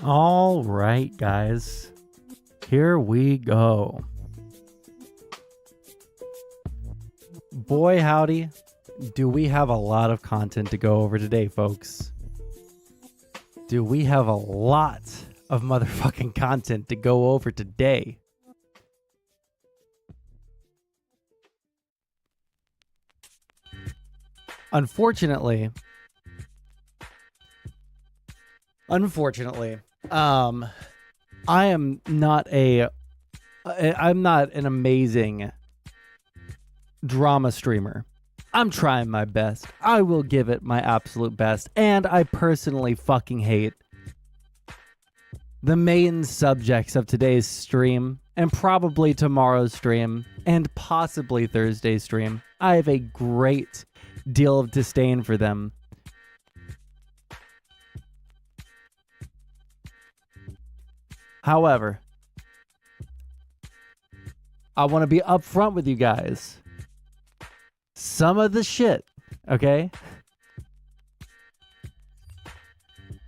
All right, guys, here we go. Boy, howdy, do we have a lot of content to go over today, folks. Do we have a lot of motherfucking content to go over today. Unfortunately, I am not I'm not an amazing drama streamer. I'm trying my best. I will give it my absolute best. And I personally fucking hate the main subjects of today's stream and probably tomorrow's stream and possibly Thursday's stream. I have a great deal of disdain for them. However, I want to be upfront with you guys. Some of the shit, okay?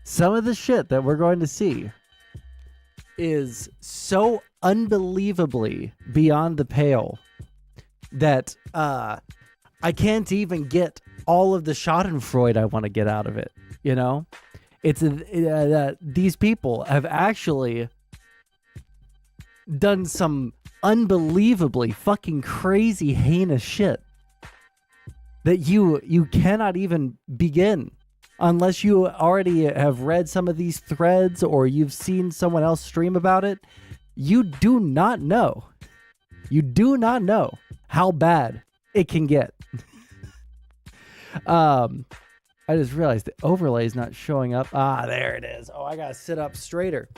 Some of the shit that we're going to see is so unbelievably beyond the pale that I can't even get all of the schadenfreude I want to get out of it, you know? It's that these people have actually done some unbelievably fucking crazy heinous shit that you cannot even begin unless you already have read some of these threads or you've seen someone else stream about it. You do not know. You do not know how bad it can get. I just realized the overlay is not showing up. Ah, there it is. Oh, I gotta sit up straighter.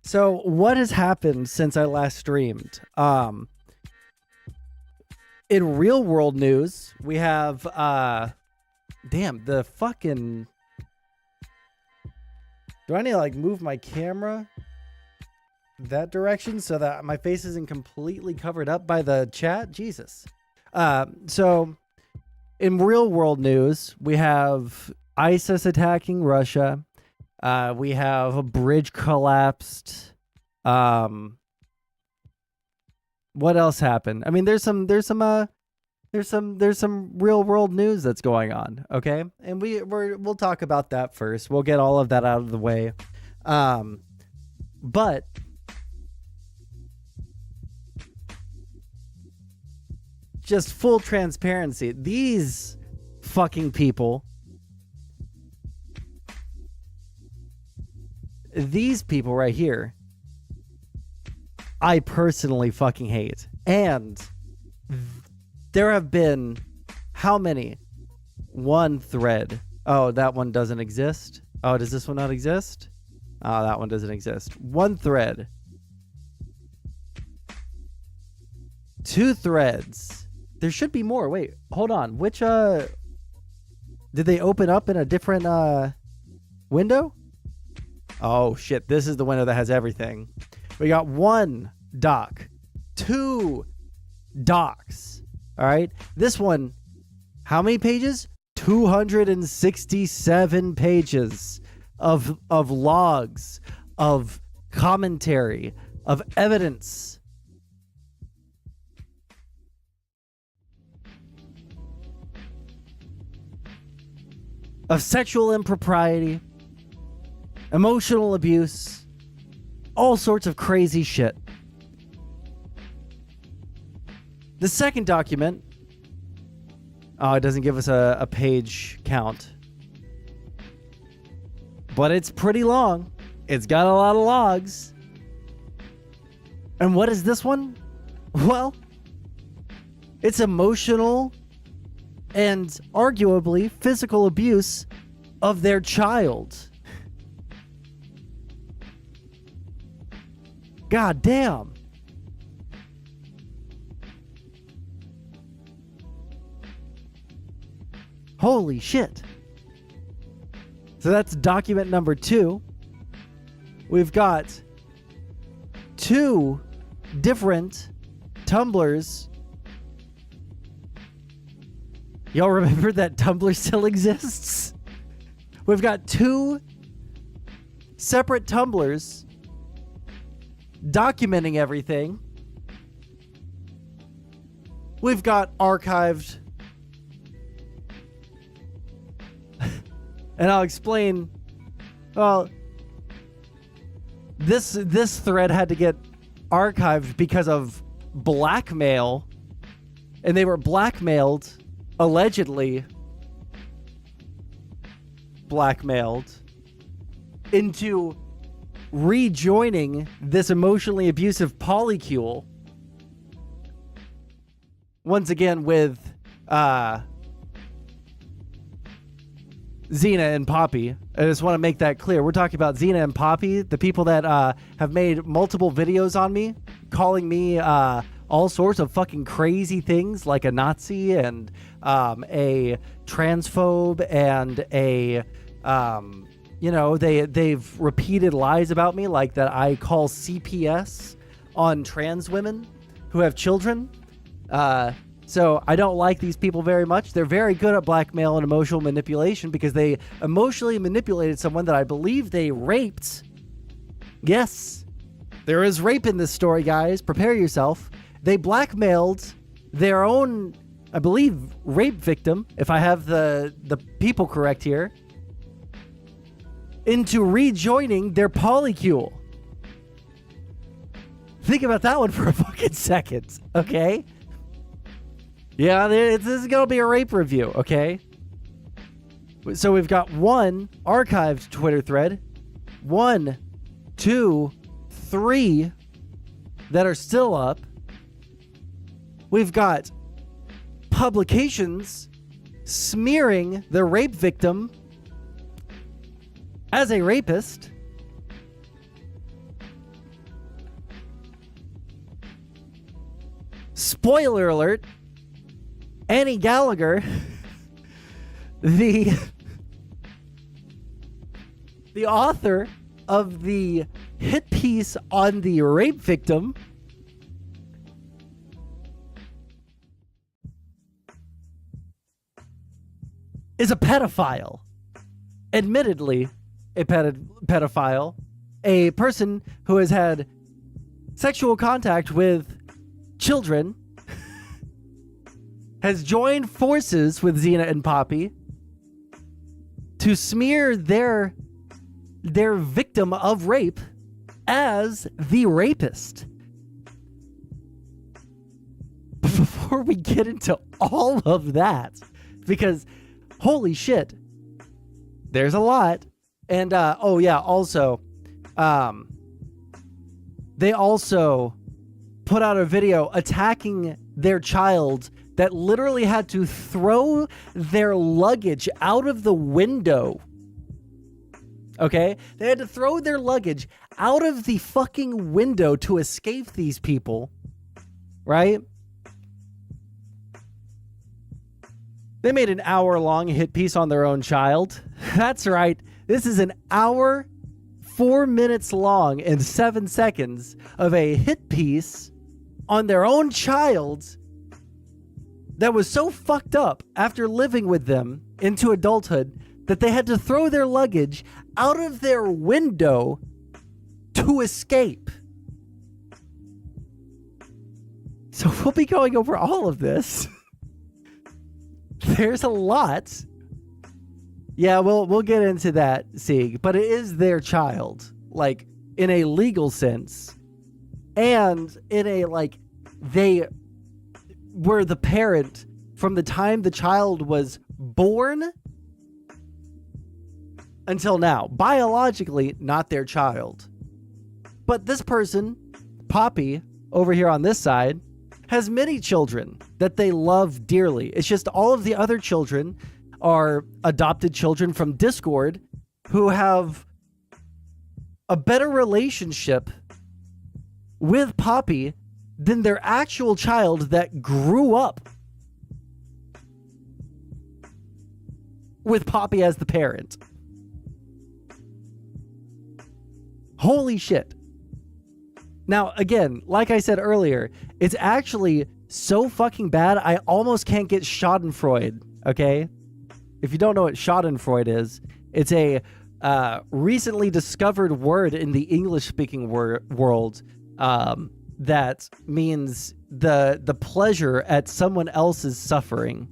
So what has happened since I last streamed? In real world news, we have damn, the fucking, do I need to like move my camera that direction so that my face isn't completely covered up by the chat? Jesus. So in real world news, we have ISIS attacking Russia. We have a bridge collapsed. What else happened? I mean, there's some real world news that's going on. Okay, and we'll talk about that first. We'll get all of that out of the way. But just full transparency, these fucking people. These people right here, I personally fucking hate. And there have been how many? One thread. Oh, that one doesn't exist. Oh, does this one not exist? Oh, that one doesn't exist. One thread. Two threads. There should be more. Wait, hold on. Which, did they open up in a different, window? Oh, shit. This is the window that has everything. We got one doc. Two docs. All right. This one, how many pages? 267 pages of logs, of commentary, of evidence. Of sexual impropriety, emotional abuse, all sorts of crazy shit. The second document, oh, it doesn't give us a page count, but it's pretty long. It's got a lot of logs. And what is this one? Well, it's emotional and arguably physical abuse of their child. God damn. Holy shit. So that's document number 2. We've got 2 different Tumblrs. Y'all remember that Tumblr still exists? We've got 2 separate Tumblrs documenting everything. We've got archived. And I'll explain. Well, this thread had to get archived because of blackmail. And they were blackmailed, allegedly blackmailed, into rejoining this emotionally abusive polycule. Once again with Zena and Poppy. I just want to make that clear. We're talking about Zena and Poppy, the people that have made multiple videos on me, calling me all sorts of fucking crazy things, like a Nazi and a transphobe and a they've repeated lies about me, like that I call CPS on trans women who have children. So I don't like these people very much. They're very good at blackmail and emotional manipulation because they emotionally manipulated someone that I believe they raped. Yes, there is rape in this story, guys. Prepare yourself. They blackmailed their own, I believe, rape victim, if I have the people correct here, into rejoining their polycule. Think about that one for a fucking second, okay? Yeah, this is going to be a rape review, okay? So we've got one archived Twitter thread, 1, 2, 3 that are still up. We've got publications smearing the rape victim as a rapist. Spoiler alert, Annie Gallagher, the author of the hit piece on the rape victim, is a pedophile. Admittedly, a pedophile. A person who has had sexual contact with children, has joined forces with Zena and Poppy to smear their victim of rape as the rapist. Before we get into all of that, because Holy shit. There's a lot. And, oh yeah, also, they also put out a video attacking their child that literally had to throw their luggage out of the window. Okay? They had to throw their luggage out of the fucking window to escape these people. Right? They made an hour-long hit piece on their own child. That's right. This is an hour, 4 minutes long, and 7 seconds of a hit piece on their own child that was so fucked up after living with them into adulthood that they had to throw their luggage out of their window to escape. So we'll be going over all of this. There's a lot. Yeah, we'll get into that, Sieg, but it is their child, like, in a legal sense, and in a, like, they were the parent from the time the child was born until now. Biologically, not their child. But this person, Poppy, over here on this side, has many children that they love dearly. It's just all of the other children are adopted children from Discord who have a better relationship with Poppy than their actual child that grew up with Poppy as the parent. Holy shit. Now, again, like I said earlier, it's actually so fucking bad, I almost can't get schadenfreude, okay? If you don't know what schadenfreude is, it's a recently discovered word in the English-speaking world that means the pleasure at someone else's suffering,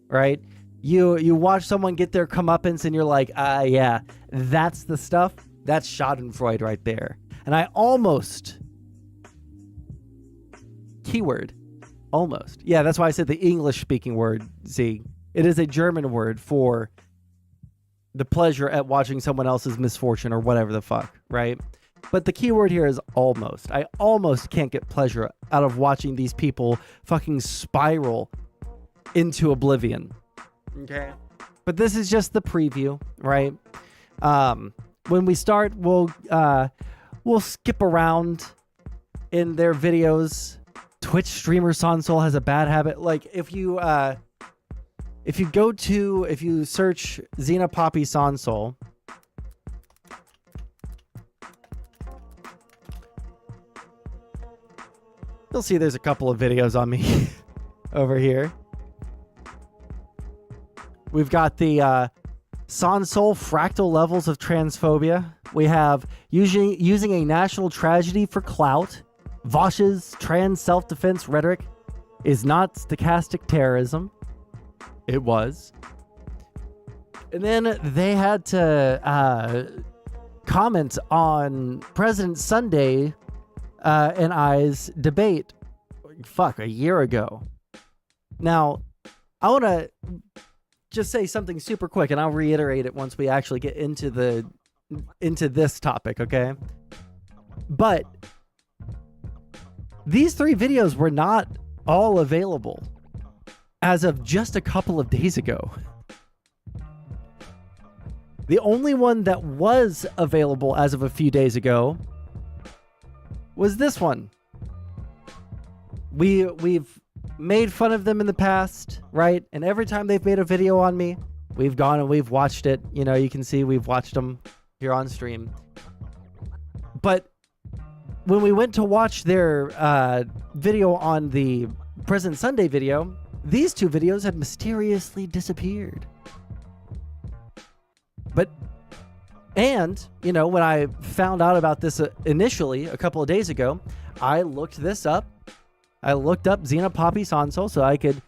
right? You watch someone get their comeuppance and you're like, yeah, that's the stuff. That's schadenfreude right there. And I almost, keyword, almost. Yeah, that's why I said the English-speaking word, see. It is a German word for the pleasure at watching someone else's misfortune or whatever the fuck, right? But the key word here is almost. I almost can't get pleasure out of watching these people fucking spiral into oblivion. Okay? But this is just the preview, right? When we start, we'll skip around in their videos. Twitch streamer Sondsol has a bad habit. Like, if you search Zena Poppy Sondsol, you'll see there's a couple of videos on me over here. We've got the Sondsol fractal levels of transphobia. We have using a national tragedy for clout. Vosh's trans self-defense rhetoric is not stochastic terrorism. It was. And then they had to comment on President Sunday and I's debate, a year ago. Now, I want to just say something super quick, and I'll reiterate it once we actually get into this topic, okay? But these 3 videos were not all available as of just a couple of days ago. The only one that was available as of a few days ago was this one. We've made fun of them in the past, right? And every time they've made a video on me, we've gone and we've watched it. You know, you can see we've watched them here on stream. But when we went to watch their video on the President Sunday video, these 2 videos had mysteriously disappeared. And, you know, when I found out about this initially a couple of days ago, I looked this up. I looked up Zena Poppy Sondsol so I could,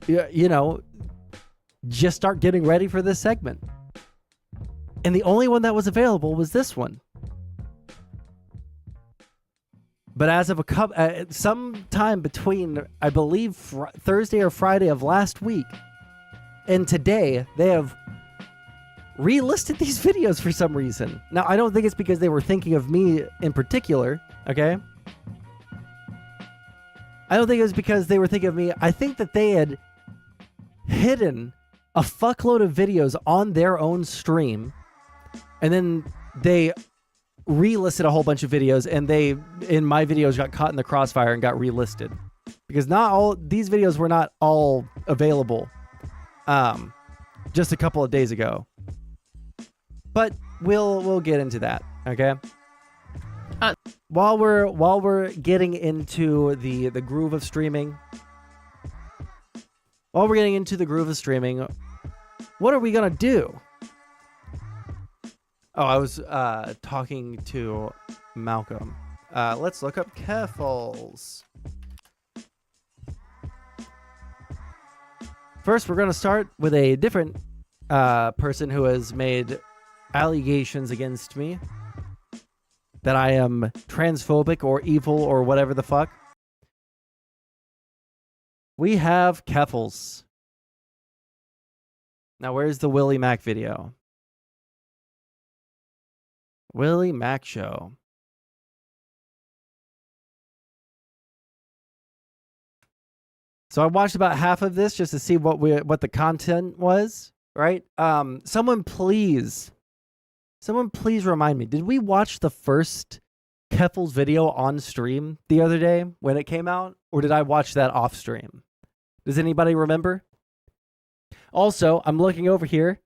you know, just start getting ready for this segment. And the only one that was available was this one. But as of some time between, I believe, Thursday or Friday of last week And today they have relisted these videos for some reason. Now, I don't think it's because they were thinking of me in particular, okay? I don't think it was because they were thinking of me. I think that they had hidden a fuckload of videos on their own stream, and then they relisted a whole bunch of videos, and they, in my videos, got caught in the crossfire and got relisted. Because not all, these videos were not all available just a couple of days ago. But we'll get into that, okay? While we're getting into the groove of streaming, what are we gonna do? Oh, I was talking to Malcolm. Let's look up Keffals. First, we're gonna start with a different person who has made allegations against me that I am transphobic or evil or whatever the fuck. We have Keffals. Now, where's the Willie Mac video? Willie Mac show. So I watched about half of this just to see what the content was, right? Someone please remind me. Did we watch the first Keffals video on stream the other day when it came out, or did I watch that off stream? Does anybody remember? Also, I'm looking over here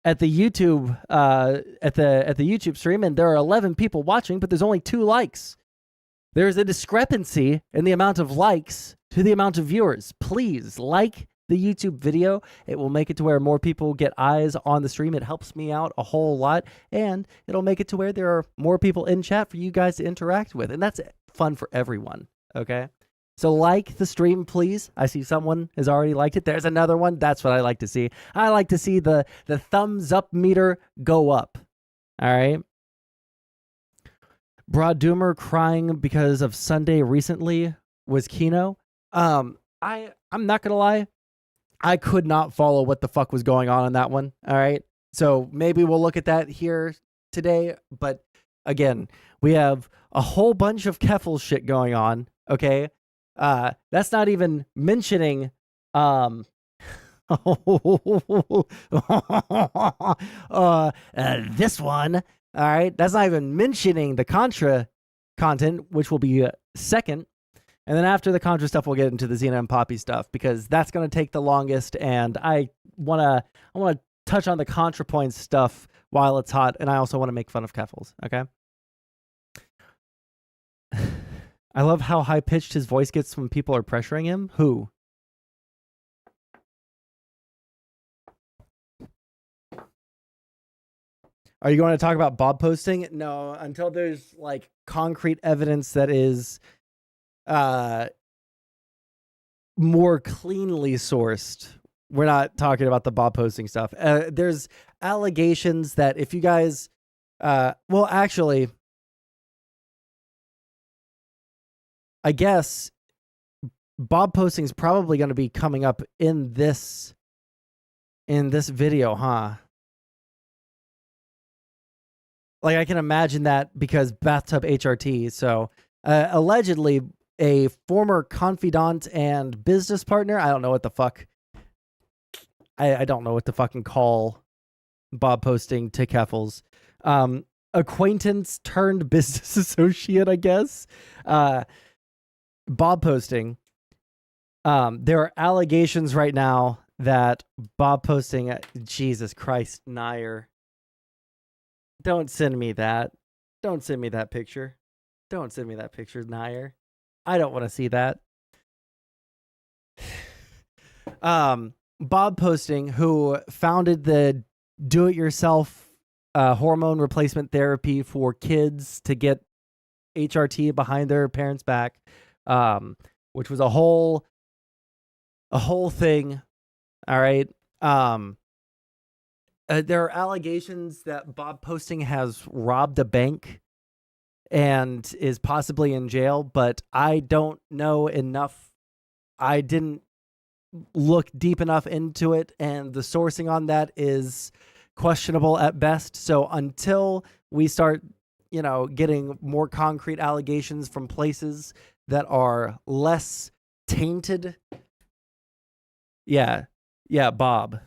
at the YouTube at the YouTube stream, and there are 11 people watching, but there's only 2 likes. There's a discrepancy in the amount of likes to the amount of viewers. Please like the YouTube video. It will make it to where more people get eyes on the stream. It helps me out a whole lot, and it'll make it to where there are more people in chat for you guys to interact with, and that's fun for everyone, okay? So like the stream, please. I see someone has already liked it. There's another one. That's what I like to see. I like to see the thumbs up meter go up, all right? Broad Doomer crying because of Sunday recently was Kino. I'm not gonna lie, I could not follow what the fuck was going on that one. All right, so maybe we'll look at that here today. But again, we have a whole bunch of Keffals shit going on. Okay, that's not even mentioning this one. All right, that's not even mentioning the Contra content, which will be second. And then after the Contra stuff, we'll get into the Zena and Poppy stuff, because that's going to take the longest, and I want to touch on the Contrapoints stuff while it's hot, and I also want to make fun of Keffals, okay? I love how high-pitched his voice gets when people are pressuring him. Who? Are you going to talk about Bob posting? No, until there's like concrete evidence that is more cleanly sourced. We're not talking about the Bob posting stuff. There's allegations that if you guys, well, actually, I guess Bob posting is probably going to be coming up in this video, huh? Like, I can imagine that because bathtub HRT. So, allegedly, a former confidant and business partner. I don't know what the fuck. I don't know what to fucking call Bob posting to Keffals. Acquaintance turned business associate, I guess. Bob posting. There are allegations right now that Bob posting. Jesus Christ, Nair. Don't send me that. Don't send me that picture. Don't send me that picture, Nair. I don't want to see that. Bob posting, who founded the do-it-yourself hormone replacement therapy for kids to get HRT behind their parents' back, which was a whole thing. All right. There are allegations that Bob posting has robbed a bank and is possibly in jail, but I don't know enough. I didn't look deep enough into it, and the sourcing on that is questionable at best. So until we start, getting more concrete allegations from places that are less tainted. Yeah, Bob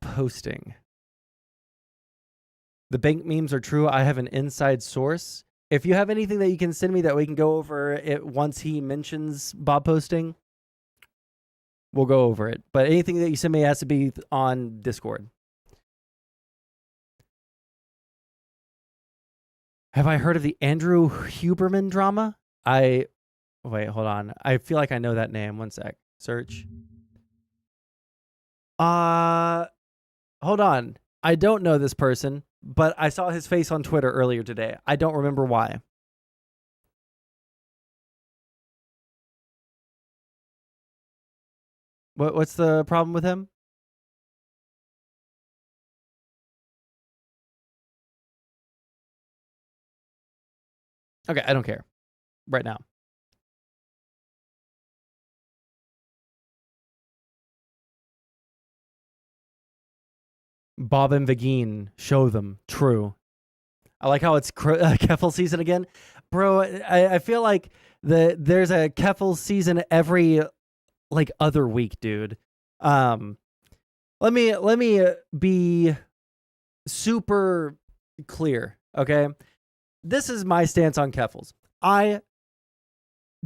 posting. The bank memes are true. I have an inside source. If you have anything that you can send me that we can go over it once he mentions Bob posting, we'll go over it. But anything that you send me has to be on Discord. Have I heard of the Andrew Huberman drama? Wait, hold on. I feel like I know that name. One sec. Search. Hold on. I don't know this person, but I saw his face on Twitter earlier today. I don't remember why. What's the problem with him? Okay, I don't care. Right now. Bob and Vagine, show them. True. I like how it's Keffals season again. Bro, I feel like there's a Keffals season every other week, dude. Let me be super clear, okay? This is my stance on Keffals. I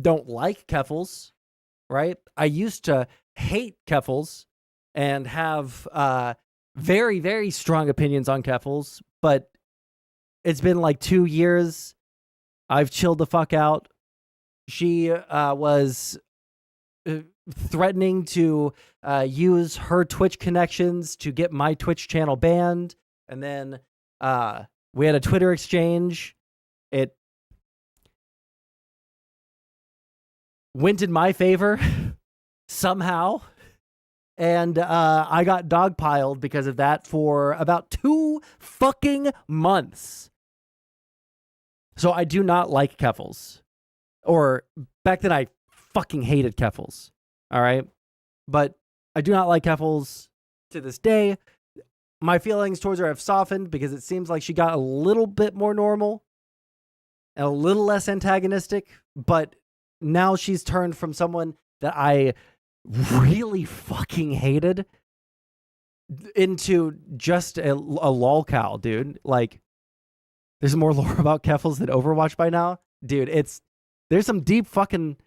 don't like Keffals, right? I used to hate Keffals and have very, very strong opinions on Keffals, but it's been 2 years. I've chilled the fuck out. She was threatening to use her Twitch connections to get my Twitch channel banned. And then we had a Twitter exchange. It went in my favor somehow. And I got dogpiled because of that for about 2 fucking months. So I do not like Keffals. Or back then I fucking hated Keffals. All right? But I do not like Keffals to this day. My feelings towards her have softened because it seems like she got a little bit more normal and a little less antagonistic. But now she's turned from someone that I really fucking hated into just a lolcow, dude. There's more lore about Keffals than Overwatch by now. Dude, there's some deep fucking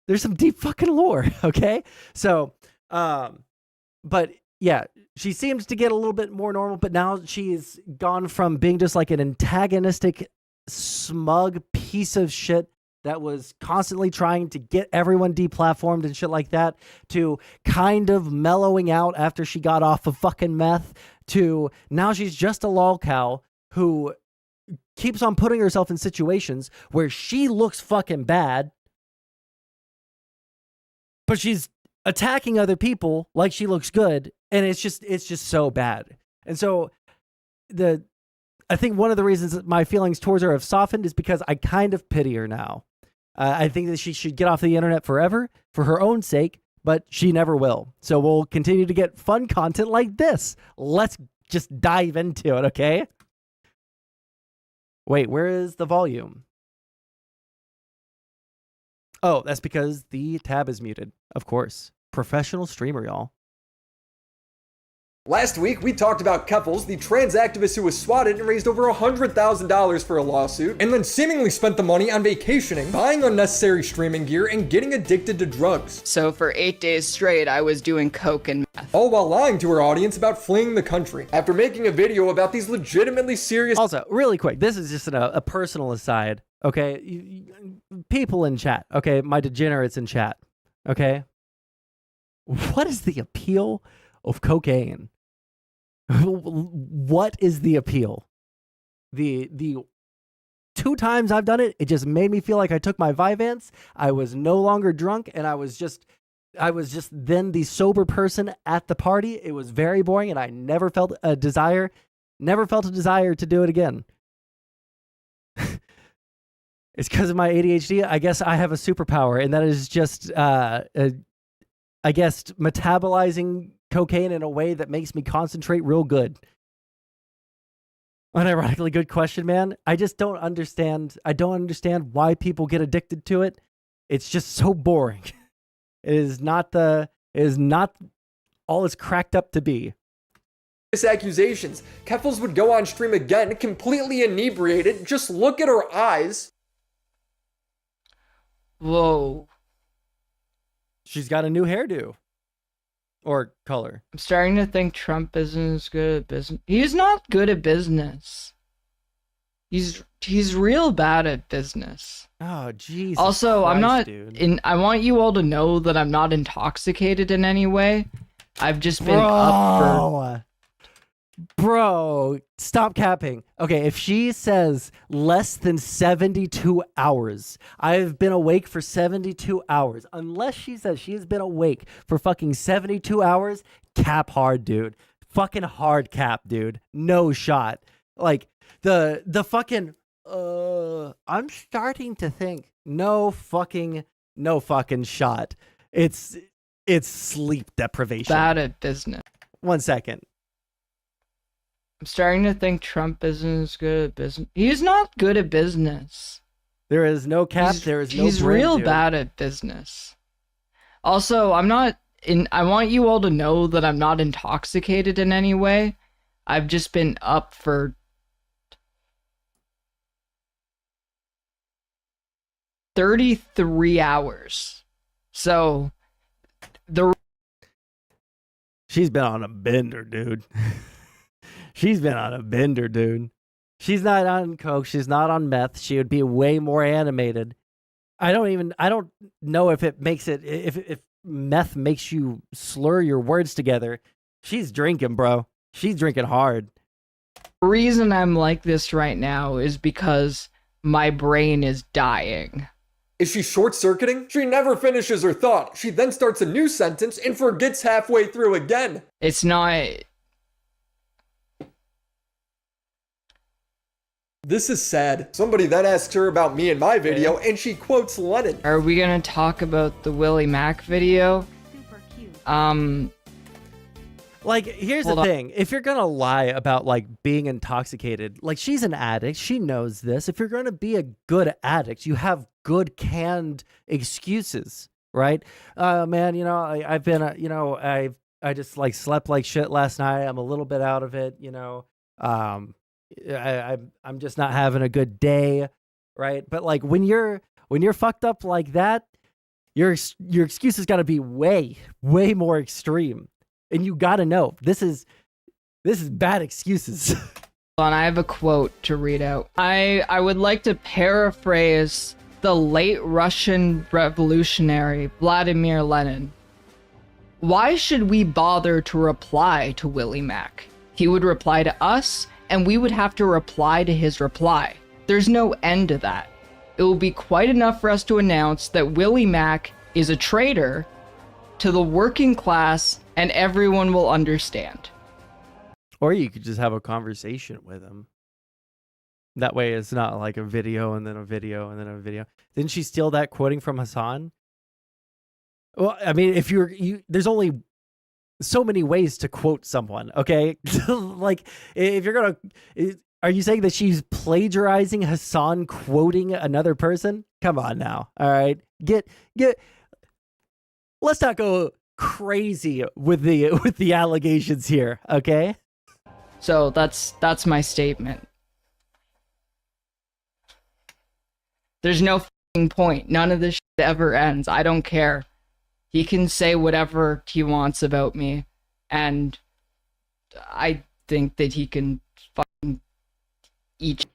lore, okay? So, but yeah, she seems to get a little bit more normal, but now she's gone from being just an antagonistic, smug piece of shit that was constantly trying to get everyone deplatformed and shit like that, to kind of mellowing out after she got off of fucking meth, to now she's just a lolcow who keeps on putting herself in situations where she looks fucking bad, but she's attacking other people like she looks good, and it's just so bad. And so I think one of the reasons that my feelings towards her have softened is because I kind of pity her now. I think that she should get off the internet forever for her own sake, but she never will. So we'll continue to get fun content like this. Let's just dive into it, okay? Wait, where is the volume? Oh, that's because the tab is muted. Of course. Professional streamer, y'all. Last week, we talked about Keffals, the trans activist who was swatted and raised over $100,000 for a lawsuit, and then seemingly spent the money on vacationing, buying unnecessary streaming gear, and getting addicted to drugs. So for 8 days straight, I was doing coke and meth. All while lying to her audience about fleeing the country. After making a video about these legitimately serious— Also, really quick, this is just a personal aside, okay? People in chat, okay? My degenerates in chat, okay? What is the appeal of cocaine? What is the appeal? The 2 times I've done it, it just made me feel like I took my Vyvanse. I was no longer drunk, and I was just then the sober person at the party. It was very boring, and I never felt a desire to do it again. It's because of my ADHD. I guess I have a superpower, and that is just, I guess, metabolizing cocaine in a way that makes me concentrate real good. Unironically good question, man. I just don't understand. I don't understand why people get addicted to it. It's just so boring. It is not all it's cracked up to be. Accusations. Keffals would go on stream again, completely inebriated. Just look at her eyes. Whoa. She's got a new hairdo. Or color. I'm starting to think Trump isn't as good at business. He's not good at business. He's real bad at business. Oh, Jesus. Also, Christ, I'm not dude. I want you all to know that I'm not intoxicated in any way. I've just been up for... Bro, stop capping. Okay, if she says less than 72 hours, I've been awake for 72 hours. Unless she says she has been awake for fucking 72 hours, cap hard, dude. Fucking hard cap, dude. No shot. Like, the fucking, I'm starting to think, no fucking shot. It's sleep deprivation. bad at business. 1 second. I'm starting to think Trump isn't as good at business. He's not good at business. There is no cap. There is no He's brim, real dude. bad at business. Also, I want you all to know that I'm not intoxicated in any way. I've just been up for 33 hours. So, She's been on a bender, dude. She's been on a bender, dude. She's not on coke. She's not on meth. She would be way more animated. I don't know if it makes it, if meth makes you slur your words together. She's drinking, bro. She's drinking hard. The reason I'm like this right now is because my brain is dying. Is she short-circuiting? She never finishes her thought. She then starts a new sentence and forgets halfway through again. It's not... This is sad. Somebody then asks her about me and my video, and she quotes Lenin. Are we gonna talk about the Willie Mac video? Super cute. Like, here's Hold the on. thing. If you're going to lie about, like, being intoxicated, like, she's an addict. She knows this. If you're going to be a good addict, you have good canned excuses, right? Man, I've been, I just, like, slept like shit last night. I'm a little bit out of it, I'm just not having a good day, right? But, like, when you're fucked up like that, your excuse has got to be way, way more extreme. And you got to know, this is bad excuses. Hold on, I have a quote to read out. I would like to paraphrase the late Russian revolutionary Vladimir Lenin. Why should we bother to reply to Willie Mac? He would reply to us, and we would have to reply to his reply. There's no end to that. It will be quite enough for us to announce that Willie Mac is a traitor to the working class, and everyone will understand. Or you could just have a conversation with him. That way it's not like a video and then a video and then a video. Didn't she steal that quoting from Hassan? Well, I mean, if there's only so many ways to quote someone, okay? Like, if you're going to... Are you saying that she's plagiarizing Hassan quoting another person? Come on now, all right? Let's not go crazy with the allegations here, okay? So that's my statement. There's no f***ing point. None of this shit ever ends. I don't care. He can say whatever he wants about me, and I think that he can fucking eat shit.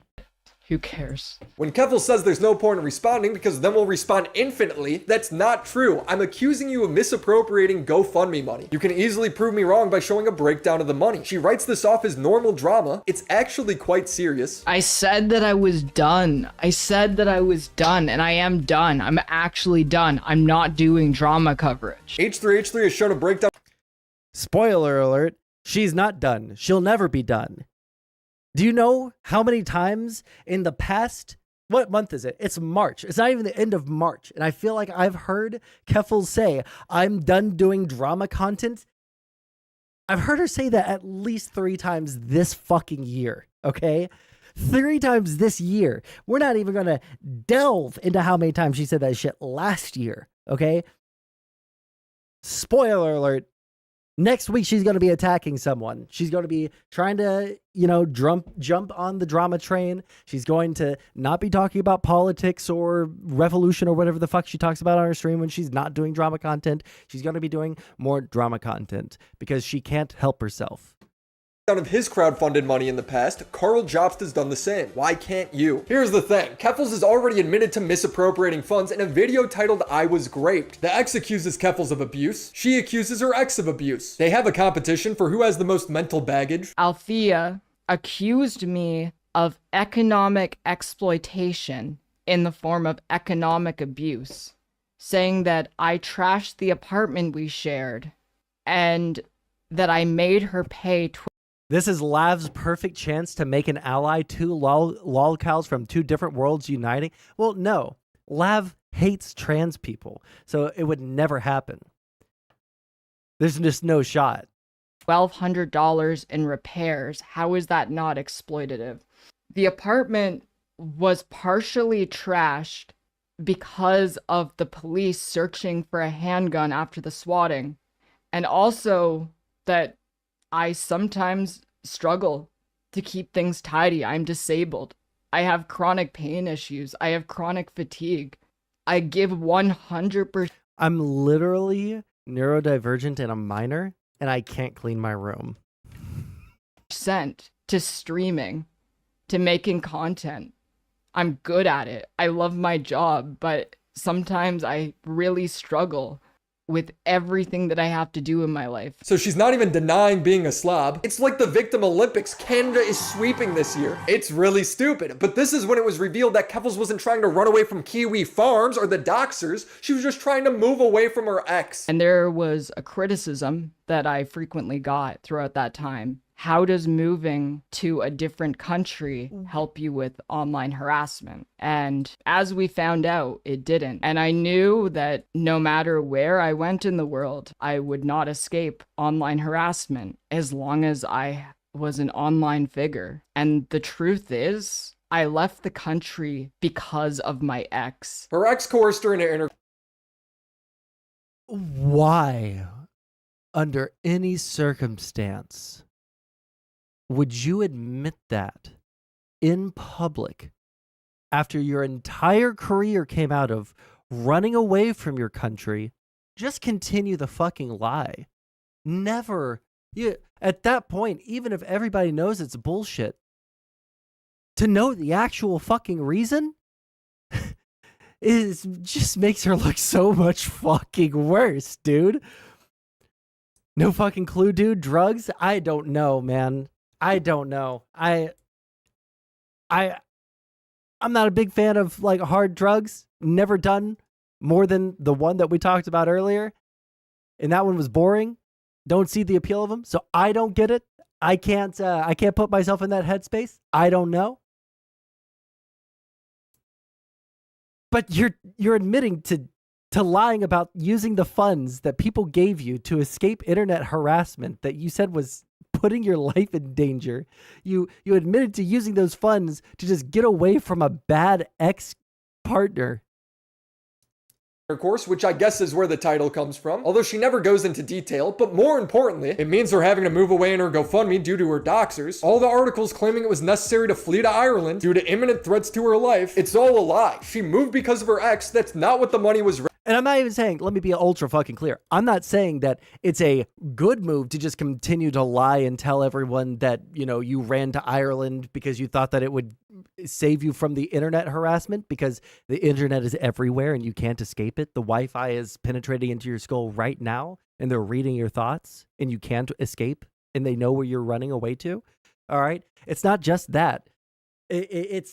Who cares? When Keffals says there's no point in responding because then we'll respond infinitely, that's not true. I'm accusing you of misappropriating GoFundMe money. You can easily prove me wrong by showing a breakdown of the money. She writes this off as normal drama. It's actually quite serious. I said that I was done. I said that I was done, and I am done. I'm actually done. I'm not doing drama coverage. H3H3 has shown a breakdown. Spoiler alert, she's not done. She'll never be done. Do you know how many times in the past What month is it? It's March. It's not even the end of March. And I feel like I've heard Keffals say, I'm done doing drama content. I've heard her say that at least 3 times this fucking year, okay? 3 times this year. We're not even going to delve into how many times she said that shit last year, okay? Spoiler alert. Next week, she's going to be attacking someone. She's going to be trying to, jump on the drama train. She's going to not be talking about politics or revolution or whatever the fuck she talks about on her stream when she's not doing drama content. She's going to be doing more drama content because she can't help herself. Of his crowdfunded money in the past, Karl Jobst has done the same. Why can't you? Here's the thing. Keffals has already admitted to misappropriating funds in a video titled I Was Graped. The ex accuses Keffals of abuse. She accuses her ex of abuse. They have a competition for who has the most mental baggage. Althea accused me of economic exploitation in the form of economic abuse, saying that I trashed the apartment we shared and that I made her pay This is Lav's perfect chance to make an ally, 2 lolcows from 2 different worlds uniting. Well, no. Lav hates trans people, so it would never happen. There's just no shot. $1,200 in repairs. How is that not exploitative? The apartment was partially trashed because of the police searching for a handgun after the swatting, and also that I sometimes struggle to keep things tidy. I'm disabled. I have chronic pain issues. I have chronic fatigue. I give 100%. I'm literally neurodivergent and a minor, and I can't clean my room. To streaming, to making content. I'm good at it. I love my job, but sometimes I really struggle with everything that I have to do in my life. So she's not even denying being a slob. It's like the Victim Olympics. Canada is sweeping this year. It's really stupid. But this is when it was revealed that Keffals wasn't trying to run away from Kiwi Farms or the Doxers. She was just trying to move away from her ex. And there was a criticism that I frequently got throughout that time. How does moving to a different country help you with online harassment? And as we found out, it didn't. And I knew that no matter where I went in the world, I would not escape online harassment as long as I was an online figure. And the truth is, I left the country because of my ex. Her ex coerced her into interview. Why, under any circumstance, would you admit that in public after your entire career came out of running away from your country? Just continue the fucking lie. Never. At that point, even if everybody knows it's bullshit, to know the actual fucking reason just makes her look so much fucking worse, dude. No fucking clue, dude. Drugs? I don't know, man. I don't know. I'm not a big fan of like hard drugs. Never done more than the one that we talked about earlier. And that one was boring. Don't see the appeal of them. So I don't get it. I can't put myself in that headspace. I don't know. But you're admitting to lying about using the funds that people gave you to escape internet harassment that you said was putting your life in danger. You admitted to using those funds to just get away from a bad ex-partner. Course, which I guess is where the title comes from, although she never goes into detail. But more importantly, it means her having to move away in her GoFundMe due to her doxers. All the articles claiming it was necessary to flee to Ireland due to imminent threats to her life, it's all a lie. She moved because of her ex. That's not what the money was. And I'm not even saying, let me be ultra fucking clear. I'm not saying that it's a good move to just continue to lie and tell everyone that, you ran to Ireland because you thought that it would save you from the internet harassment, because the internet is everywhere and you can't escape it. The Wi-Fi is penetrating into your skull right now and they're reading your thoughts and you can't escape and they know where you're running away to. All right. It's not just that. At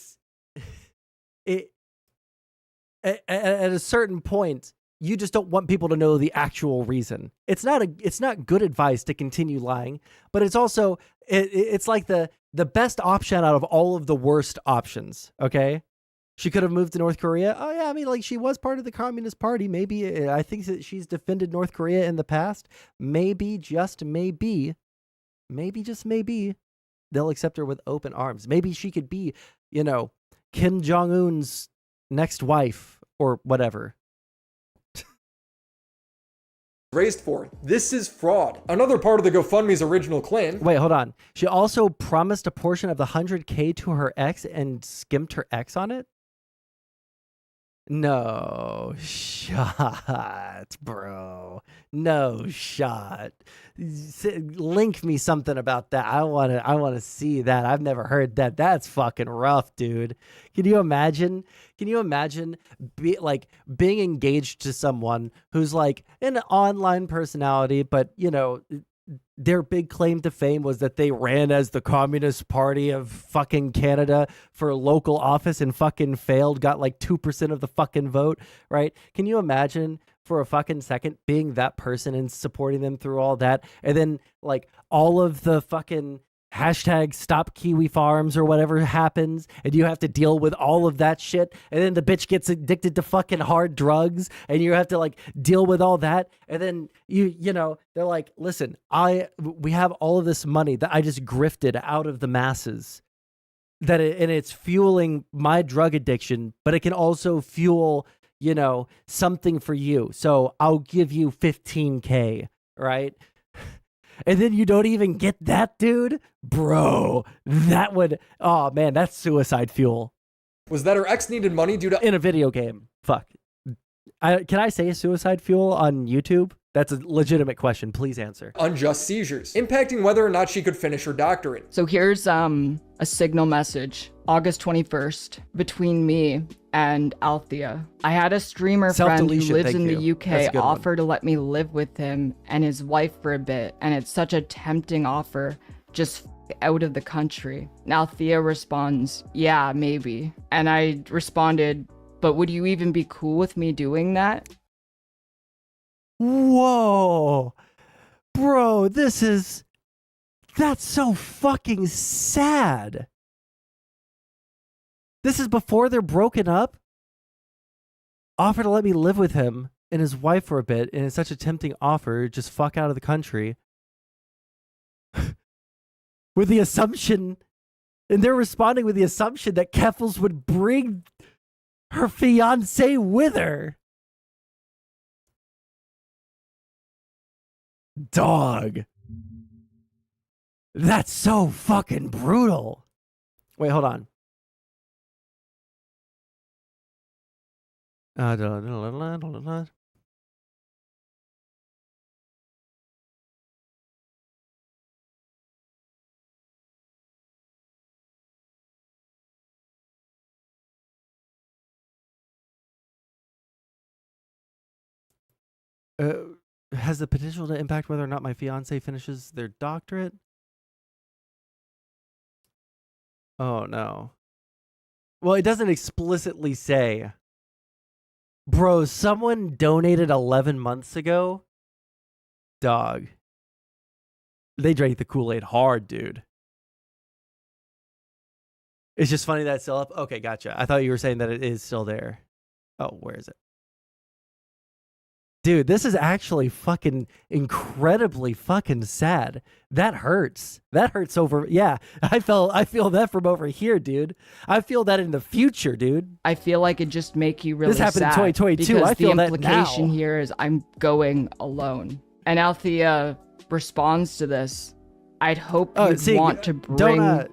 a certain point, you just don't want people to know the actual reason. It's not good advice to continue lying, but it's also it's like the best option out of all of the worst options. Okay, She could have moved to North Korea. Oh yeah, I mean, like, she was part of the Communist Party. Maybe I think that she's defended North Korea in the past. Maybe, just maybe, they'll accept her with open arms. Maybe she could be, Kim Jong-un's next wife or whatever. Raised for. This is fraud. Another part of the GoFundMe's original claim. Wait, hold on. She also promised a portion of the 100K to her ex and skimped her ex on it? No shot, bro. No shot. Link me something about that. I want to see that. I've never heard that. That's fucking rough, dude. Can you imagine? Being engaged to someone who's like an online personality, but their big claim to fame was that they ran as the Communist Party of fucking Canada for local office and fucking failed, got like 2% of the fucking vote, right? Can you imagine for a fucking second being that person and supporting them through all that? And then like all of the fucking hashtag stop Kiwi Farms or whatever happens, and you have to deal with all of that shit, and then the bitch gets addicted to fucking hard drugs, and you have to like deal with all that, and then they're like, listen, we have all of this money that I just grifted out of the masses, and it's fueling my drug addiction, but it can also fuel something for you, so I'll give you 15K, right? And then you don't even get that, dude? Bro, that would... Oh, man, that's suicide fuel. Was that her ex needed money due to... In a video game. Fuck. Can I say suicide fuel on YouTube? That's a legitimate question. Please answer. Unjust seizures, impacting whether or not she could finish her doctorate. So here's a signal message. August 21st, between me and Althea. I had a streamer friend who lives in the UK offer to let me live with him and his wife for a bit, and it's such a tempting offer, just out of the country. And Althea responds, yeah, maybe. And I responded, but would you even be cool with me doing that? Whoa. Bro, that's so fucking sad. This is before they're broken up? Offer to let me live with him and his wife for a bit, and it's such a tempting offer, just fuck out of the country. With the assumption, and they're responding with the assumption that Keffals would bring her fiance with her. Dog. That's so fucking brutal. Wait, hold on. Has the potential to impact whether or not my fiance finishes their doctorate? Oh, no. Well, it doesn't explicitly say. Bro, someone donated 11 months ago? Dog. They drank the Kool-Aid hard, dude. It's just funny that it's still up. Okay, gotcha. I thought you were saying that it is still there. Oh, where is it? Dude, this is actually fucking incredibly fucking sad. That hurts. That hurts over. Yeah, I feel that from over here, dude. I feel that in the future, dude. I feel like it just make you really sad. This happened in 2022. Because I feel the that now. implication here is I'm going alone. And Althea responds to this. I'd hope you'd want to bring.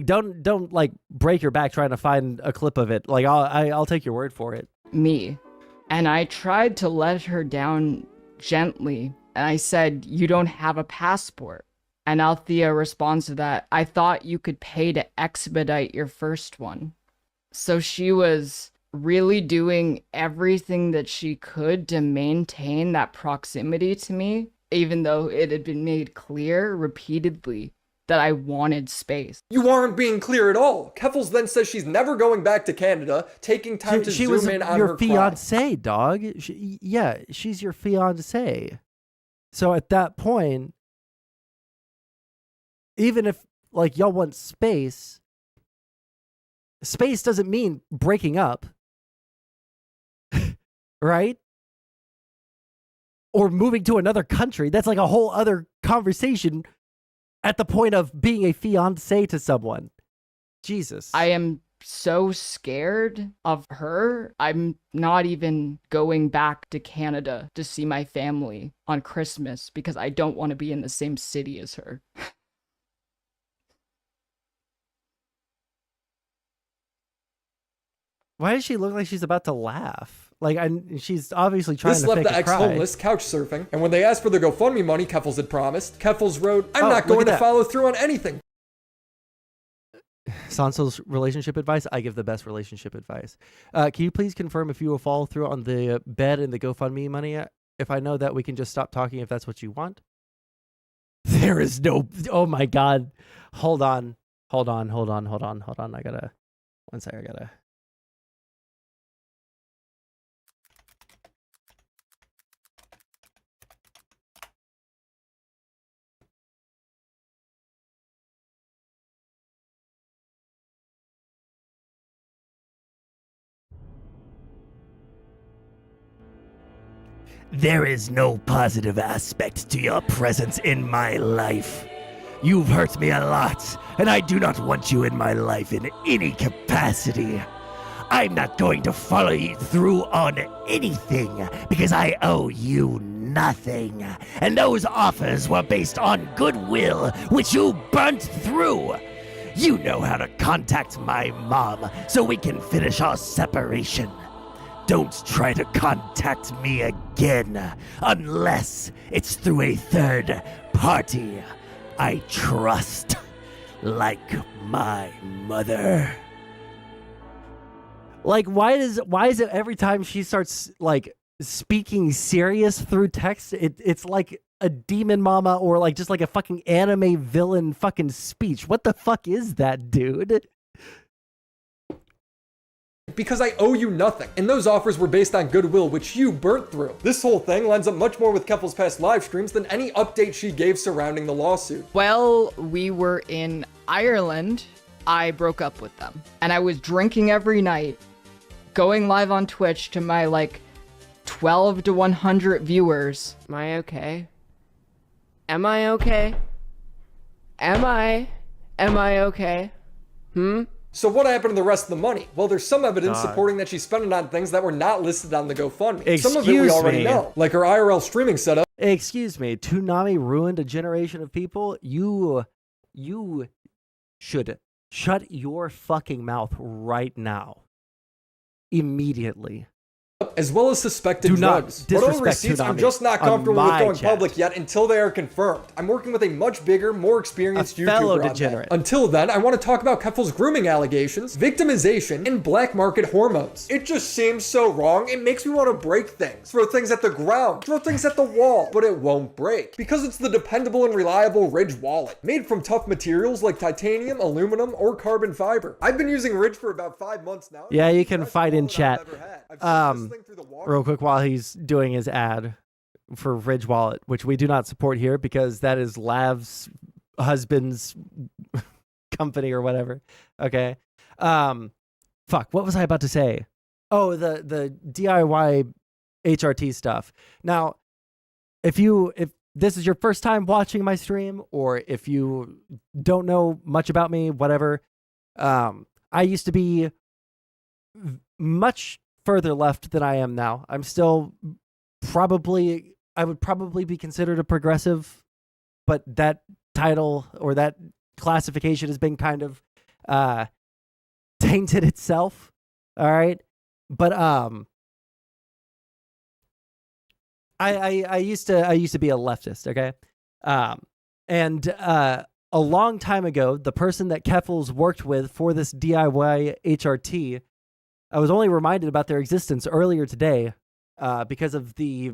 Don't like break your back trying to find a clip of it. Like I'll take your word for it. Me. And I tried to let her down gently. And I said, you don't have a passport. And Althea responds to that. I thought you could pay to expedite your first one. So she was really doing everything that she could to maintain that proximity to me, even though it had been made clear repeatedly that I wanted space. You aren't being clear at all. Keffals then says she's never going back to Canada, taking time to zoom in on her She was your fiance, dog. She's your fiance. So at that point, even if like y'all want space, Space doesn't mean breaking up. Right? Or moving to another country. That's like a whole other conversation at the point of being a fiance to someone. Jesus. I am so scared of her. I'm not even going back to Canada to see my family on Christmas because I don't want to be in the same city as her. Why does she look like she's about to laugh? Like, she's obviously trying This to left fake the a cry. ex-homeless couch surfing, and when they asked for their GoFundMe money Keffals had promised, Keffals wrote, I'm Oh, not look going at to that. follow through on anything. Sonsol's relationship advice? I give the best relationship advice. Can you please confirm if you will follow through on the bed and the GoFundMe money? If I know that, we can just stop talking if that's what you want. There is no... Oh my God. Hold on. I gotta... One sec, I gotta... There is no positive aspect to your presence in my life. You've hurt me a lot, and I do not want you in my life in any capacity. I'm not going to follow you through on anything because I owe you nothing. And those offers were based on goodwill, which you burnt through. You know how to contact my mom so we can finish our separation. Don't try to contact me again unless it's through a third party I trust, like my mother. Like, why is it every time she starts like speaking serious through text, it's like a demon mama or like just like a fucking anime villain fucking speech? What the fuck is that, dude? Because I owe you nothing. And those offers were based on goodwill, which you burnt through. This whole thing lines up much more with Keffals' past live streams than any update she gave surrounding the lawsuit. Well, we were in Ireland. I broke up with them. And I was drinking every night, going live on Twitch to my like 12 to 100 viewers. Am I okay? Am I okay? Am I okay? So what happened to the rest of the money? Well, there's some evidence supporting that she spent it on things that were not listed on the GoFundMe. Some of it we already know, like her IRL streaming setup. Excuse me, Toonami ruined a generation of people. You should shut your fucking mouth right now. Immediately. As well as suspected Do not drugs. disrespect What are receipts? I'm Toonami just not on comfortable with my going chat. public yet until they are confirmed. I'm working with a much bigger, more experienced A fellow YouTuber on that. degenerate. Until then, I want to talk about Keffals' grooming allegations, victimization, and black market hormones. It just seems so wrong. It makes me want to break things, throw things at the ground, throw things at the wall, but it won't break because it's the dependable and reliable Ridge wallet, made from tough materials like titanium, aluminum, or carbon fiber. I've been using Ridge for about 5 months now. Yeah, you It's the can best fight in wallet I've chat. ever had. I've seen this thing through the water. Real quick while he's doing his ad for Ridge Wallet, which we do not support here because that is Lav's husband's company or whatever. Okay. Fuck, what was I about to say? Oh, the DIY HRT stuff. Now, if this is your first time watching my stream, or if you don't know much about me, whatever, I used to be much further left than I am now. I'm still I would probably be considered a progressive, but that title or that classification has been kind of tainted itself. All right. But I used to be a leftist, okay? And a long time ago, the person that Keffals worked with for this DIY HRT, I was only reminded about their existence earlier today because of the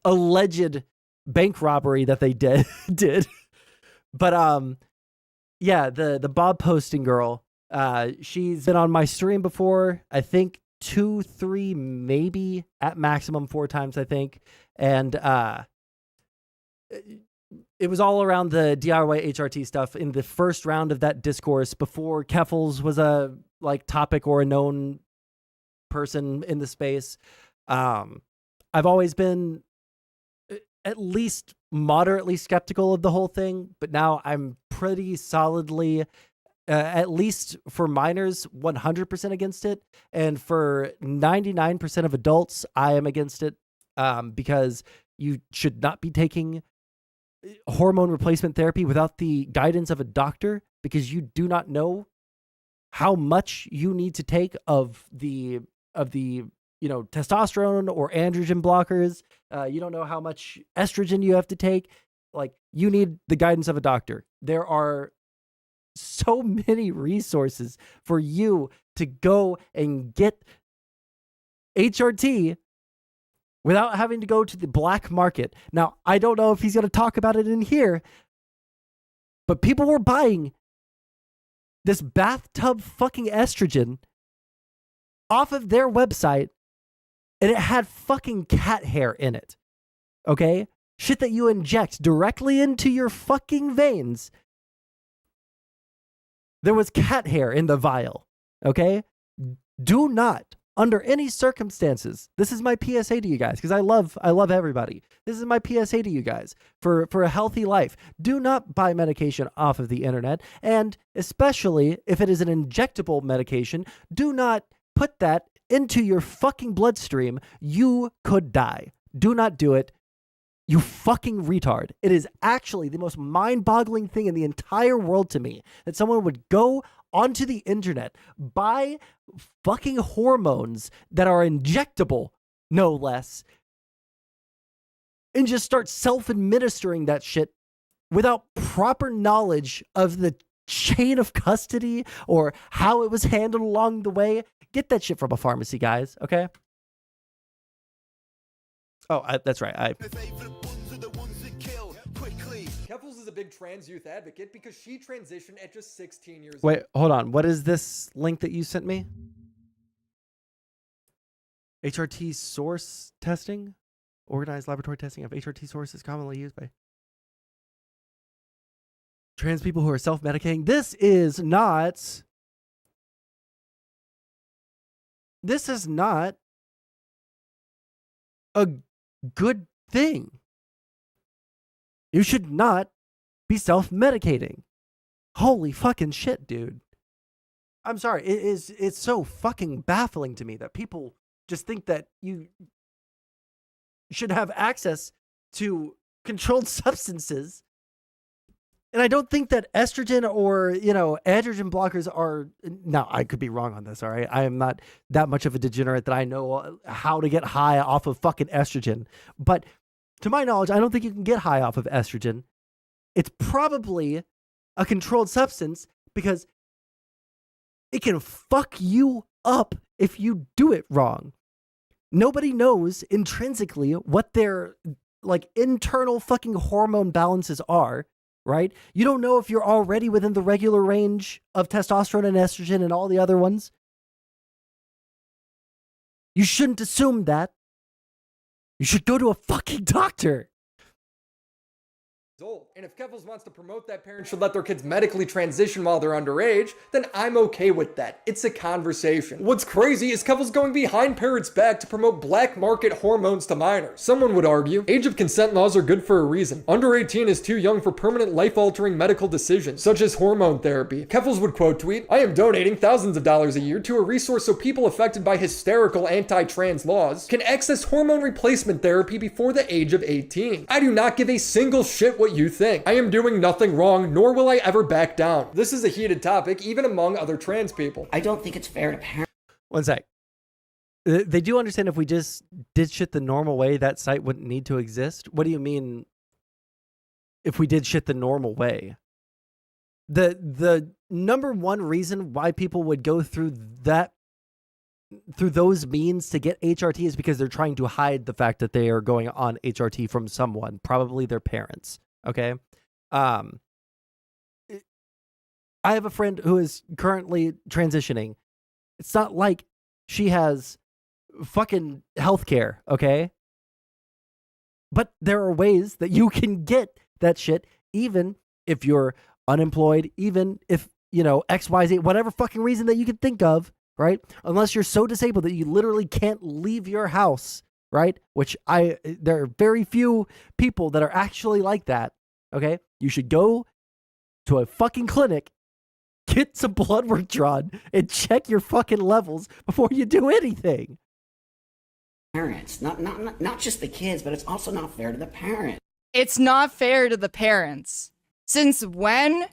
alleged bank robbery that they did. But yeah, the Bob posting girl, she's been on my stream before, I think 2, 3, maybe at maximum 4 times, I think. And it was all around the DIY HRT stuff in the first round of that discourse before Keffals was a topic or a known person in the space. I've always been at least moderately skeptical of the whole thing, but now I'm pretty solidly, at least for minors, 100% against it. And for 99% of adults, I am against it because you should not be taking hormone replacement therapy without the guidance of a doctor, because you do not know how much you need to take of the testosterone or androgen blockers. You don't know how much estrogen you have to take. You need the guidance of a doctor. There are so many resources for you to go and get HRT without having to go to the black market. Now, I don't know if he's going to talk about it in here, but people were buying this bathtub fucking estrogen off of their website, and it had fucking cat hair in it. Okay? Shit that you inject directly into your fucking veins. There was cat hair in the vial. Okay? Do not, under any circumstances, this is my PSA to you guys, because I love everybody. This is my PSA to you guys for a healthy life. Do not buy medication off of the internet, and especially if it is an injectable medication, do not put that into your fucking bloodstream. You could die. Do not do it. You fucking retard. It is actually the most mind-boggling thing in the entire world to me that someone would go onto the internet, buy fucking hormones that are injectable, no less, and just start self-administering that shit without proper knowledge of the chain of custody or how it was handled along the way. Get that shit from a pharmacy, guys, okay? Oh, that's right. Keffals is a big trans youth advocate because she transitioned at just 16 years old. Wait, hold on. What is this link that you sent me? HRT source testing? Organized laboratory testing of HRT sources commonly used by trans people who are self-medicating. This is not a good thing. You should not be self-medicating. Holy fucking shit, dude. I'm sorry. It's so fucking baffling to me that people just think that you should have access to controlled substances. And I don't think that estrogen or, androgen blockers are... Now, I could be wrong on this, all right? I am not that much of a degenerate that I know how to get high off of fucking estrogen. But to my knowledge, I don't think you can get high off of estrogen. It's probably a controlled substance because it can fuck you up if you do it wrong. Nobody knows intrinsically what their internal fucking hormone balances are, right? You don't know if you're already within the regular range of testosterone and estrogen and all the other ones. You shouldn't assume that. You should go to a fucking doctor. And if Keffals wants to promote that parents should let their kids medically transition while they're underage, then I'm okay with that. It's a conversation. What's crazy is Keffals going behind parents' back to promote black market hormones to minors. Someone would argue, age of consent laws are good for a reason. Under 18 is too young for permanent life-altering medical decisions, such as hormone therapy. Keffals would quote tweet, "I am donating thousands of dollars a year to a resource so people affected by hysterical anti-trans laws can access hormone replacement therapy before the age of 18. I do not give a single shit what you think. I am doing nothing wrong, nor will I ever back down." This is a heated topic, even among other trans people. I don't think it's fair to parents. One sec. They do understand if we just did shit the normal way, that site wouldn't need to exist. What do you mean if we did shit the normal way? The number one reason why people would go through those means to get HRT is because they're trying to hide the fact that they are going on HRT from someone, probably their parents. Okay. I have a friend who is currently transitioning. It's not like she has fucking healthcare, okay? But there are ways that you can get that shit, even if you're unemployed, even if, XYZ, whatever fucking reason that you can think of, right? Unless you're so disabled that you literally can't leave your house, right? Which there are very few people that are actually like that, okay? You should go to a fucking clinic, get some blood work drawn, and check your fucking levels before you do anything. Parents, not just the kids, but it's also not fair to the parents. It's not fair to the parents. Since when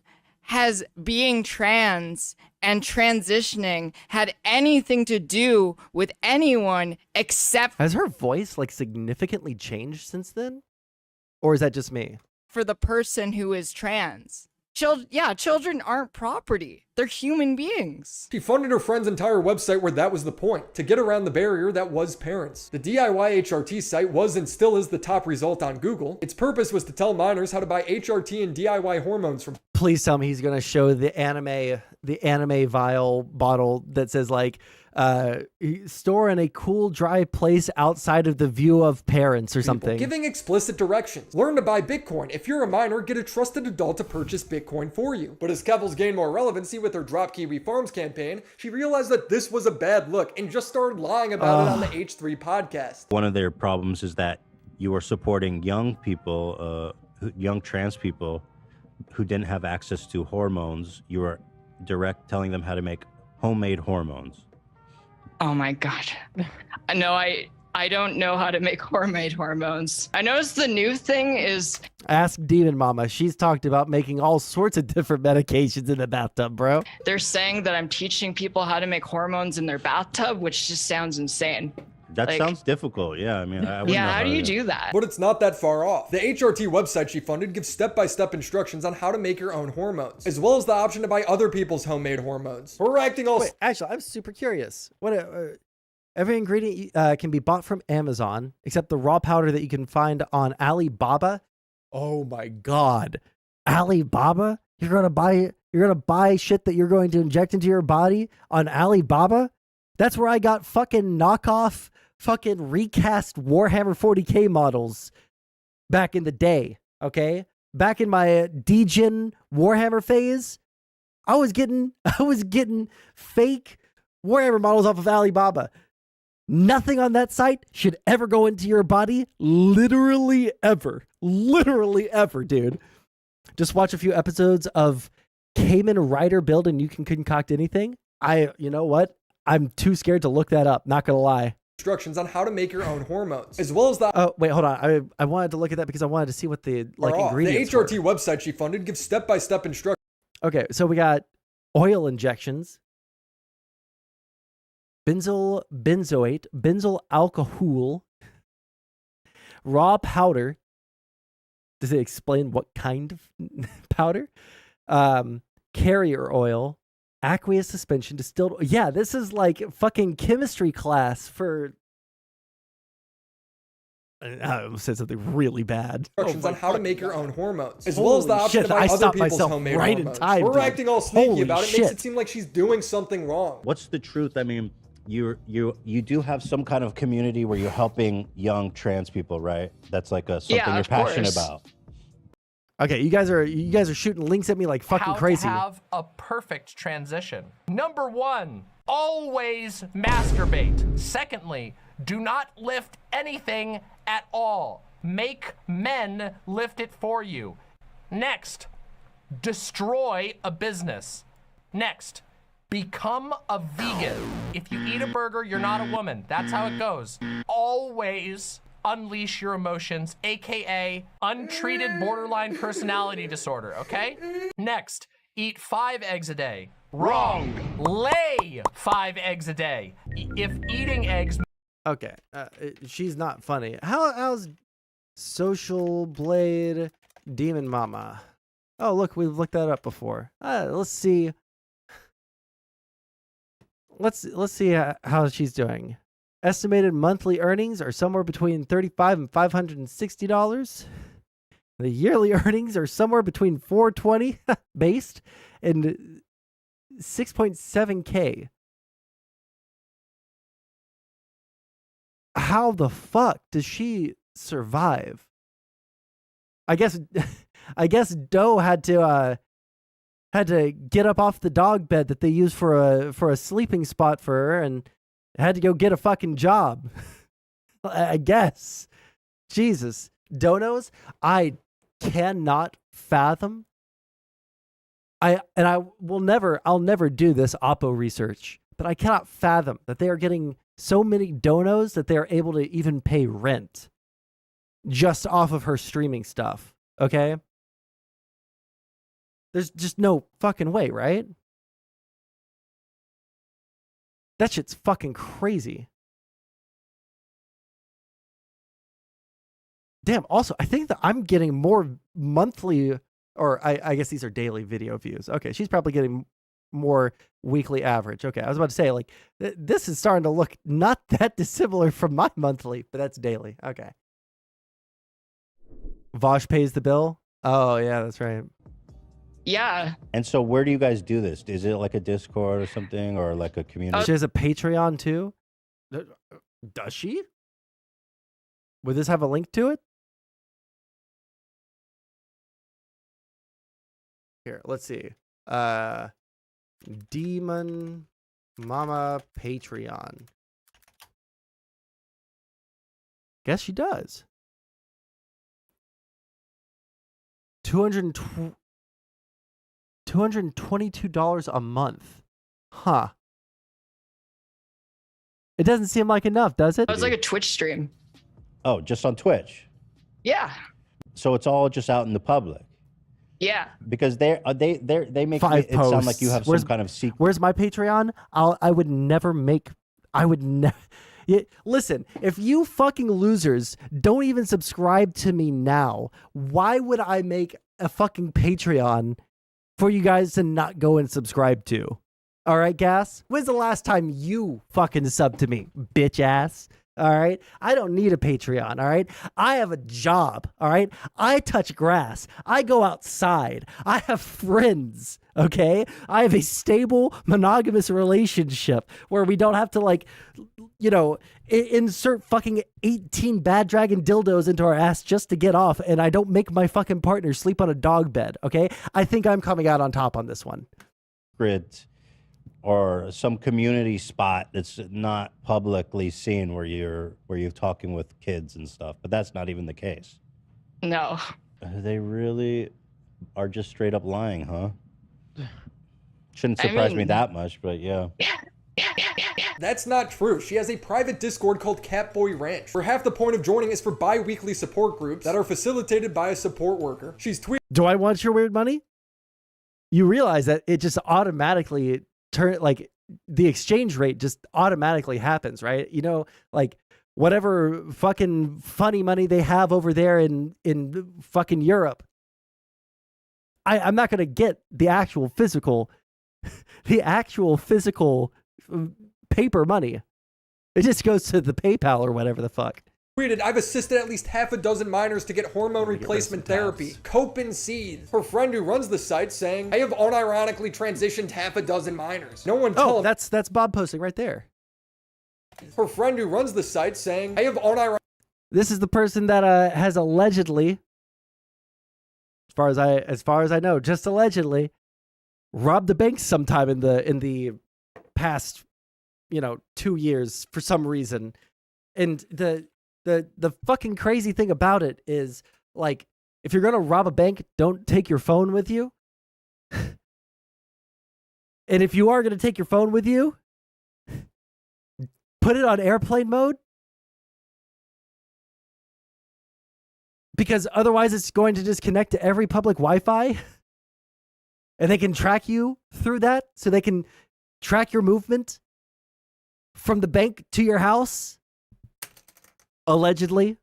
has being trans and transitioning had anything to do with anyone except Has her voice like significantly changed since then? Or is that just me? for the person who is trans? Children aren't property. They're human beings. She funded her friend's entire website where that was the point, to get around the barrier that was parents. The DIY HRT site was and still is the top result on Google. Its purpose was to tell minors how to buy HRT and DIY hormones from. Please tell me he's gonna show the anime vial bottle that says like store in a cool dry place outside of the view of parents or something. Giving explicit directions. Learn to buy Bitcoin. If you're a minor, get a trusted adult to purchase Bitcoin for you. But as Keffals gained more relevancy with her Drop Kiwi Farms campaign, she realized that this was a bad look and just started lying about it on the H3 podcast. One of their problems is that you are supporting young people, young trans people who didn't have access to hormones. You are telling them how to make homemade hormones. Oh my God. No, I don't know how to make homemade hormones. I noticed the new thing is... Ask Demon Mama. She's talked about making all sorts of different medications in the bathtub, bro. They're saying that I'm teaching people how to make hormones in their bathtub, which just sounds insane. That sounds difficult. Yeah, I mean, I wouldn't know how do you do that? But it's not that far off. The HRT website she funded gives step-by-step instructions on how to make your own hormones, as well as the option to buy other people's homemade hormones. We're acting all... Wait, actually, I'm super curious. What every ingredient can be bought from Amazon, except the raw powder that you can find on Alibaba. Oh my God, Alibaba! You're gonna buy shit that you're going to inject into your body on Alibaba? That's where I got fucking knockoff, fucking recast Warhammer 40K models back in the day, okay? Back in my Degen Warhammer phase, I was getting fake Warhammer models off of Alibaba. Nothing on that site should ever go into your body, literally ever, dude. Just watch a few episodes of Cayman Rider Build and you can concoct anything. You know what? I'm too scared to look that up, not gonna lie. Instructions on how to make your own hormones, as well as the... Oh, wait, hold on. I wanted to look at that because I wanted to see what the ingredients The HRT website she funded gives step-by-step instructions. Okay, so we got oil injections, benzoate, benzyl alcohol, raw powder. Does it explain what kind of powder? Carrier oil, aqueous suspension, distilled. Yeah, this is like fucking chemistry class for... I said something really bad. Instructions on how to make your own hormones, as well as the option shit, to buy I other stopped people's myself homemade right in hormones. time, We're dude. acting all sneaky Holy about it. shit. Makes it seem like she's doing something wrong. What's the truth? I mean, you do have some kind of community where you're helping young trans people, right? That's like something you're passionate about. Okay, you guys are shooting links at me like fucking crazy. How to have a perfect transition. Number 1, always masturbate. Secondly, do not lift anything at all. Make men lift it for you. Next, destroy a business. Next, become a vegan. If you eat a burger, you're not a woman. That's how it goes. Always unleash your emotions, aka untreated borderline personality disorder, okay? Next, eat 5 eggs a day. Wrong. Lay 5 eggs a day. If eating eggs... Okay, she's not funny. How's Social Blade Demon Mama? Oh, look, we've looked that up before. Let's see. Let's see how she's doing. Estimated monthly earnings are somewhere between $35 and $560. The yearly earnings are somewhere between $420 based and $6.7K. How the fuck does she survive? I guess I guess Doe had to get up off the dog bed that they use for a sleeping spot for her and had to go get a fucking job. I guess. Jesus. Donos, I cannot fathom. I'll never do this Oppo research, but I cannot fathom that they are getting so many donos that they are able to even pay rent just off of her streaming stuff. Okay? There's just no fucking way, right? That shit's fucking crazy. Damn, also, I think that I'm getting more monthly, or I guess these are daily video views. Okay, she's probably getting more weekly average. Okay, I was about to say, like, this is starting to look not that dissimilar from my monthly, but that's daily. Okay. Vosh pays the bill? Oh, yeah, that's right. Yeah. And so where do you guys do this? Is it like a Discord or something, or like a community? She has a Patreon too? Does she? Would this have a link to it? Here, let's see. Demon Mama Patreon. Guess she does. $222 a month. Huh. It doesn't seem like enough, does it? It was like a Twitch stream. Oh, just on Twitch. Yeah. So it's all just out in the public. Yeah. Because they make 5 it sound posts. like you have some kind of secret. Where's my Patreon? I would never. Listen, if you fucking losers don't even subscribe to me now, why would I make a fucking Patreon for you guys to not go and subscribe to? All right, Gas? When's the last time you fucking subbed to me, bitch ass? All right? I don't need a Patreon, all right? I have a job, all right? I touch grass. I go outside. I have friends, okay? I have a stable, monogamous relationship where we don't have to, like, insert fucking 18 bad dragon dildos into our ass just to get off, and I don't make my fucking partner sleep on a dog bed, okay? I think I'm coming out on top on this one. Grid or some community spot that's not publicly seen where you're talking with kids and stuff, but that's not even the case. No. They really are just straight up lying, huh? Shouldn't surprise me that much, but yeah. That's not true. She has a private Discord called Catboy Ranch, where half the point of joining is for bi-weekly support groups that are facilitated by a support worker. She's tweeting. Do I want your weird money? You realize that it just automatically the exchange rate just automatically happens, right? Like whatever fucking funny money they have over there in fucking Europe. I'm not gonna get the actual physical paper money. It just goes to the PayPal or whatever the fuck. Tweeted, I've assisted at least half a dozen minors to get hormone replacement therapy. Cope and Seed. Her friend who runs the site saying, I have unironically transitioned half a dozen minors. No one tell him. That's Bob posting right there. Her friend who runs the site saying, I have unironically. This is the person that has allegedly, as far as I know, just allegedly, robbed the bank sometime in the past, 2 years for some reason. And the fucking crazy thing about it is, like, if you're gonna rob a bank, don't take your phone with you. And if you are gonna take your phone with you, put it on airplane mode. Because otherwise it's going to just connect to every public Wi-Fi. And they can track you through that, so they can track your movement from the bank to your house. Allegedly.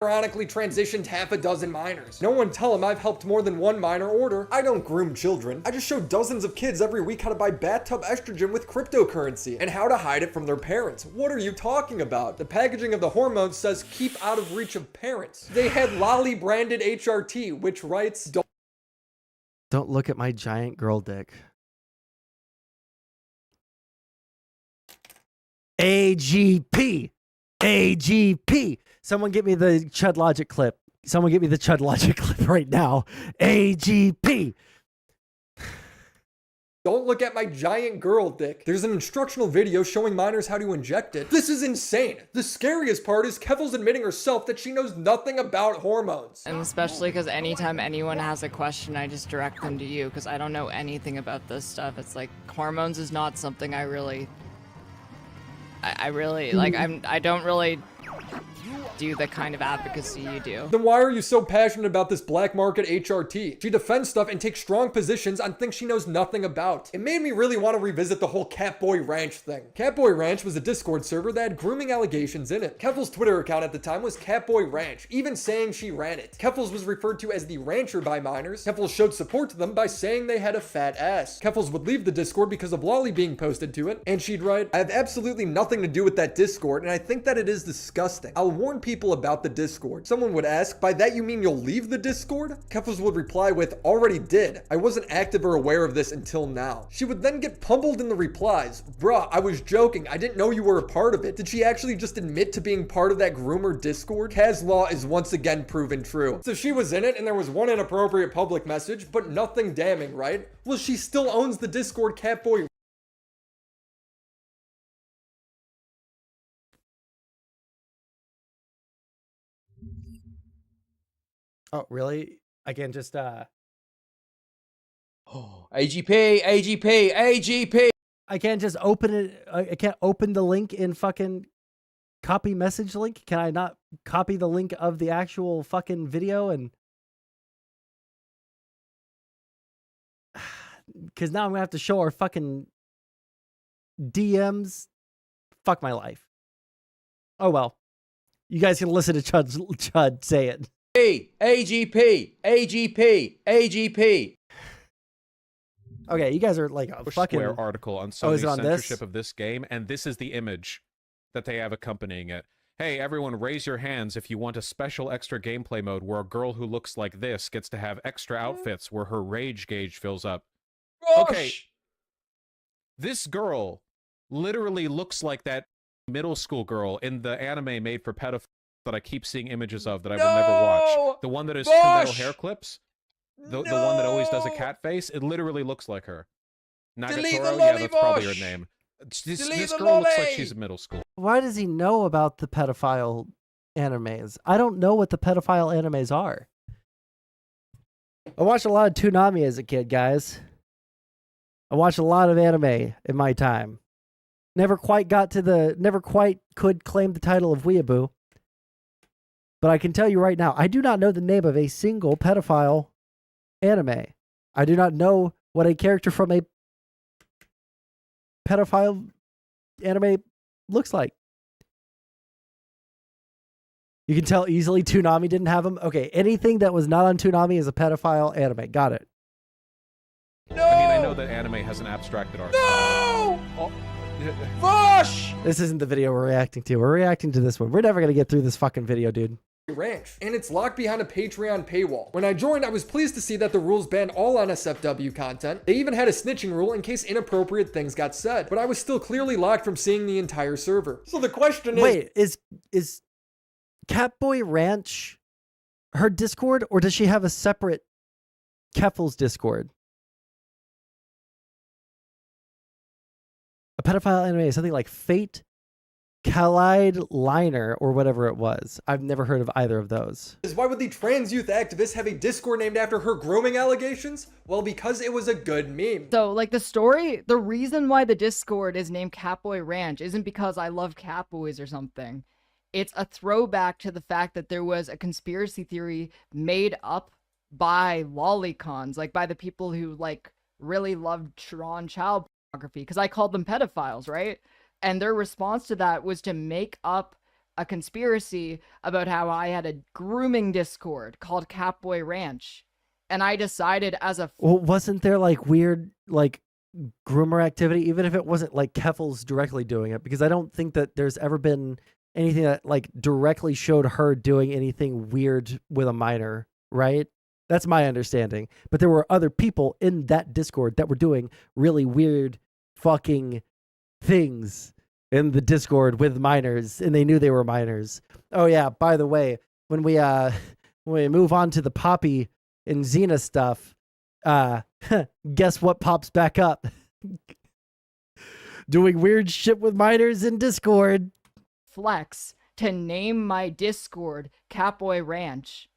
Ironically transitioned half a dozen minors. No one tell him I've helped more than one minor order. I don't groom children. I just show dozens of kids every week how to buy bathtub estrogen with cryptocurrency and how to hide it from their parents. What are you talking about? The packaging of the hormones says keep out of reach of parents. They had Lolly branded HRT, which writes, Don't look at my giant girl dick. AGP. AGP. Someone get me the Chud Logic clip. Someone get me the Chud Logic clip right now. AGP. Don't look at my giant girl dick. There's an instructional video showing minors how to inject it. This is insane. The scariest part is Keffals admitting herself that she knows nothing about hormones. And especially because anytime anyone has a question, I just direct them to you because I don't know anything about this stuff. It's like hormones is not something I really like. I don't really do the kind of advocacy you do. Then why are you so passionate about this black market HRT? She defends stuff and takes strong positions on things she knows nothing about. It made me really want to revisit the whole Catboy Ranch thing. Catboy Ranch was a Discord server that had grooming allegations in it. Keffals' Twitter account at the time was Catboy Ranch, even saying she ran it. Keffals was referred to as the rancher by minors. Keffals showed support to them by saying they had a fat ass. Keffals would leave the Discord because of lolly being posted to it, and she'd write, "I have absolutely nothing to do with that Discord, and I think that it is disgusting. I'll warn people about the Discord." Someone would ask, "By that you mean you'll leave the Discord?" Keffals would reply with, "Already did. I wasn't active or aware of this until now." She would then get pummeled in the replies. "Bruh, I was joking. I didn't know you were a part of it." Did she actually just admit to being part of that groomer Discord? Kaz law is once again proven true. So she was in it and there was one inappropriate public message, but nothing damning, right? Well, she still owns the Discord Catboy. Oh, really? I can just Oh, AGP, AGP, AGP. I can't just open it. I can't open the link in fucking copy message link. Can I not copy the link of the actual fucking video? And because now I'm gonna have to show our fucking DMs. Fuck my life. Oh well. You guys can listen to Chud say it. AGP, AGP, AGP. Okay, you guys are like a fucking Square article on is Sony's it on censorship this? of this game, and this is the image that they have accompanying it. Hey, everyone, raise your hands if you want a special extra gameplay mode where a girl who looks like this gets to have extra outfits where her rage gauge fills up. Okay, this girl literally looks like that middle school girl in the anime made for pedophiles that I keep seeing images of that I will never watch. The one that has two metal hair clips. The one that always does a cat face. It literally looks like her. Nagatoro, yeah, that's probably her name. This girl looks like she's in middle school. Why does he know about the pedophile animes? I don't know what the pedophile animes are. I watched a lot of Toonami as a kid, guys. I watched a lot of anime in my time. Never quite could claim the title of weeaboo. But I can tell you right now, I do not know the name of a single pedophile anime. I do not know what a character from a pedophile anime looks like. You can tell easily Toonami didn't have them. Okay, anything that was not on Toonami is a pedophile anime. Got it. No! I mean, I know that anime has an abstracted art. No! Oh. Vosh! This isn't the video we're reacting to. We're reacting to this one. We're never going to get through this fucking video, dude. Ranch, and it's locked behind a Patreon paywall. When I joined, I was pleased to see that the rules banned all NSFW content. They even had a snitching rule in case inappropriate things got said, but I was still clearly locked from seeing the entire server. So the question is... Wait, is Catboy Ranch her Discord, or does she have a separate Keffals Discord? A pedophile anime is something like Fate Khalid Liner or whatever it was. I've never heard of either of those. Why would the trans youth activist have a Discord named after her grooming allegations? Well, because it was a good meme. So, like, the reason why the Discord is named Catboy Ranch isn't because I love catboys or something. It's a throwback to the fact that there was a conspiracy theory made up by lolicons, like by the people who, like, really loved Sharon child pornography, because I called them pedophiles, right? And their response to that was to make up a conspiracy about how I had a grooming Discord called Catboy Ranch. And I decided as a... Well, wasn't there like weird, like groomer activity, even if it wasn't like Keffals directly doing it? Because I don't think that there's ever been anything that like directly showed her doing anything weird with a minor, right? That's my understanding. But there were other people in that Discord that were doing really weird fucking things in the Discord with minors, and they knew they were minors. Oh yeah, by the way, when we when we move on to the Poppy and Zena stuff, guess what pops back up? Doing weird shit with minors in Discord. Flex to name my Discord Catboy Ranch.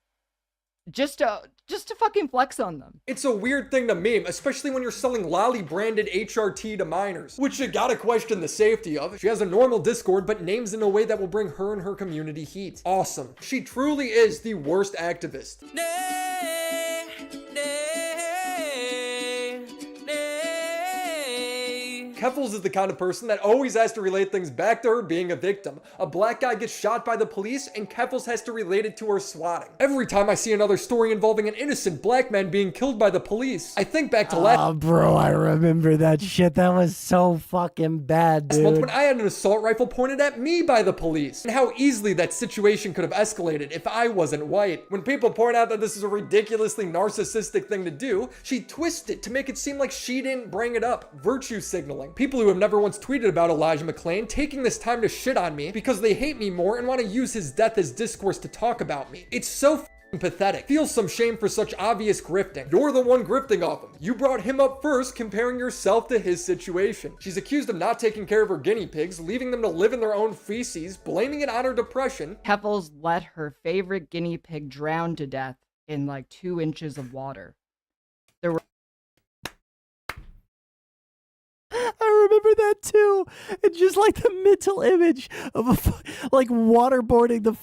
Just to fucking flex on them. It's a weird thing to meme, especially when you're selling Lolly branded HRT to minors, which you gotta question the safety of. She has a normal Discord, but names in a way that will bring her and her community heat. Awesome. She truly is the worst activist. Keffals is the kind of person that always has to relate things back to her being a victim. A black guy gets shot by the police and Keffals has to relate it to her swatting. Every time I see another story involving an innocent black man being killed by the police, I think back to Oh, bro, I remember that shit. That was so fucking bad, last month dude. when I had an assault rifle pointed at me by the police, and how easily that situation could have escalated if I wasn't white. When people point out that this is a ridiculously narcissistic thing to do, she twists it to make it seem like she didn't bring it up. Virtue signaling. People who have never once tweeted about Elijah McClain taking this time to shit on me because they hate me more and want to use his death as discourse to talk about me. It's so f***ing pathetic. Feel some shame for such obvious grifting. You're the one grifting off him. You brought him up first, comparing yourself to his situation. She's accused of not taking care of her guinea pigs, leaving them to live in their own feces, blaming it on her depression. Keffals let her favorite guinea pig drown to death in like 2 inches of water. I remember that too. And just like the mental image of like waterboarding the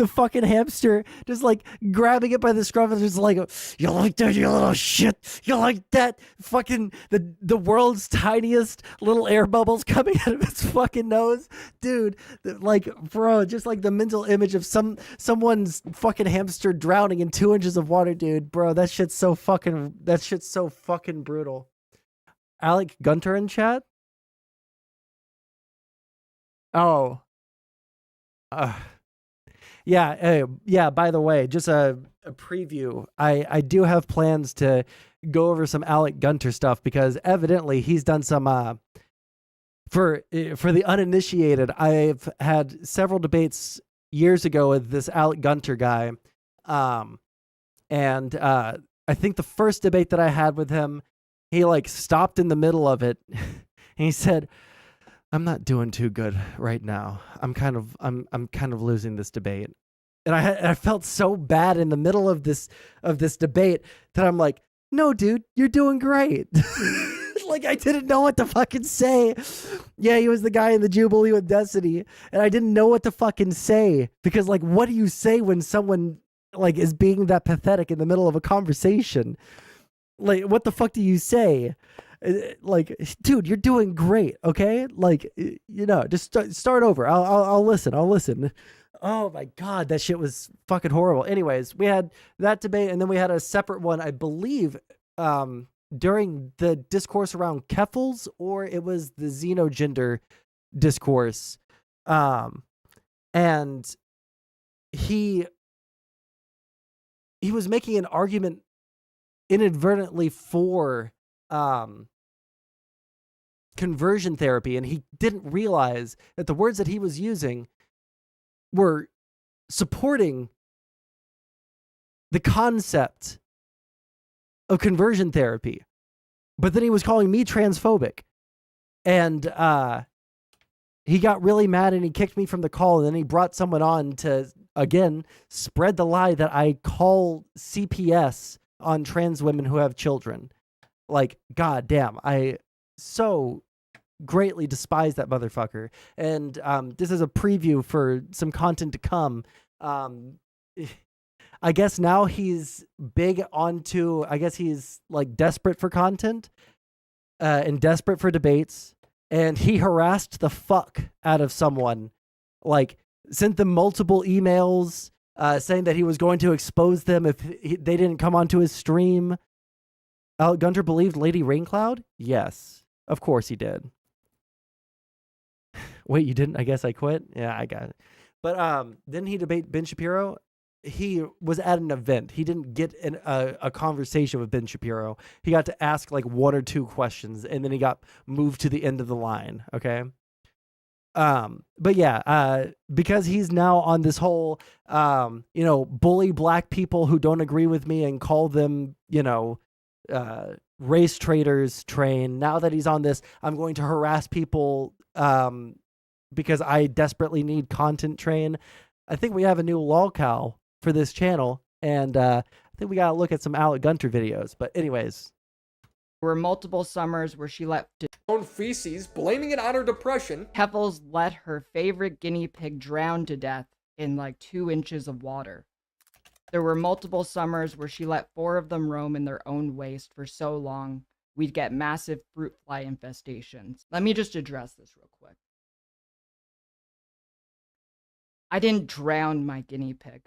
fucking hamster, just like grabbing it by the scruff and just like, you like that, you little shit? You like that? Fucking the world's tiniest little air bubbles coming out of its fucking nose, dude. Like, bro, just like the mental image of someone's fucking hamster drowning in 2 inches of water, dude. Bro, that shit's so fucking brutal. Alec Gunter in chat? Oh. Yeah, by the way, just a preview. I do have plans to go over some Alec Gunter stuff because evidently he's done some for the uninitiated. I've had several debates years ago with this Alec Gunter guy. And I think the first debate that I had with him, he like stopped in the middle of it and he said, I'm not doing too good right now. I'm kind of losing this debate. And I felt so bad in the middle of this debate that I'm like, no, dude, you're doing great. Like, I didn't know what to fucking say. Yeah, he was the guy in the Jubilee with Destiny, and I didn't know what to fucking say because, like, what do you say when someone like is being that pathetic in the middle of a conversation? Like, what the fuck do you say? Like, dude, you're doing great, okay? Like, you know, just start over. I'll listen. Oh my God, that shit was fucking horrible. Anyways, we had that debate, and then we had a separate one, I believe, during the discourse around Keffals, or it was the xenogender discourse. And he was making an argument inadvertently for conversion therapy, and he didn't realize that the words that he was using were supporting the concept of conversion therapy. But then he was calling me transphobic, and he got really mad and he kicked me from the call, and then he brought someone on to again spread the lie that I call CPS on trans women who have children. Like, god damn, I so greatly despise that motherfucker. And this is a preview for some content to come. I guess now he's big onto, I guess he's like desperate for content and desperate for debates. And he harassed the fuck out of someone, like sent them multiple emails saying that he was going to expose them if they didn't come onto his stream. Gunter believed Lady Raincloud? Yes, of course he did. Wait, you didn't? I guess I quit? Yeah, I got it. But didn't he debate Ben Shapiro? He was at an event. He didn't get a conversation with Ben Shapiro. He got to ask like 1 or 2 questions, and then he got moved to the end of the line, okay? But yeah, because he's now on this whole, bully black people who don't agree with me and call them, race traitors train. Now that he's on this, I'm going to harass people, because I desperately need content train. I think we have a new lolcow for this channel, and I think we gotta look at some Alec Gunter videos. But anyways, There were multiple summers where she let Own feces, blaming it on her depression. Keffals let her favorite guinea pig drown to death in like 2 inches of water. There were multiple summers where she let 4 of them roam in their own waste for so long, we'd get massive fruit fly infestations. Let me just address this real quick. I didn't drown my guinea pig.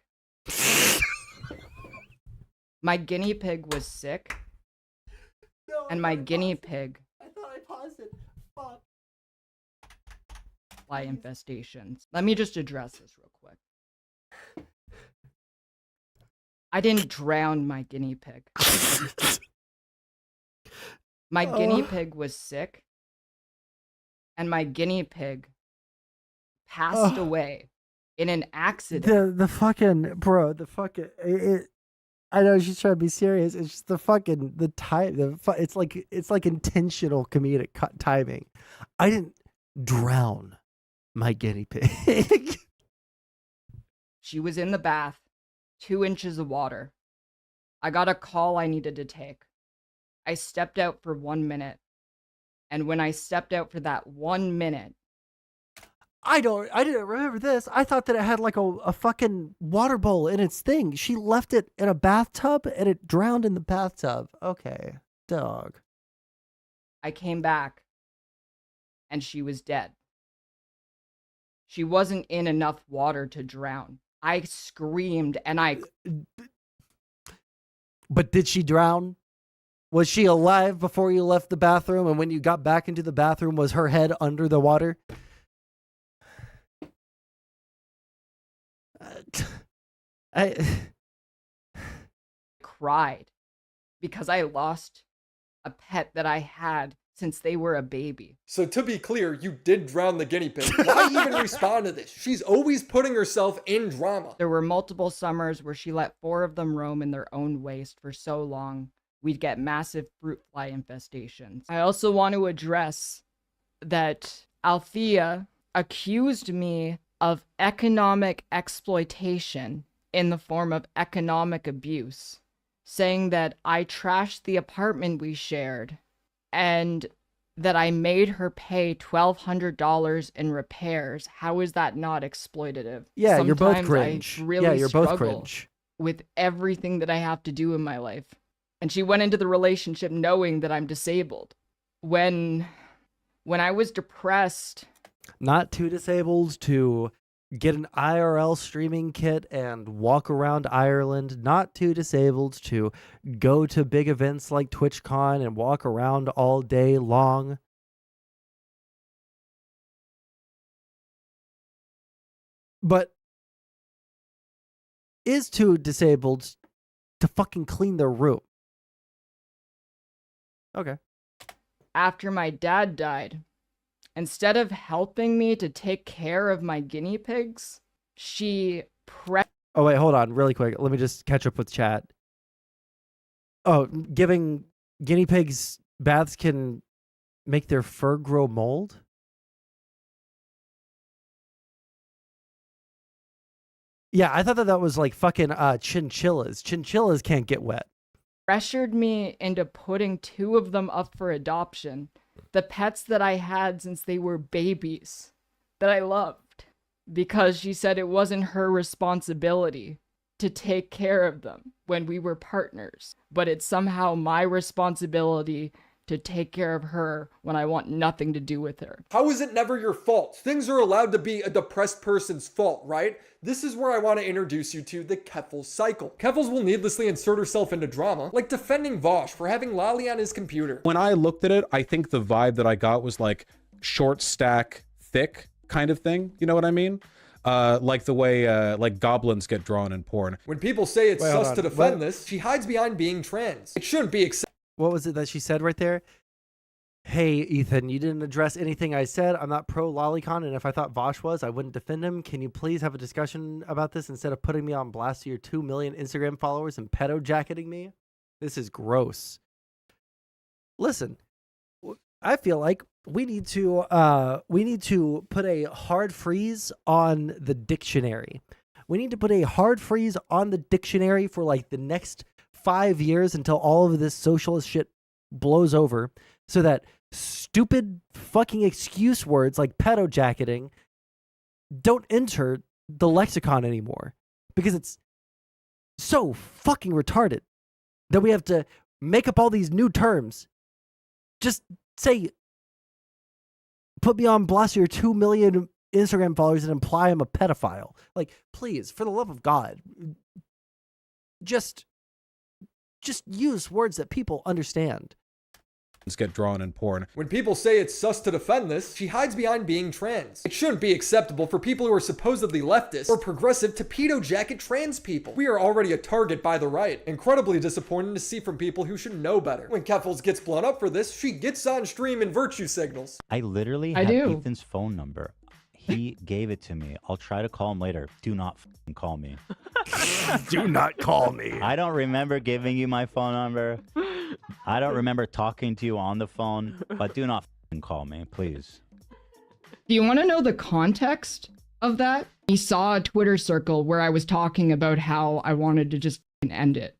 My guinea pig was sick, and my guinea pig I thought I paused it. Fuck. fly infestations. Let me just address this real quick. I didn't drown my guinea pig. My guinea pig was sick, and my guinea pig passed away in an accident. The fucking bro, I know she's trying to be serious. It's just the time. It's like intentional comedic timing. I didn't drown my guinea pig. She was in the bath, 2 inches of water. I got a call I needed to take. I stepped out for 1 minute. And when I stepped out for that 1 minute, I didn't remember this. I thought that it had like a fucking water bowl in its thing. She left it in a bathtub and it drowned in the bathtub. Okay, dog. I came back and she was dead. She wasn't in enough water to drown. I screamed and But did she drown? Was she alive before you left the bathroom? And when you got back into the bathroom, was her head under the water? I cried because I lost a pet that I had since they were a baby. So to be clear, you did drown the guinea pig. Why even respond to this? She's always putting herself in drama. There were multiple summers where she let 4 of them roam in their own waste for so long, we'd get massive fruit fly infestations. I also want to address that Althea accused me of economic exploitation in the form of economic abuse, saying that I trashed the apartment we shared and that I made her pay $1,200 in repairs. How is that not exploitative? Yeah, you're both Sometimes cringe. I really Yeah, you're both struggle cringe. with everything that I have to do in my life. And she went into the relationship knowing that I'm disabled. When I was depressed, Not too disabled to get an IRL streaming kit and walk around Ireland. Not too disabled to go to big events like TwitchCon and walk around all day long. But is too disabled to fucking clean their room. Okay. after my dad died, instead of helping me to take care of my guinea pigs, she Oh, wait, hold on really quick. Let me just catch up with chat. Oh, giving guinea pigs baths can make their fur grow mold? Yeah, I thought that was like fucking chinchillas. Chinchillas can't get wet. pressured me into putting 2 of them up for adoption. The pets that I had since they were babies that I loved, because she said it wasn't her responsibility to take care of them when we were partners, but it's somehow my responsibility to take care of her when I want nothing to do with her. How is it never your fault? Things are allowed to be a depressed person's fault, right? This is where I want to introduce you to the Keffals cycle. Keffals will needlessly insert herself into drama, like defending Vosh for having Lolly on his computer. When I looked at it, I think the vibe that I got was like short stack, thick kind of thing. You know what I mean? Like the way like goblins get drawn in porn. When people say it's Wait, hold sus on. to defend this, she hides behind being trans. It shouldn't be accepted. What was it that she said right there? Hey, Ethan, you didn't address anything I said. I'm not pro Lolicon, and if I thought Vosh was, I wouldn't defend him. Can you please have a discussion about this instead of putting me on blast to your 2 million Instagram followers and pedo-jacketing me? This is gross. Listen, I feel like we need to put a hard freeze on the dictionary. We need to put a hard freeze on the dictionary for like the next 5 years until all of this socialist shit blows over, so that stupid fucking excuse words like pedo-jacketing don't enter the lexicon anymore, because it's so fucking retarded that we have to make up all these new terms. Just say, put me on blast your 2 million Instagram followers and imply I'm a pedophile. Like, please, for the love of God, just use words that people understand. Get drawn in porn. When people say it's sus to defend this, she hides behind being trans. It shouldn't be acceptable for people who are supposedly leftist or progressive to pedo-jacket trans people. We are already a target by the right. Incredibly disappointing to see from people who should know better. When Keffals gets blown up for this, she gets on stream and virtue signals. I literally have Ethan's phone number. He gave it to me. I'll try to call him later. Do not fucking call me. Do not call me. I don't remember giving you my phone number. I don't remember talking to you on the phone, but do not fucking call me, please. Do you want to know the context of that? He saw a Twitter circle where I was talking about how I wanted to just end it.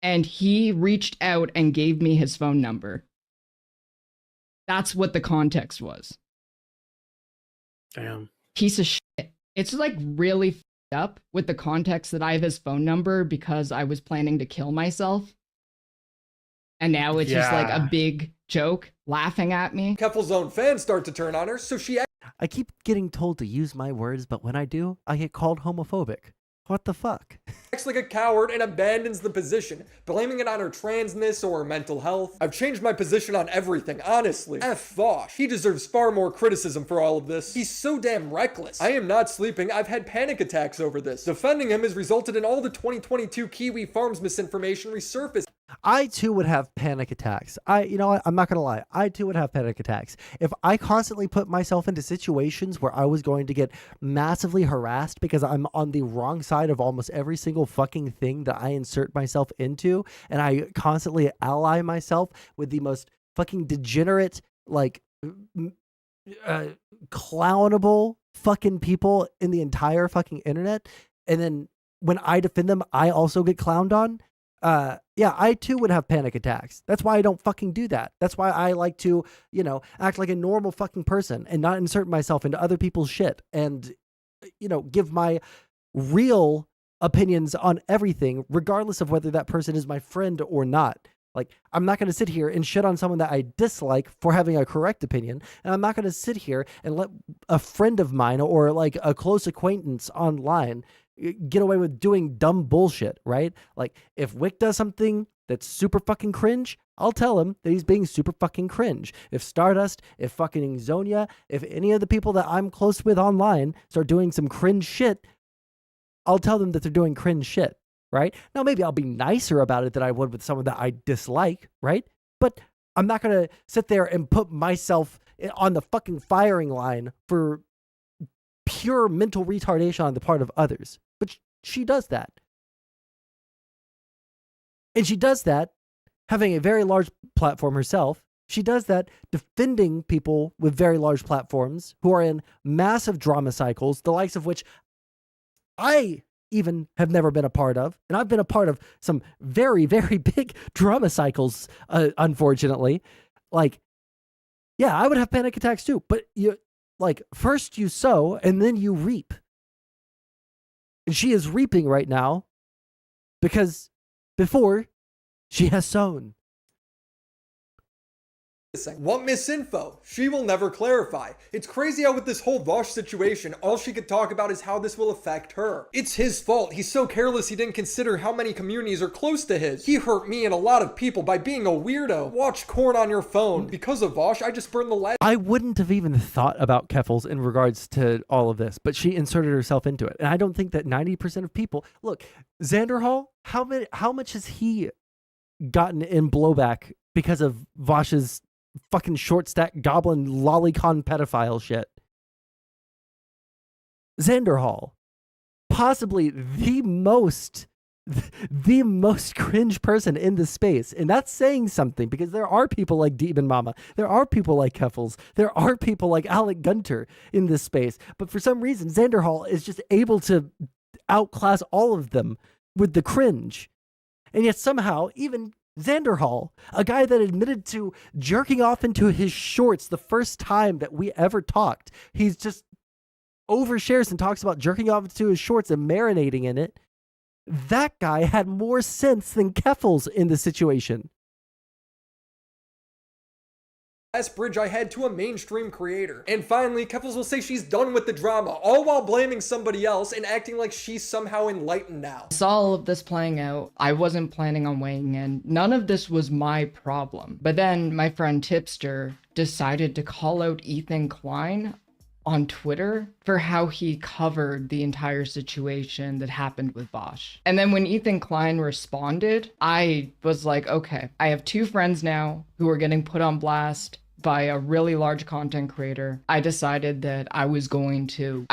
And he reached out and gave me his phone number. That's what the context was. Damn. Piece of shit. It's like really f***ed up with the context that I have his phone number because I was planning to kill myself. And now it's just like a big joke laughing at me. Keffals' own fans start to turn on her, so she I keep getting told to use my words, but when I do, I get called homophobic. What the fuck? acts like a coward and abandons the position, blaming it on her transness or her mental health. I've changed my position on everything, honestly. F Vosh. He deserves far more criticism for all of this. He's so damn reckless. I am not sleeping. I've had panic attacks over this. Defending him has resulted in all the 2022 Kiwi Farms misinformation resurface. I too would have panic attacks. You know what? I'm not going to lie. I too would have panic attacks. If I constantly put myself into situations where I was going to get massively harassed because I'm on the wrong side of almost every single fucking thing that I insert myself into, and I constantly ally myself with the most fucking degenerate, like, clownable fucking people in the entire fucking internet, and then when I defend them, I also get clowned on. Yeah, I too would have panic attacks. That's why I don't fucking do that. That's why I like to, you know, act like a normal fucking person and not insert myself into other people's shit and, you know, give my real opinions on everything, regardless of whether that person is my friend or not. Like, I'm not going to sit here and shit on someone that I dislike for having a correct opinion. And I'm not going to sit here and let a friend of mine or like a close acquaintance online get away with doing dumb bullshit, right? Like, if Wick does something that's super fucking cringe, I'll tell him that he's being super fucking cringe. If Stardust, if fucking Zonia, if any of the people that I'm close with online start doing some cringe shit, I'll tell them that they're doing cringe shit, right? Now, maybe I'll be nicer about it than I would with someone that I dislike, right? But I'm not going to sit there and put myself on the fucking firing line for pure mental retardation on the part of others. But she does that. And she does that having a very large platform herself. She does that defending people with very large platforms who are in massive drama cycles, the likes of which I even have never been a part of. And I've been a part of some very, very big drama cycles, unfortunately. Like, yeah, I would have panic attacks too. But you, like, first you sow and then you reap. And she is reaping right now because before she has sown. What misinfo? She will never clarify. It's crazy how with this whole Vosh situation, all she could talk about is how this will affect her. It's his fault. He's so careless he didn't consider how many communities are close to his. He hurt me and a lot of people by being a weirdo. Watch corn on your phone. Because of Vosh, I just burned the light. I wouldn't have even thought about Keffals in regards to all of this, but she inserted herself into it. And I don't think that 90% of people... Look, Xander Hall, how much has he gotten in blowback because of Vosh's fucking short stack goblin lolicon pedophile shit. Xanderhall, possibly the most cringe person in the space. And that's saying something, because there are people like Demon Mama. There are people like Keffals. There are people like Alec Gunter in this space. But for some reason, Xanderhall is just able to outclass all of them with the cringe. And yet somehow, even Xanderhall, a guy that admitted to jerking off into his shorts the first time that we ever talked, he's just overshares and talks about jerking off into his shorts and marinating in it. That guy had more sense than Keffals in the situation. Last bridge I had to a mainstream creator. And finally, Keffals will say she's done with the drama, all while blaming somebody else and acting like she's somehow enlightened now. I saw all of this playing out. I wasn't planning on weighing in. None of this was my problem. But then my friend Tipster decided to call out Ethan Klein on Twitter for how he covered the entire situation that happened with Vosh. And then when Ethan Klein responded, I was like, okay, I have two friends now who are getting put on blast by a really large content creator. I decided that I was going to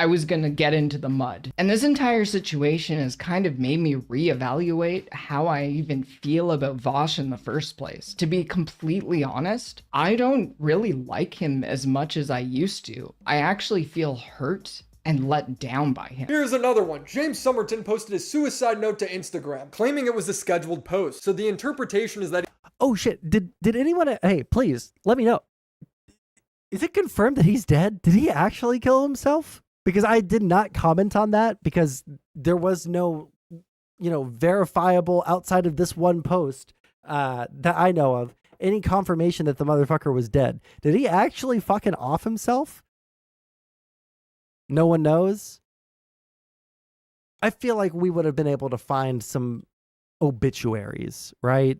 get into the mud. And this entire situation has kind of made me reevaluate how I even feel about Vosh in the first place. To be completely honest, I don't really like him as much as I used to. I actually feel hurt and let down by him. Here's another one. James Somerton posted a suicide note to Instagram, claiming it was a scheduled post. So the interpretation is that Oh shit, did anyone, hey, please, let me know. Is it confirmed that he's dead? Did he actually kill himself? Because I did not comment on that, because there was no, verifiable outside of this one post that I know of, any confirmation that the motherfucker was dead. Did he actually fucking off himself? No one knows. I feel like we would have been able to find some obituaries, right?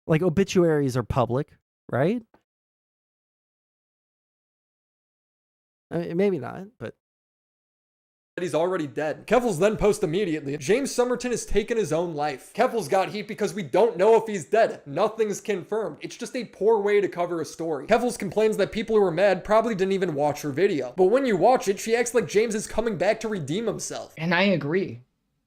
Like, obituaries are public, right? I mean, maybe not, but he's already dead. Keffals then posts immediately, James Somerton has taken his own life. Keffals got heat because we don't know if he's dead. Nothing's confirmed. It's just a poor way to cover a story. Keffals complains that people who were mad probably didn't even watch her video. But when you watch it, she acts like James is coming back to redeem himself. And I agree.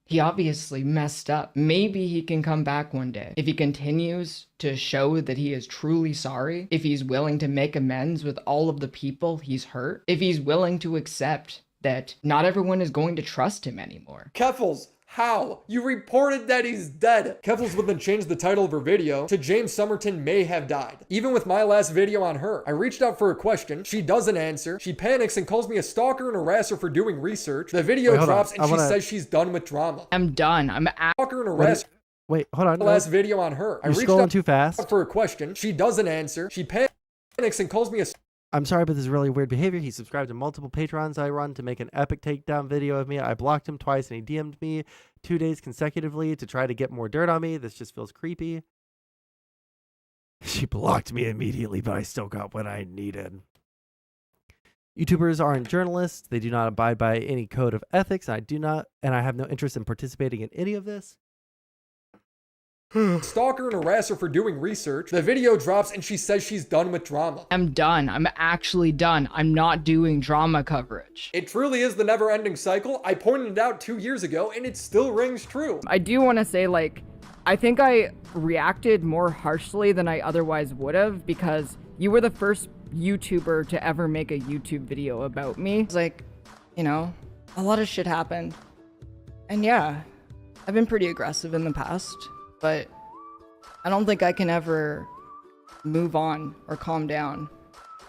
He obviously messed up. Maybe he can come back one day. If he continues to show that he is truly sorry, if he's willing to make amends with all of the people he's hurt, if he's willing to accept that not everyone is going to trust him anymore. Keffals, how? You reported that he's dead. Keffals would then change the title of her video to James Somerton may have died. Even with my last video on her, I reached out for a question. She doesn't answer. She panics and calls me a stalker and harasser for doing research. The video drops and she says she's done with drama. I'm done. I'm stalker and harasser. Wait, hold on. Last video on her. You're scrolling too fast. For a question. She doesn't answer. She panics and calls me a I'm sorry, but this is really weird behavior. He subscribed to multiple Patrons I run to make an epic takedown video of me. I blocked him twice and he DM'd me 2 days consecutively to try to get more dirt on me. This just feels creepy. She blocked me immediately, but I still got what I needed. YouTubers aren't journalists. They do not abide by any code of ethics. I have no interest in participating in any of this. Stalker and harasser for doing research. The video drops and she says she's done with drama. I'm done. I'm actually done. I'm not doing drama coverage. It truly is the never-ending cycle. I pointed it out 2 years ago and it still rings true. I do want to say, I think I reacted more harshly than I otherwise would have, because you were the first YouTuber to ever make a YouTube video about me. It's like, a lot of shit happened. And yeah, I've been pretty aggressive in the past. But I don't think I can ever move on or calm down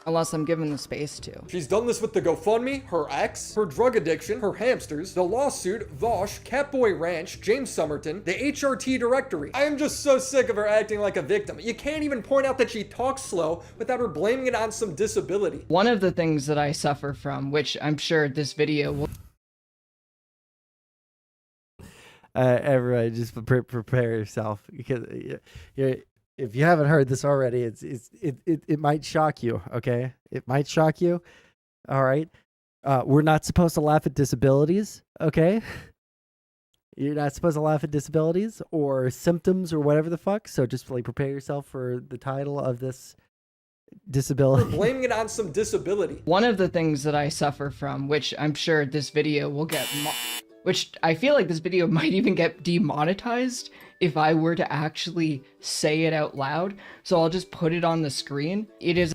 unless I'm given the space to. She's done this with the GoFundMe, her ex, her drug addiction, her hamsters, the lawsuit, Vosh, Catboy Ranch, James Somerton, the HRT directory. I am just so sick of her acting like a victim. You can't even point out that she talks slow without her blaming it on some disability. One of the things that I suffer from, which I'm sure this video will... Everybody, just prepare yourself, because if you haven't heard this already, it might shock you. Okay, it might shock you. All right, we're not supposed to laugh at disabilities. Okay, You're not supposed to laugh at disabilities or symptoms or whatever the fuck. So just like prepare yourself for the title of this disability. We're blaming it on some disability. One of the things that I suffer from, which I'm sure this video will get, which I feel like this video might even get demonetized if I were to actually say it out loud. So I'll just put it on the screen. It is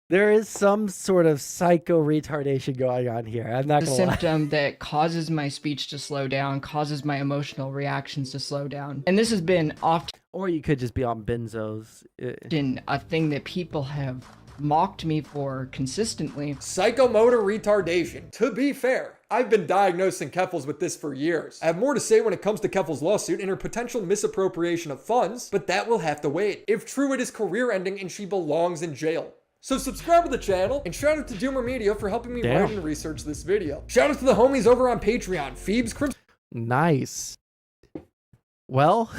There is some sort of psycho retardation going on here. I'm not a gonna lie. symptom that causes my speech to slow down, causes my emotional reactions to slow down. And this has been often Or you could just be on benzos. a thing that people have mocked me for consistently. Psychomotor retardation. To be fair, I've been diagnosing Keffals with this for years. I have more to say when it comes to Keffals' lawsuit and her potential misappropriation of funds, but that will have to wait. If true, it is career-ending and she belongs in jail. So subscribe to the channel, and shout out to Doomer Media for helping me write and research this video. Shout out to the homies over on Patreon, Phoebes, Crimson. Nice. Well,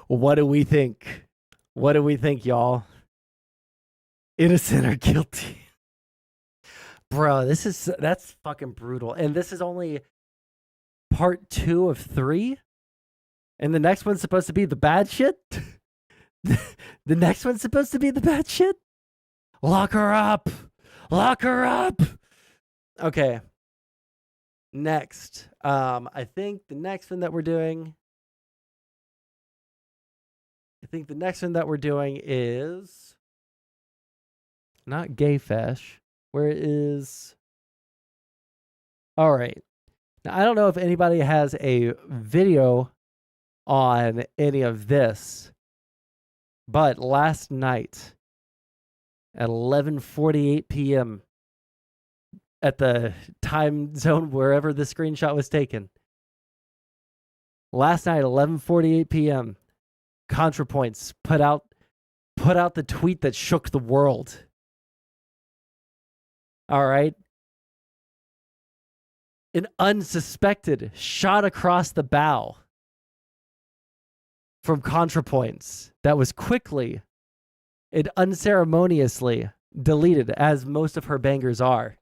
what do we think? What do we think, y'all? Innocent or guilty? Bro, that's fucking brutal. And this is only part 2 of 3? And the next one's supposed to be the bad shit? The next one's supposed to be the bad shit? Lock her up! Lock her up! Okay. Next. I think the next one that we're doing is not gay fesh. Where is... All right. Now, I don't know if anybody has a video on any of this, but last night at 11:48 p.m. at the time zone wherever the screenshot was taken. Last night, 11:48 p.m., Contrapoints put out the tweet that shook the world. All right. An unsuspected shot across the bow from Contrapoints that was quickly and unceremoniously deleted, as most of her bangers are.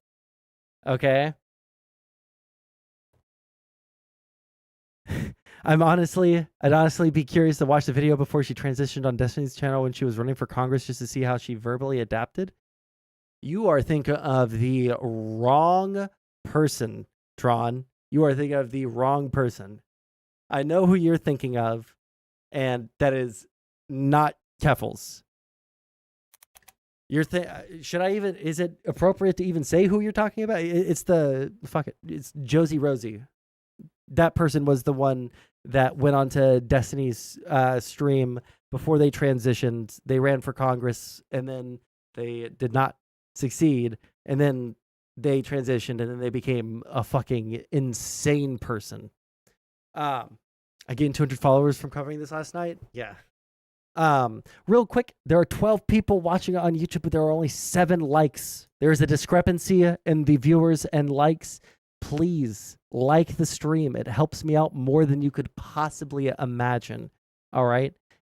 Okay? I'd honestly be curious to watch the video before she transitioned on Destiny's channel when she was running for Congress, just to see how she verbally adapted. You are thinking of the wrong person, Tron. You are thinking of the wrong person. I know who you're thinking of, and that is not Keffals. Should I even, is it appropriate to even say who you're talking about? It's it's Josie Rosie. That person was the one that went on to Destiny's stream before they transitioned. They ran for Congress, and then they did not succeed, and then they transitioned, and then they became a fucking insane person. I gained 200 followers from covering this last night. Yeah. Real quick, there are 12 people watching on YouTube, but there are only 7 likes. There is a discrepancy in the viewers and likes. Please like the stream. It helps me out more than you could possibly imagine. All right?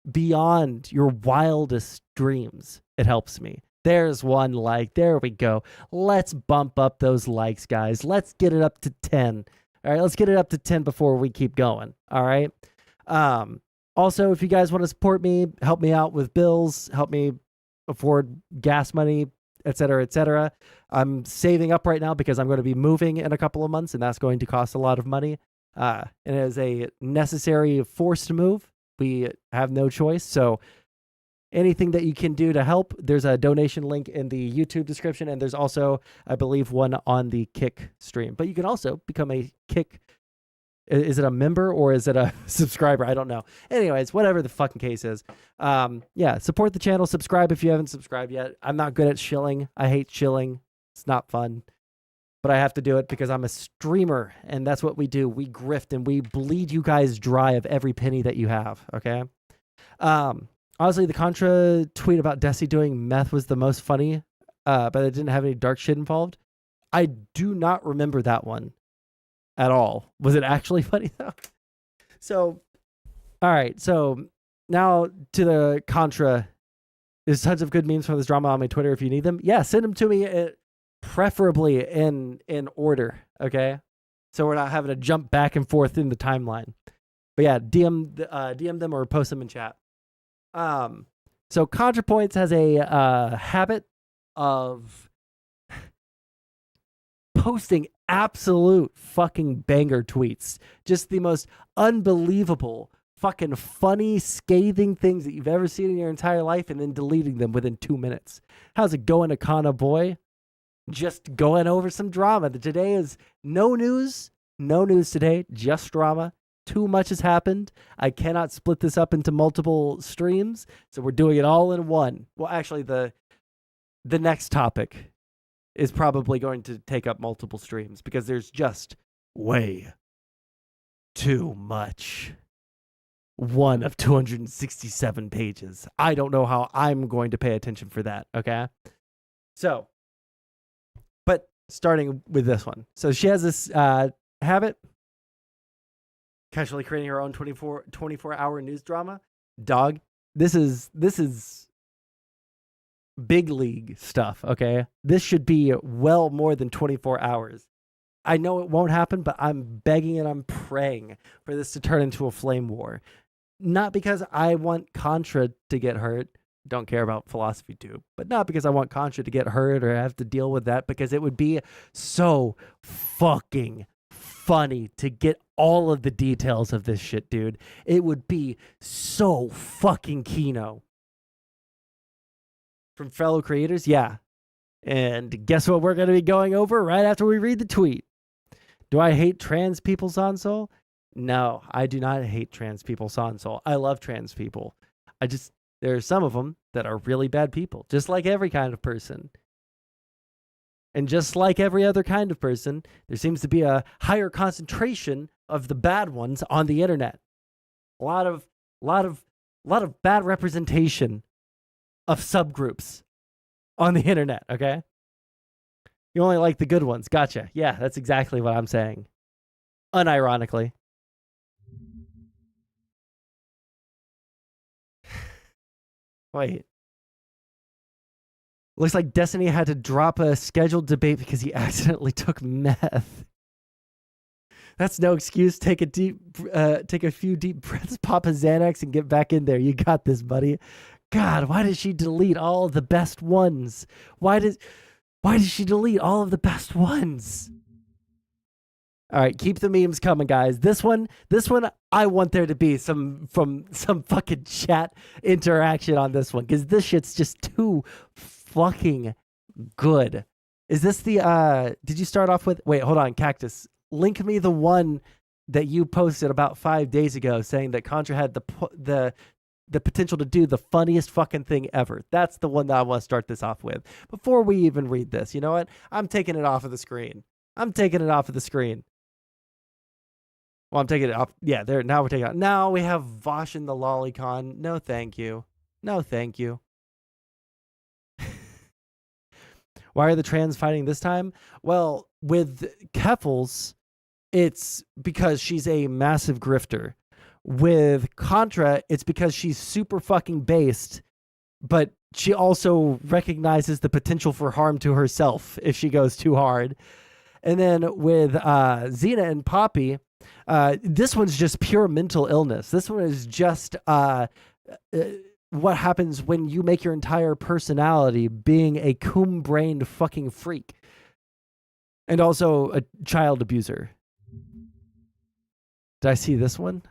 Beyond your wildest dreams, it helps me. There's 1 like. There we go. Let's bump up those likes, guys. Let's get it up to 10. All right, let's get it up to 10 before we keep going. All right? Also, if you guys want to support me, help me out with bills, help me afford gas money, etc., etc. I'm saving up right now because I'm going to be moving in a couple of months, and that's going to cost a lot of money. And it is a necessary forced move. We have no choice. So anything that you can do to help, there's a donation link in the YouTube description, and there's also, I believe, one on the Kick stream. But you can also become a Kick. Is it a member or is it a subscriber? I don't know. Anyways, whatever the fucking case is. Yeah, support the channel. Subscribe if you haven't subscribed yet. I'm not good at shilling. I hate shilling. It's not fun. But I have to do it because I'm a streamer, and that's what we do. We grift, and we bleed you guys dry of every penny that you have, okay? Honestly, the Contra tweet about Desi doing meth was the most funny, but it didn't have any dark shit involved. I do not remember that one at all. Was it actually funny though? So, all right. So now to the Contra There's tons of good memes from this drama on my Twitter if you need them. Yeah, send them to me, preferably in order, okay? So we're not having to jump back and forth in the timeline. But yeah, DM them or post them in chat. So Contrapoints has a habit of posting absolute fucking banger tweets. Just the most unbelievable, fucking funny, scathing things that you've ever seen in your entire life, and then deleting them within 2 minutes. How's it going, Akana boy? Just going over some drama. Today is no news today, just drama. Too much has happened. I cannot split this up into multiple streams, so we're doing it all in one. Well, actually, the next topic is probably going to take up multiple streams because there's just way too much. One of 267 pages. I don't know how I'm going to pay attention for that, okay? So, but starting with this one. So she has this habit, casually creating her own 24-hour news drama. Dog, this is big league stuff, okay? This should be well more than 24 hours. I know it won't happen, but I'm begging and I'm praying for this to turn into a flame war. Not because I want Contra to get hurt. Don't care about Philosophy Tube. But not because I want Contra to get hurt or have to deal with that, because it would be so fucking funny to get all of the details of this shit, dude. It would be so fucking kino. From fellow creators, yeah. And guess what we're going to be going over right after we read the tweet? Do I hate trans people, Sondsol? No, I do not hate trans people, Sondsol. I love trans people. There are some of them that are really bad people, just like every kind of person. And just like every other kind of person, there seems to be a higher concentration of the bad ones on the internet. A lot of bad representation of subgroups on the internet, okay? You only like the good ones. Gotcha. Yeah, that's exactly what I'm saying. Unironically. Wait. Looks like Destiny had to drop a scheduled debate because he accidentally took meth. That's no excuse. Take a few deep breaths, pop a Xanax, and get back in there. You got this, buddy. God, why did she delete all of the best ones? Why did she delete all of the best ones? All right, keep the memes coming, guys. This one, I want there to be some fucking chat interaction on this one, because this shit's just too fucking good. Is this the did you start off with? Wait, hold on, Cactus. Link me the one that you posted about 5 days ago, saying that Contra had the potential to do the funniest fucking thing ever. That's the one that I want to start this off with. Before we even read this, you know what? I'm taking it off of the screen. Well, I'm taking it off. Yeah, there. Now we're taking it off. Now we have Vosh in the Lolicon. No, thank you. No, thank you. Why are the trans fighting this time? Well, with Keffals, it's because she's a massive grifter. With Contra, it's because she's super fucking based, but she also recognizes the potential for harm to herself if she goes too hard. And then with Zena and Poppy, this one's just pure mental illness. This one is just what happens when you make your entire personality being a coon-brained fucking freak. And also a child abuser. Did I see this one?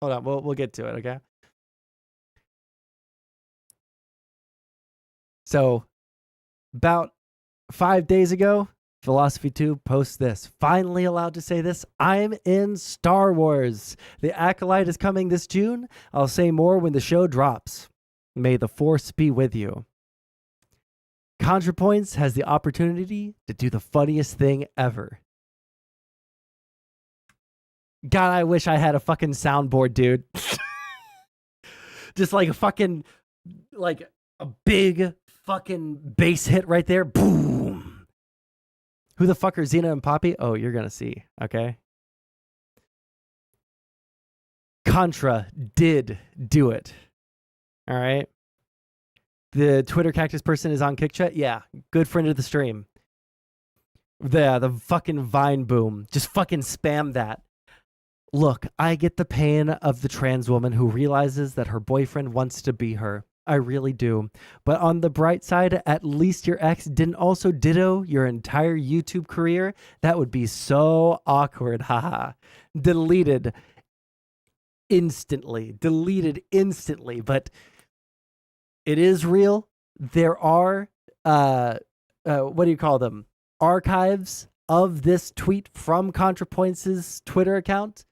Hold on, we'll get to it, okay? So, about 5 days ago, Philosophy Tube posts this. Finally allowed to say this. I'm in Star Wars. The Acolyte is coming this June. I'll say more when the show drops. May the Force be with you. Contrapoints has the opportunity to do the funniest thing ever. God, I wish I had a fucking soundboard, dude. Just like a fucking, like a big fucking bass hit right there. Boom. Who the fuck are Zena and Poppy? Oh, you're gonna see, okay? Contra did do it. All right. The Twitter cactus person is on KickChat. Yeah, good friend of the stream. The fucking Vine boom. Just fucking spam that. Look, I get the pain of the trans woman who realizes that her boyfriend wants to be her. I really do. But on the bright side, at least your ex didn't also ditto your entire YouTube career. That would be so awkward. Haha. Deleted instantly. But it is real. There are, what do you call them? Archives of this tweet from Contrapoints' Twitter account.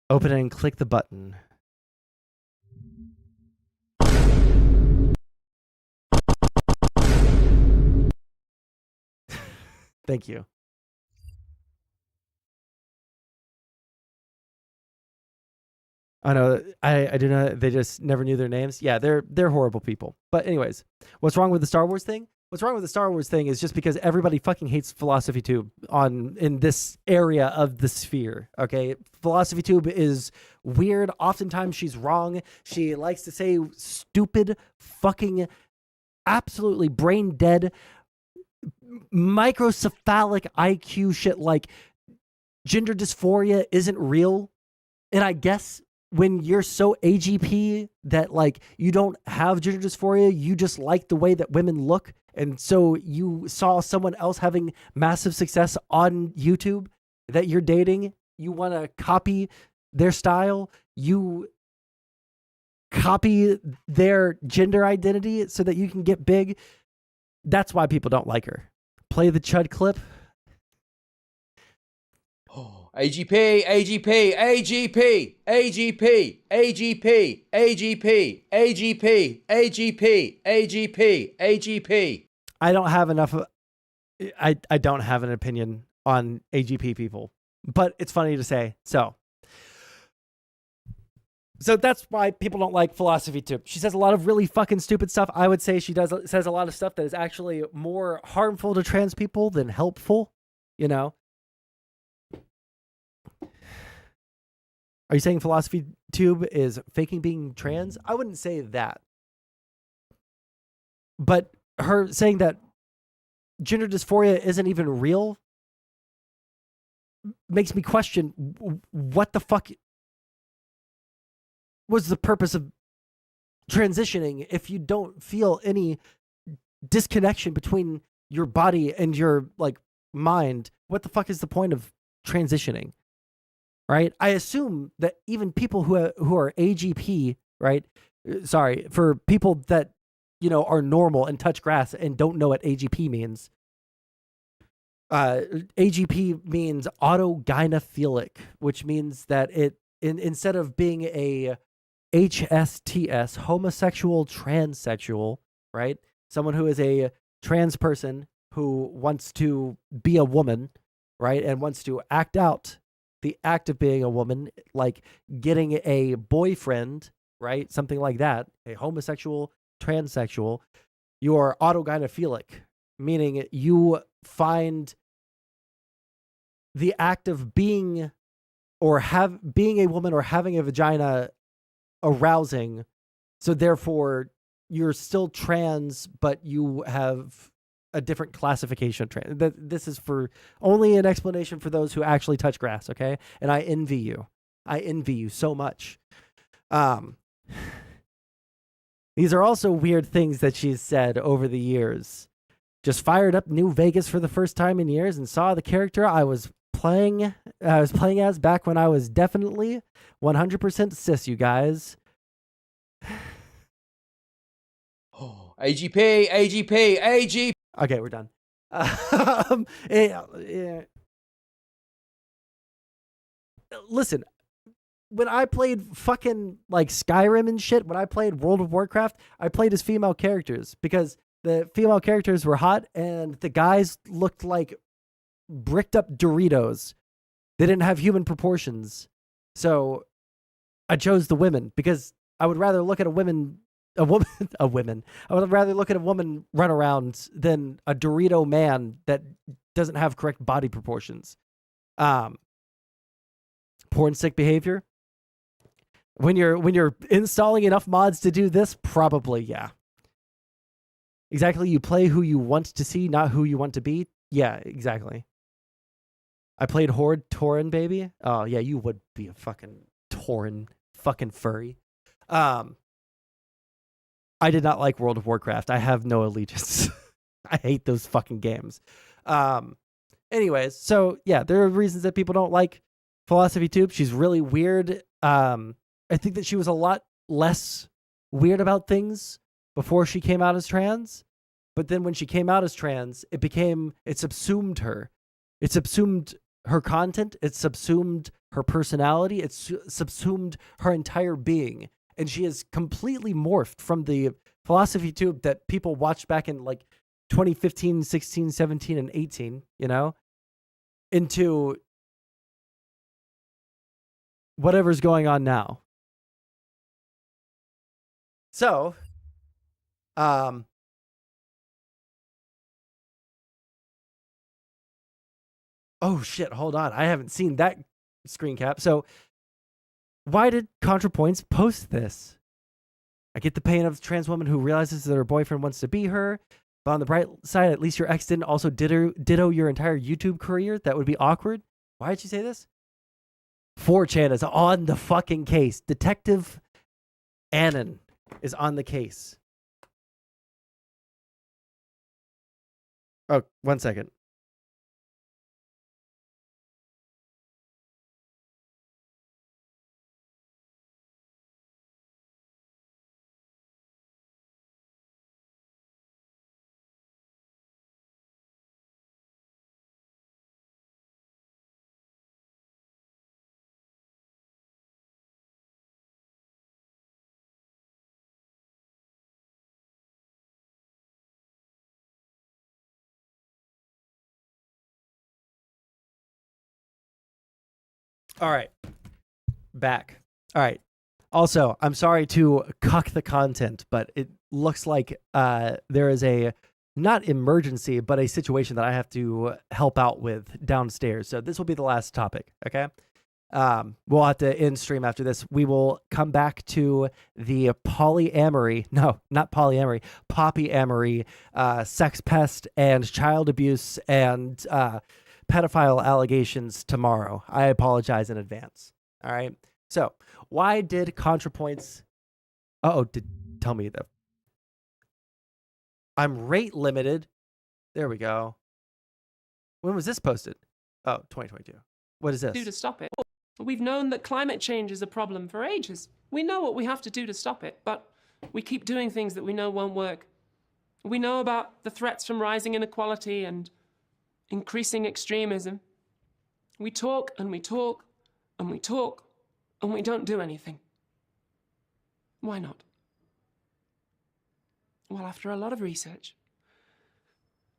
Open it and click the button. Thank you. I know. I do know. They just never knew their names. Yeah, they're horrible people. But anyways, what's wrong with the Star Wars thing? What's wrong with the Star Wars thing is just because everybody fucking hates Philosophy Tube in this area of the sphere. Okay, Philosophy Tube is weird. Oftentimes she's wrong. She likes to say stupid, fucking, absolutely brain dead, microcephalic IQ shit like gender dysphoria isn't real. And I guess when you're so AGP that like you don't have gender dysphoria, you just like the way that women look. And so you saw someone else having massive success on YouTube that you're dating. You want to copy their style. You copy their gender identity so that you can get big. That's why people don't like her. Play the Chud clip. AGP, AGP, AGP, AGP, AGP, AGP, AGP, AGP, AGP, AGP. I don't have enough of, I don't have an opinion on AGP people, but it's funny to say. So that's why people don't like Philosophy Tube. She says a lot of really fucking stupid stuff. I would say she says a lot of stuff that is actually more harmful to trans people than helpful, you know? Are you saying Philosophy Tube is faking being trans? I wouldn't say that. But her saying that gender dysphoria isn't even real makes me question what the fuck was the purpose of transitioning if you don't feel any disconnection between your body and your like mind. What the fuck is the point of transitioning? Right? I assume that even people who are AGP, right? Sorry, for people that, you know, are normal and touch grass and don't know what AGP means. AGP means autogynephilic, which means that it instead of being a HSTS, homosexual transsexual, right? Someone who is a trans person who wants to be a woman, right? And wants to act out the act of being a woman, like getting a boyfriend, right? Something like that. A homosexual, transsexual. You are autogynephilic, meaning you find the act of being being a woman or having a vagina arousing. So therefore, you're still trans, but you have a different classification of trans. This is for only an explanation for those who actually touch grass, okay? And I envy you. I envy you so much. These are also weird things that she's said over the years. Just fired up New Vegas for the first time in years and saw the character I was playing as back when I was definitely 100% cis, you guys. AGP, AGP, AGP. Okay, we're done. Listen, when I played fucking like Skyrim and shit, when I played World of Warcraft, I played as female characters because the female characters were hot and the guys looked like bricked up Doritos. They didn't have human proportions. So I chose the women because I would rather look at a woman. I would rather look at a woman run around than a Dorito man that doesn't have correct body proportions. porn stick behavior. When you're installing enough mods to do this, probably, yeah. Exactly, you play who you want to see, not who you want to be. Yeah, exactly. I played Horde Tauren, baby. Oh, yeah, you would be a fucking Tauren fucking furry. I did not like World of Warcraft. I have no allegiance. I hate those fucking games. Anyways, so yeah, there are reasons that people don't like Philosophy Tube. She's really weird. I think that she was a lot less weird about things before she came out as trans. But then when she came out as trans, it subsumed her. It subsumed her content. It subsumed her personality. It subsumed her entire being. And she has completely morphed from the Philosophy Tube that people watched back in like 2015, 16, 17, and 18, you know, into whatever's going on now. So, oh shit, hold on. I haven't seen that screen cap. So, why did Contrapoints post this? I get the pain of the trans woman who realizes that her boyfriend wants to be her. But on the bright side, at least your ex didn't also ditto your entire YouTube career. That would be awkward. Why did you say this? 4chan is on the fucking case. Detective Annan is on the case. Oh, 1 second. All right. Back. All right. Also, I'm sorry to cuck the content, but it looks like there is a not emergency, but a situation that I have to help out with downstairs. So this will be the last topic, okay? We'll have to end stream after this. We will come back to the polyamory, no, not polyamory, poppyamory, sex pest and child abuse and pedophile allegations tomorrow. I apologize in advance. All right. So why did Contrapoints? Tell me that I'm rate limited. There we go. When was this posted? Oh, 2022. What is this? Do to stop it. We've known that climate change is a problem for ages. We know what we have to do to stop it, but we keep doing things that we know won't work. We know about the threats from rising inequality and increasing extremism. We talk and we talk and we talk and we don't do anything. Why not? Well, after a lot of research,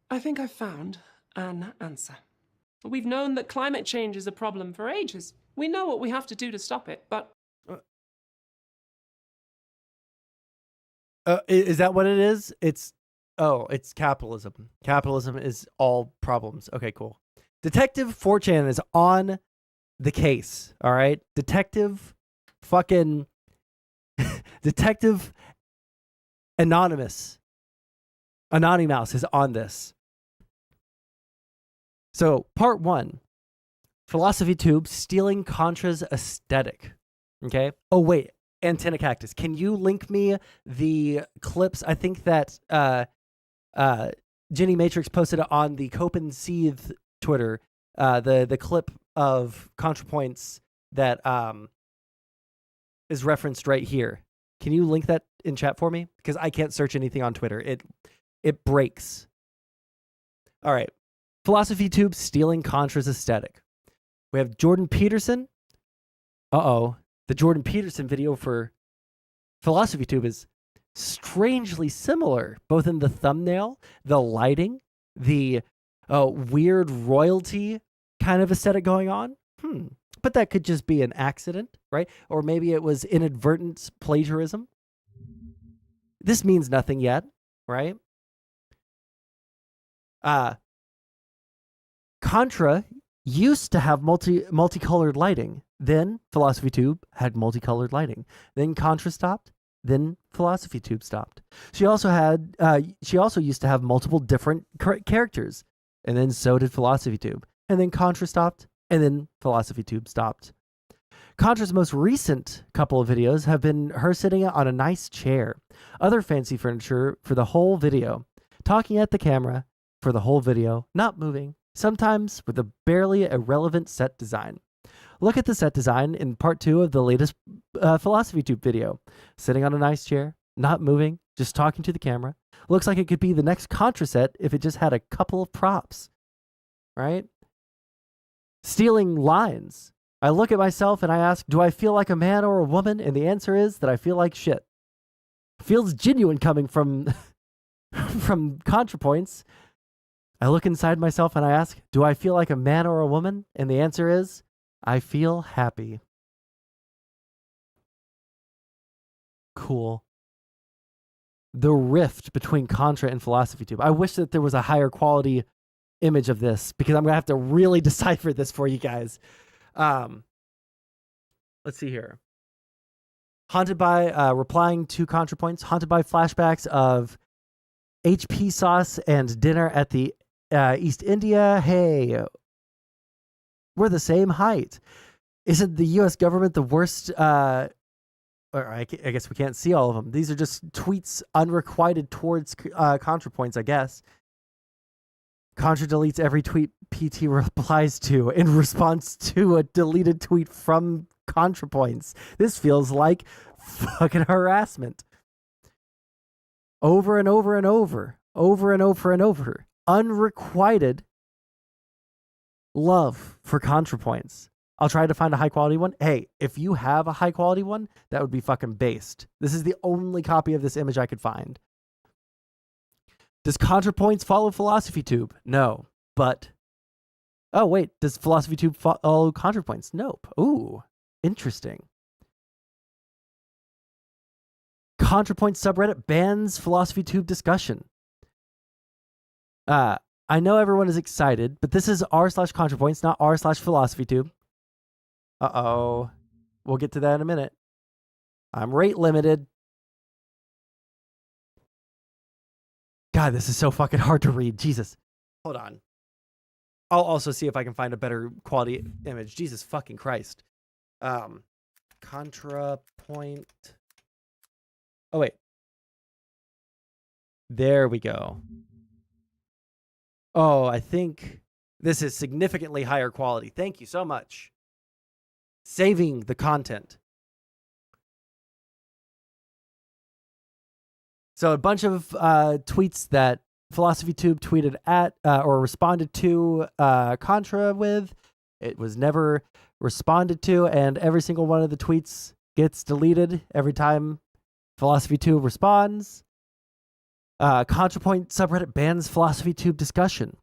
I think I've found an answer. We've known that climate change is a problem for ages. We know what we have to do to stop it, but... Is that what it is? It's capitalism. Capitalism is all problems. Okay, cool. Detective 4chan is on the case, all right? Detective Anonymous is on this. So, part 1, Philosophy Tube stealing Contra's aesthetic. Okay? Oh, wait. Antenna Cactus. Can you link me the clips? I think that Jenny Matrix posted it on the Cope and Seethe Twitter. The clip of Contrapoints that is referenced right here. Can you link that in chat for me? Because I can't search anything on Twitter. It breaks. All right. Philosophy Tube stealing Contra's aesthetic. We have Jordan Peterson. The Jordan Peterson video for Philosophy Tube is strangely similar, both in the thumbnail, the lighting, the weird royalty kind of aesthetic going on. But that could just be an accident, right? Or maybe it was inadvertent plagiarism. This means nothing yet, right? Contra used to have multicolored lighting. Then PhilosophyTube had multicolored lighting. Then Contra stopped. Then PhilosophyTube stopped. She also used to have multiple different characters, and then so did PhilosophyTube. And then Contra stopped, and then PhilosophyTube stopped. Contra's most recent couple of videos have been her sitting on a nice chair, other fancy furniture for the whole video, talking at the camera for the whole video, not moving, sometimes with a barely irrelevant set design. Look at the set design in part 2 of the latest PhilosophyTube video. Sitting on a nice chair, not moving, just talking to the camera. Looks like it could be the next Contra set if it just had a couple of props, right? Stealing lines. I look at myself and I ask, do I feel like a man or a woman? And the answer is that I feel like shit. Feels genuine coming from from Contrapoints. I look inside myself and I ask, do I feel like a man or a woman? And the answer is, I feel happy. Cool. The rift between Contra and PhilosophyTube. I wish that there was a higher quality image of this because I'm going to have to really decipher this for you guys. Let's see here. Haunted by, replying to Contrapoints, haunted by flashbacks of HP sauce and dinner at the East India. Hey, we're the same height. Isn't the U.S. government the worst? Or I guess we can't see all of them. These are just tweets unrequited towards Contrapoints, I guess. Contra deletes every tweet PT replies to in response to a deleted tweet from Contrapoints. This feels like fucking harassment. Over and over and over. Over and over and over. Unrequited love for Contrapoints. I'll try to find a high quality one. Hey, if you have a high quality one, that would be fucking based. This is the only copy of this image I could find. Does Contrapoints follow PhilosophyTube? No, but... Oh, wait. Does PhilosophyTube follow Contrapoints? Nope. Ooh, interesting. Contrapoints subreddit bans PhilosophyTube discussion. I know everyone is excited, but this is r/Contrapoints, not r/PhilosophyTube. Uh-oh. We'll get to that in a minute. I'm rate limited. God, this is so fucking hard to read. Jesus. Hold on. I'll also see if I can find a better quality image. Jesus fucking Christ. Contrapoint. Oh, wait. There we go. Oh, I think this is significantly higher quality. Thank you so much. Saving the content. So a bunch of tweets that PhilosophyTube tweeted at or responded to Contra with. It was never responded to, and every single one of the tweets gets deleted every time PhilosophyTube responds. Contrapoint subreddit bans PhilosophyTube discussion.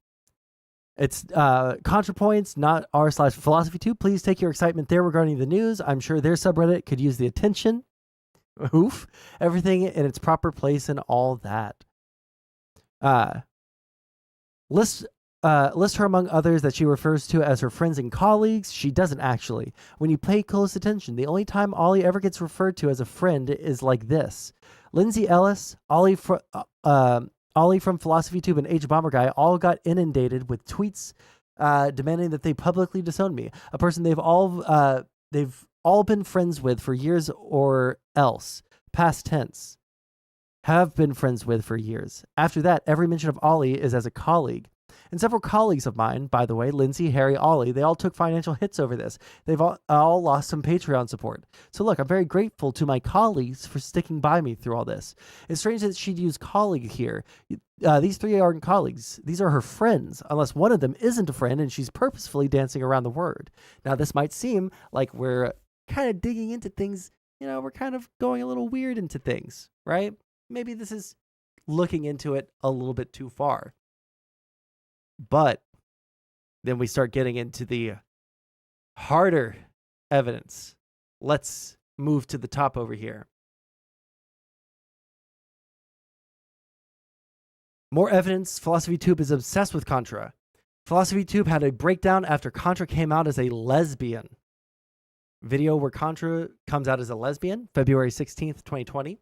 It's Contrapoints, not r/PhilosophyTube. Please take your excitement there regarding the news. I'm sure their subreddit could use the attention. Oof. Everything in its proper place and all that. List her among others that she refers to as her friends and colleagues. She doesn't actually. When you pay close attention, the only time Ollie ever gets referred to as a friend is like this. Lindsay Ellis, Ollie from PhilosophyTube, and H Bomber Guy all got inundated with tweets demanding that they publicly disown me, a person they've all been friends with for years or else. Past tense. Have been friends with for years. After that, every mention of Ollie is as a colleague. And several colleagues of mine, by the way, Lindsay, Harry, Ollie, they all took financial hits over this. They've all lost some Patreon support. So look, I'm very grateful to my colleagues for sticking by me through all this. It's strange that she'd use colleague here. These three aren't colleagues. These are her friends, unless one of them isn't a friend and she's purposefully dancing around the word. Now, this might seem like we're kind of digging into things, we're kind of going a little weird into things, right? Maybe this is looking into it a little bit too far. But then we start getting into the harder evidence. Let's move to the top over here. More evidence. PhilosophyTube is obsessed with Contra. PhilosophyTube had a breakdown after Contra came out as a lesbian. Video where Contra comes out as a lesbian, February 16th, 2020.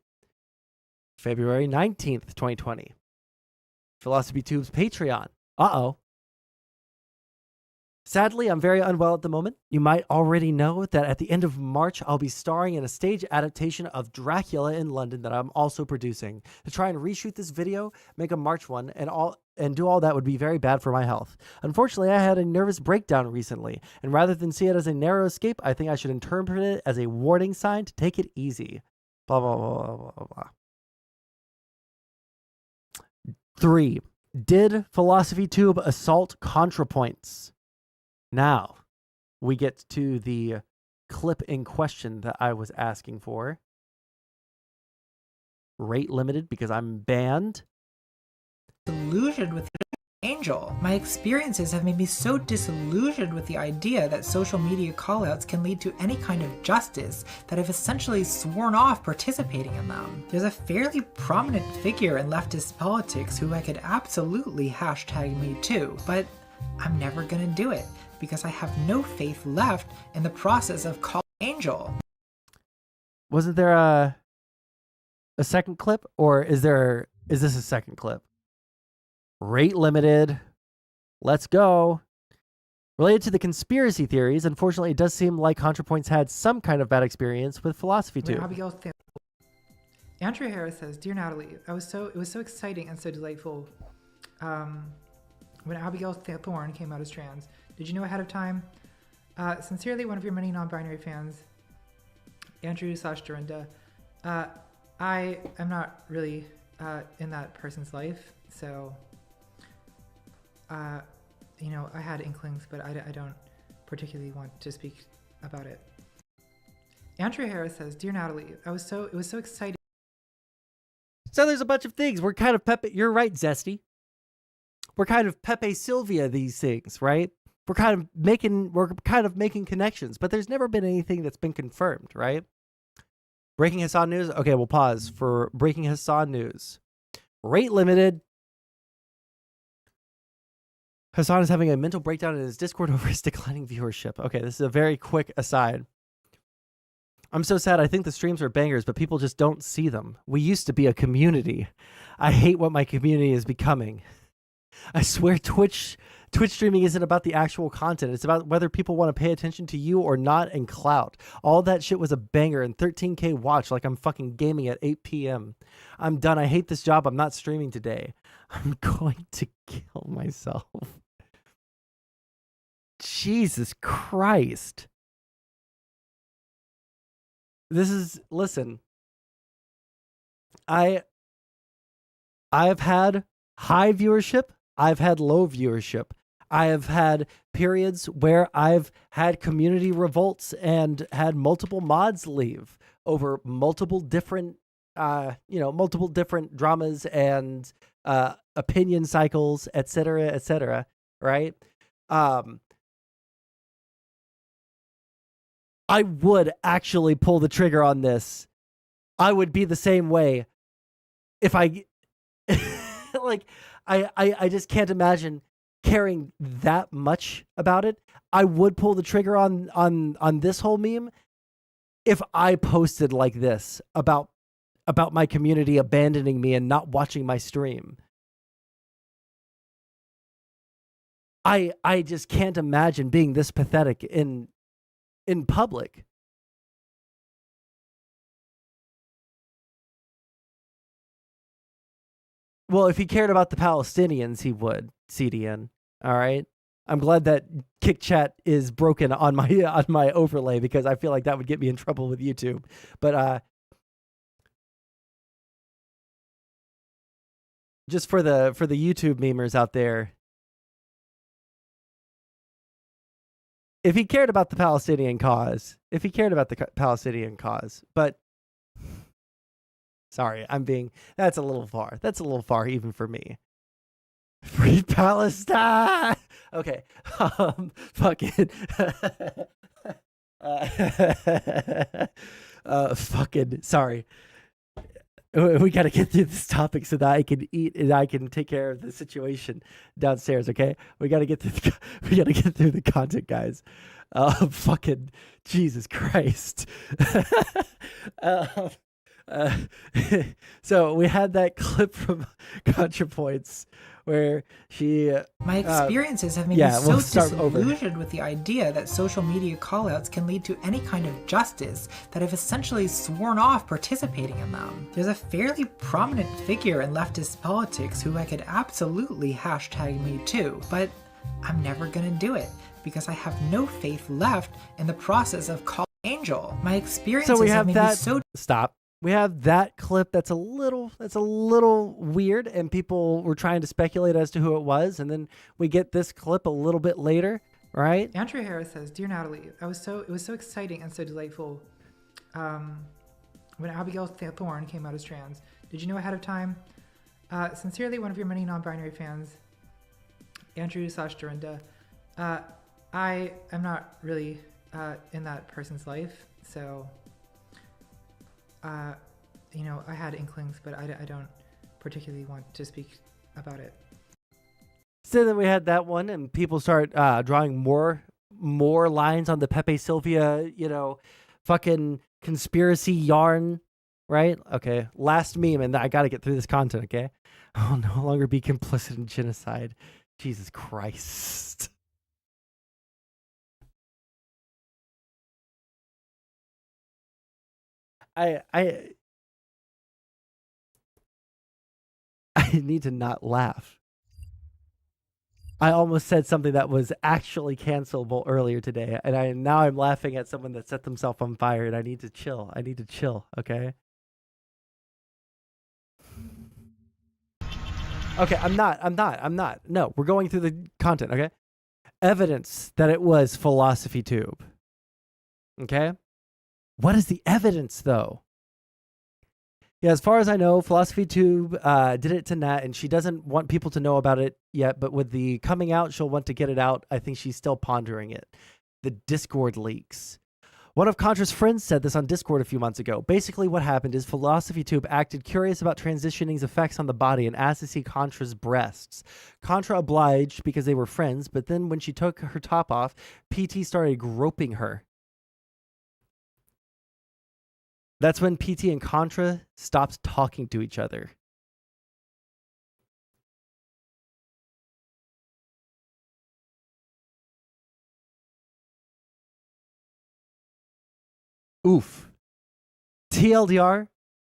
February 19th, 2020. Philosophy Tube's Patreon. Uh-oh. Sadly, I'm very unwell at the moment. You might already know that at the end of March, I'll be starring in a stage adaptation of Dracula in London that I'm also producing. To try and reshoot this video, make a March one, and do all that would be very bad for my health. Unfortunately, I had a nervous breakdown recently, and rather than see it as a narrow escape, I think I should interpret it as a warning sign to take it easy. Blah, blah, blah, blah, blah, blah. 3. Did Philosophy Tube assault Contrapoints? Now, we get to the clip in question that I was asking for. Rate limited because I'm banned. Disillusioned with Angel. My experiences have made me so disillusioned with the idea that social media callouts can lead to any kind of justice that I've essentially sworn off participating in them. There's a fairly prominent figure in leftist politics who I could absolutely hashtag me too, but I'm never gonna do it because I have no faith left in the process of calling Angel. Wasn't there a second clip, or is this a second clip? Rate limited. Let's go. Related to the conspiracy theories, unfortunately, it does seem like Contrapoints had some kind of bad experience with Philosophy Tube. Andrea Harris says, "Dear Natalie, it was so exciting and so delightful when Abigail Thorne came out as trans. Did you know ahead of time? Sincerely, one of your many non-binary fans, Andrew/Dorinda. I am not really in that person's life, so you know, I had inklings, but I don't particularly want to speak about it." Andrea Harris says, "Dear Natalie, it was so exciting." So there's a bunch of things. We're kind of Pepe. You're right, Zesty. We're kind of Pepe Sylvia these things, right? We're kind of making connections, but there's never been anything that's been confirmed, right? Breaking Hassan news. Okay, we'll pause for Breaking Hassan news. Rate limited. Hassan is having a mental breakdown in his Discord over his declining viewership. Okay, this is a very quick aside. I'm so sad. I think the streams are bangers, but people just don't see them. We used to be a community. I hate what my community is becoming. I swear Twitch streaming isn't about the actual content. It's about whether people want to pay attention to you or not and clout. All that shit was a banger and 13K watch like I'm fucking gaming at 8 p.m. I'm done. I hate this job. I'm not streaming today. I'm going to kill myself. Jesus Christ. Listen. I've had high viewership. I've had low viewership. I have had periods where I've had community revolts and had multiple mods leave over multiple different, multiple different dramas and opinion cycles, etc., right? I would actually pull the trigger on this. I would be the same way if I like I just can't imagine caring that much about it. I would pull the trigger on this whole meme if I posted like this about my community abandoning me and not watching my stream. I just can't imagine being this pathetic in public. Well, if he cared about the Palestinians, he would, CDN. All right. I'm glad that Kick Chat is broken on my overlay because I feel like that would get me in trouble with YouTube. But just for the YouTube memers out there, if he cared about the Palestinian cause, but sorry, that's a little far. That's a little far even for me. Free Palestine. Okay. Fucking fucking sorry. We got to get through this topic so that I can eat and I can take care of the situation downstairs, okay? We got to get through the content, guys. Fucking Jesus Christ. uh, uh, so we had that clip from Contrapoints where she My experiences have made me so we'll start over. disillusioned with the idea that social media callouts can lead to any kind of justice that I've essentially sworn off participating in them. There's a fairly prominent figure in leftist politics who I could absolutely hashtag me too, but I'm never gonna do it because I have no faith left in the process of calling Angel. My experiences So we have have made that. me so Stop. We have that clip that's a little weird, and people were trying to speculate as to who it was, and then we get this clip a little bit later, right? Andrew Harris says, "Dear Natalie, it was so exciting and so delightful when Abigail Thorne came out as trans. Did you know ahead of time? Sincerely, one of your many non-binary fans, Andrew/Dorinda. I am not really in that person's life, so I had inklings, but I don't particularly want to speak about it." So then we had that one, and people start drawing more lines on the Pepe Sylvia, fucking conspiracy yarn, right? Okay, last meme, and I got to get through this content, okay? I'll no longer be complicit in genocide. Jesus Christ. I need to not laugh. I almost said something that was actually cancelable earlier today, and now I'm laughing at someone that set themselves on fire, and I need to chill. Okay? Okay, I'm not. No, we're going through the content, okay? Evidence that it was Philosophy Tube. Okay? What is the evidence, though? Yeah, as far as I know, Philosophy Tube did it to Nat, and she doesn't want people to know about it yet, but with the coming out, she'll want to get it out. I think she's still pondering it. The Discord leaks. One of Contra's friends said this on Discord a few months ago. Basically, what happened is Philosophy Tube acted curious about transitioning's effects on the body and asked to see Contra's breasts. Contra obliged because they were friends, but then when she took her top off, PT started groping her. That's when PT and Contra stopped talking to each other. Oof. TLDR,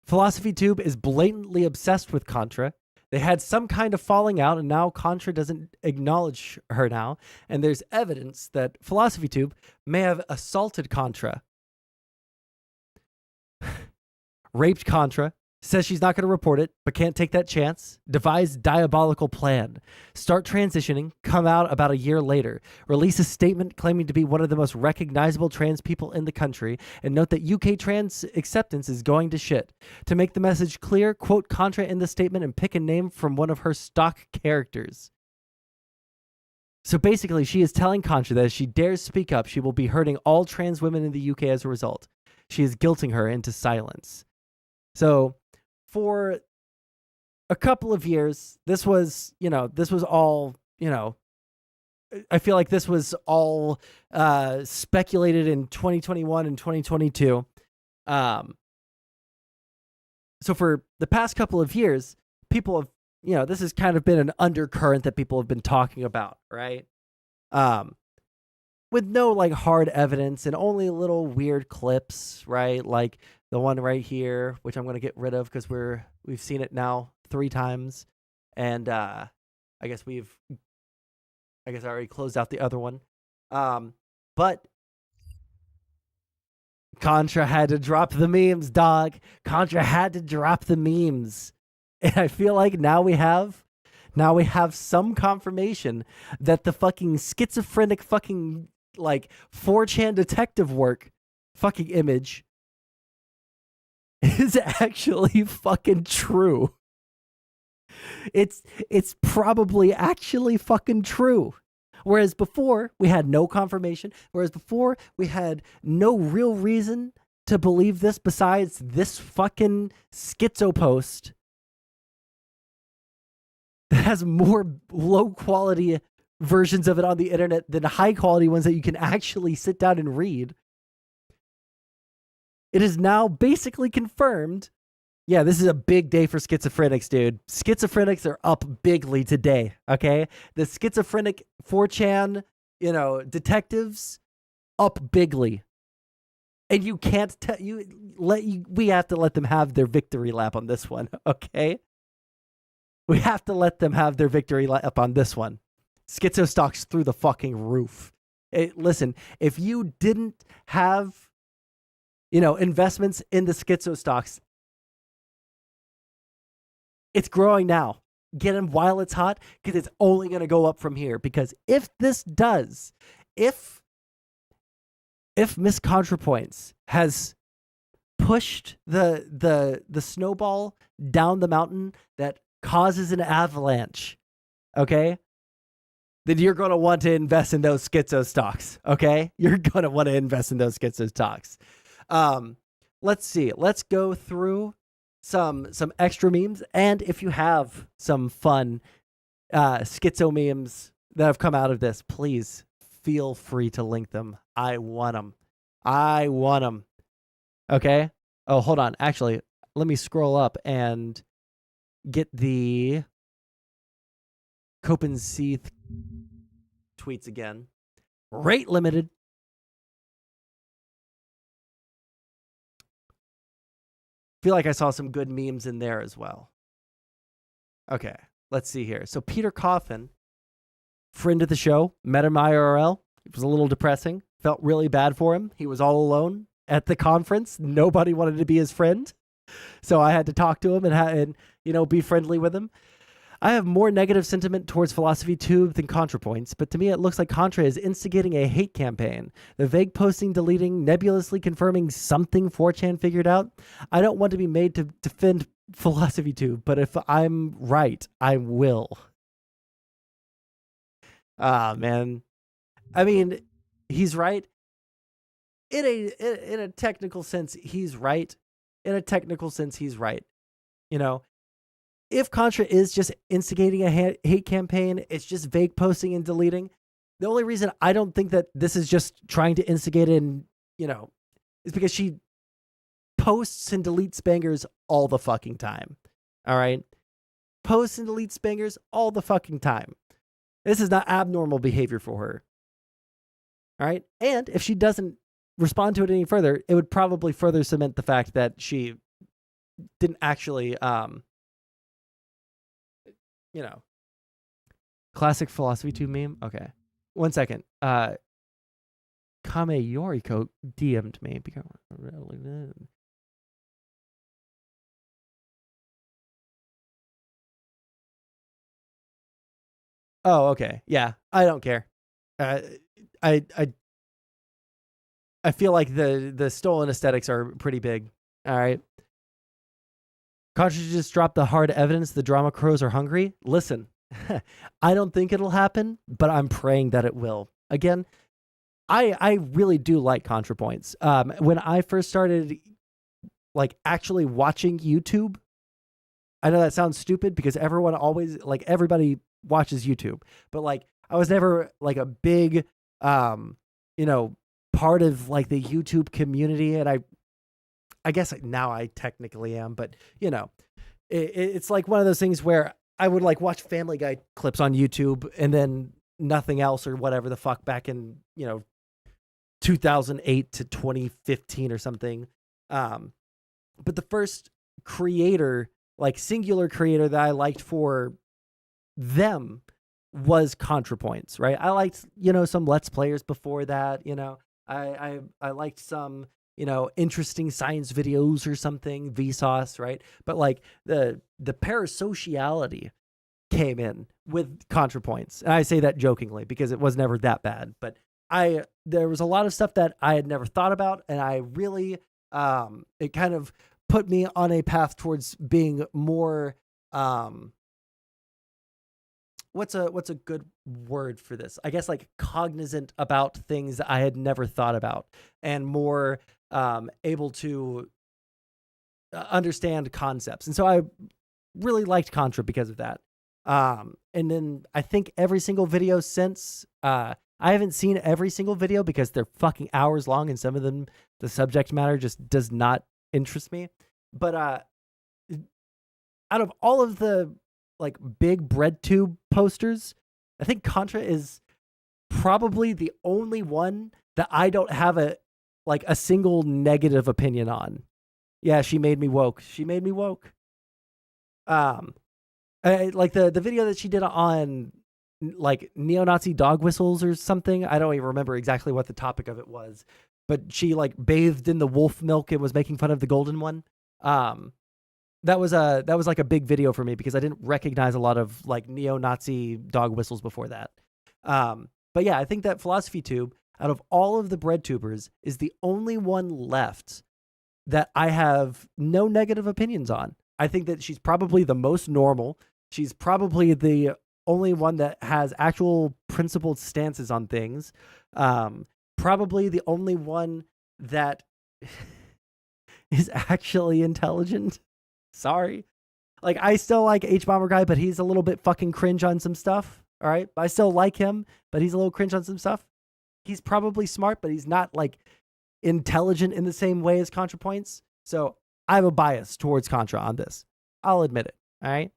Philosophy Tube is blatantly obsessed with Contra. They had some kind of falling out, and now Contra doesn't acknowledge her now. And there's evidence that Philosophy Tube may have assaulted Contra. Raped Contra, says she's not going to report it, but can't take that chance. Devised diabolical plan. Start transitioning, come out about a year later. Release a statement claiming to be one of the most recognizable trans people in the country, and note that UK trans acceptance is going to shit. To make the message clear, quote Contra in the statement and pick a name from one of her stock characters. So basically, she is telling Contra that if she dares speak up, she will be hurting all trans women in the UK as a result. She is guilting her into silence. So for a couple of years, this was all, I feel like this was all speculated in 2021 and 2022. So for the past couple of years, people have, this has kind of been an undercurrent that people have been talking about, right? With no like hard evidence and only little weird clips, right? Like the one right here, which I'm going to get rid of because we've seen it now 3 times. And I guess I already closed out the other one. But Contra had to drop the memes, dog. Contra had to drop the memes. And I feel like now we have some confirmation that the fucking schizophrenic fucking like 4chan detective work fucking image is actually fucking true. It's probably actually fucking true. Whereas before we had no confirmation, whereas before we had no real reason to believe this besides this fucking schizo post that has more low quality versions of it on the internet than high quality ones that you can actually sit down and read. It is now basically confirmed. Yeah, this is a big day for schizophrenics, dude. Schizophrenics are up bigly today, okay? The schizophrenic 4chan, detectives up bigly. And you can't we have to let them have their victory lap on this one, okay? We have to let them have their victory lap on this one. Schizo stocks through the fucking roof. Listen, if you didn't have, investments in the schizo stocks, it's growing now. Get them while it's hot, because it's only going to go up from here. Because if Miss Contrapoints has pushed the snowball down the mountain that causes an avalanche, okay, then you're going to want to invest in those schizo stocks, okay? You're going to want to invest in those schizo stocks. Let's see. Let's go through some extra memes, and if you have some fun schizo memes that have come out of this, please feel free to link them. I want them. Okay? Oh, hold on. Actually, let me scroll up and get the Copenseeth tweets again. Rate limited. Feel like I saw some good memes in there as well. Okay, let's see here. So Peter Coffin, friend of the show, met him IRL. It was a little depressing. Felt really bad for him. He was all alone at the conference. Nobody wanted to be his friend. So I had to talk to him and be friendly with him. I have more negative sentiment towards Philosophy Tube than ContraPoints, but to me it looks like Contra is instigating a hate campaign. The vague posting, deleting, nebulously confirming something 4chan figured out. I don't want to be made to defend Philosophy Tube, but if I'm right, I will. Man. I mean, he's right. In a technical sense, he's right. If Contra is just instigating a hate campaign, it's just vague posting and deleting. The only reason I don't think that this is just trying to instigate is because she posts and deletes bangers all the fucking time. All right? Posts and deletes bangers all the fucking time. This is not abnormal behavior for her. All right? And if she doesn't respond to it any further, it would probably further cement the fact that she didn't actually classic Philosophy 2 meme. Okay. 1 second. Kame Yoriko DM'd me. Oh, okay. Yeah. I don't care. I feel like the stolen aesthetics are pretty big. All right. Contra just dropped the hard evidence the drama crows are hungry. Listen, I don't think it'll happen, but I'm praying that it will. Again, I really do like ContraPoints. When I first started actually watching YouTube, I know that sounds stupid because everybody watches YouTube, but I was never a big part of the YouTube community, and I guess now I technically am, but it's one of those things where I would watch Family Guy clips on YouTube and then nothing else or whatever the fuck back in 2008 to 2015 or something. But the first creator, singular creator that I liked for them was ContraPoints, right? I liked some Let's Players before that. I liked some interesting science videos or something, Vsauce, right? But the parasociality came in with ContraPoints. And I say that jokingly because it was never that bad. But there was a lot of stuff that I had never thought about, and I really it kind of put me on a path towards being more what's a good word for this? I guess cognizant about things that I had never thought about, and more able to understand concepts. And so I really liked Contra because of that. And then I think every single video since, I haven't seen every single video because they're fucking hours long, and some of them, the subject matter just does not interest me. But out of all of the like big bread tube posters, I think Contra is probably the only one that I don't have a single negative opinion on. Yeah, she made me woke. She made me woke. Like the video that she did on like neo-Nazi dog whistles or something. I don't even remember exactly what the topic of it was, but she like bathed in the wolf milk and was making fun of the golden one. That was like a big video for me because I didn't recognize a lot of like neo-Nazi dog whistles before that. But yeah, I think that Philosophy Tube, out of all of the bread tubers, is the only one left that I have no negative opinions on. I think that she's probably the most normal. She's probably the only one that has actual principled stances on things. Probably the only one that is actually intelligent. Sorry. Like, I still like H-Bomber Guy, but he's a little bit fucking cringe on some stuff. All right. I still like him, but he's a little cringe on some stuff. He's probably smart, but he's not like intelligent in the same way as Contrapoints. So I have a bias towards Contra on this. I'll admit it. All right.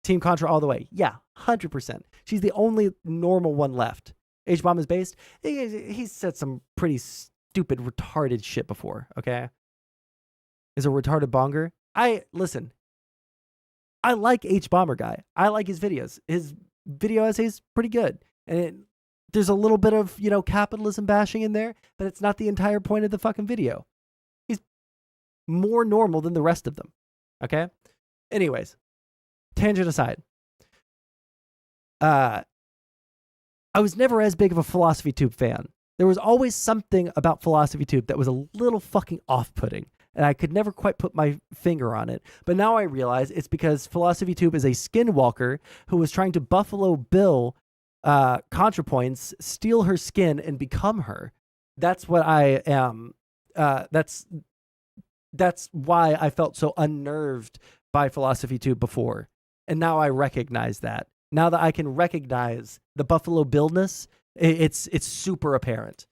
Team Contra all the way. Yeah, 100%. She's the only normal one left. H-Bomb is based. He's said some pretty stupid, retarded shit before. Okay. Is a retarded bonger. Listen. I like H-Bomber Guy. I like his videos. His video essays pretty good. And there's a little bit of, capitalism bashing in there, but it's not the entire point of the fucking video. He's more normal than the rest of them. Okay? Anyways, tangent aside. I was never as big of a Philosophy Tube fan. There was always something about Philosophy Tube that was a little fucking off-putting, and I could never quite put my finger on it. But now I realize it's because Philosophy Tube is a skinwalker who was trying to Buffalo Bill Contrapoints, steal her skin, and become her. That's what I am. That's why I felt so unnerved by Philosophy Tube before. And now I recognize that. Now that I can recognize the Buffalo Billness, it's super apparent.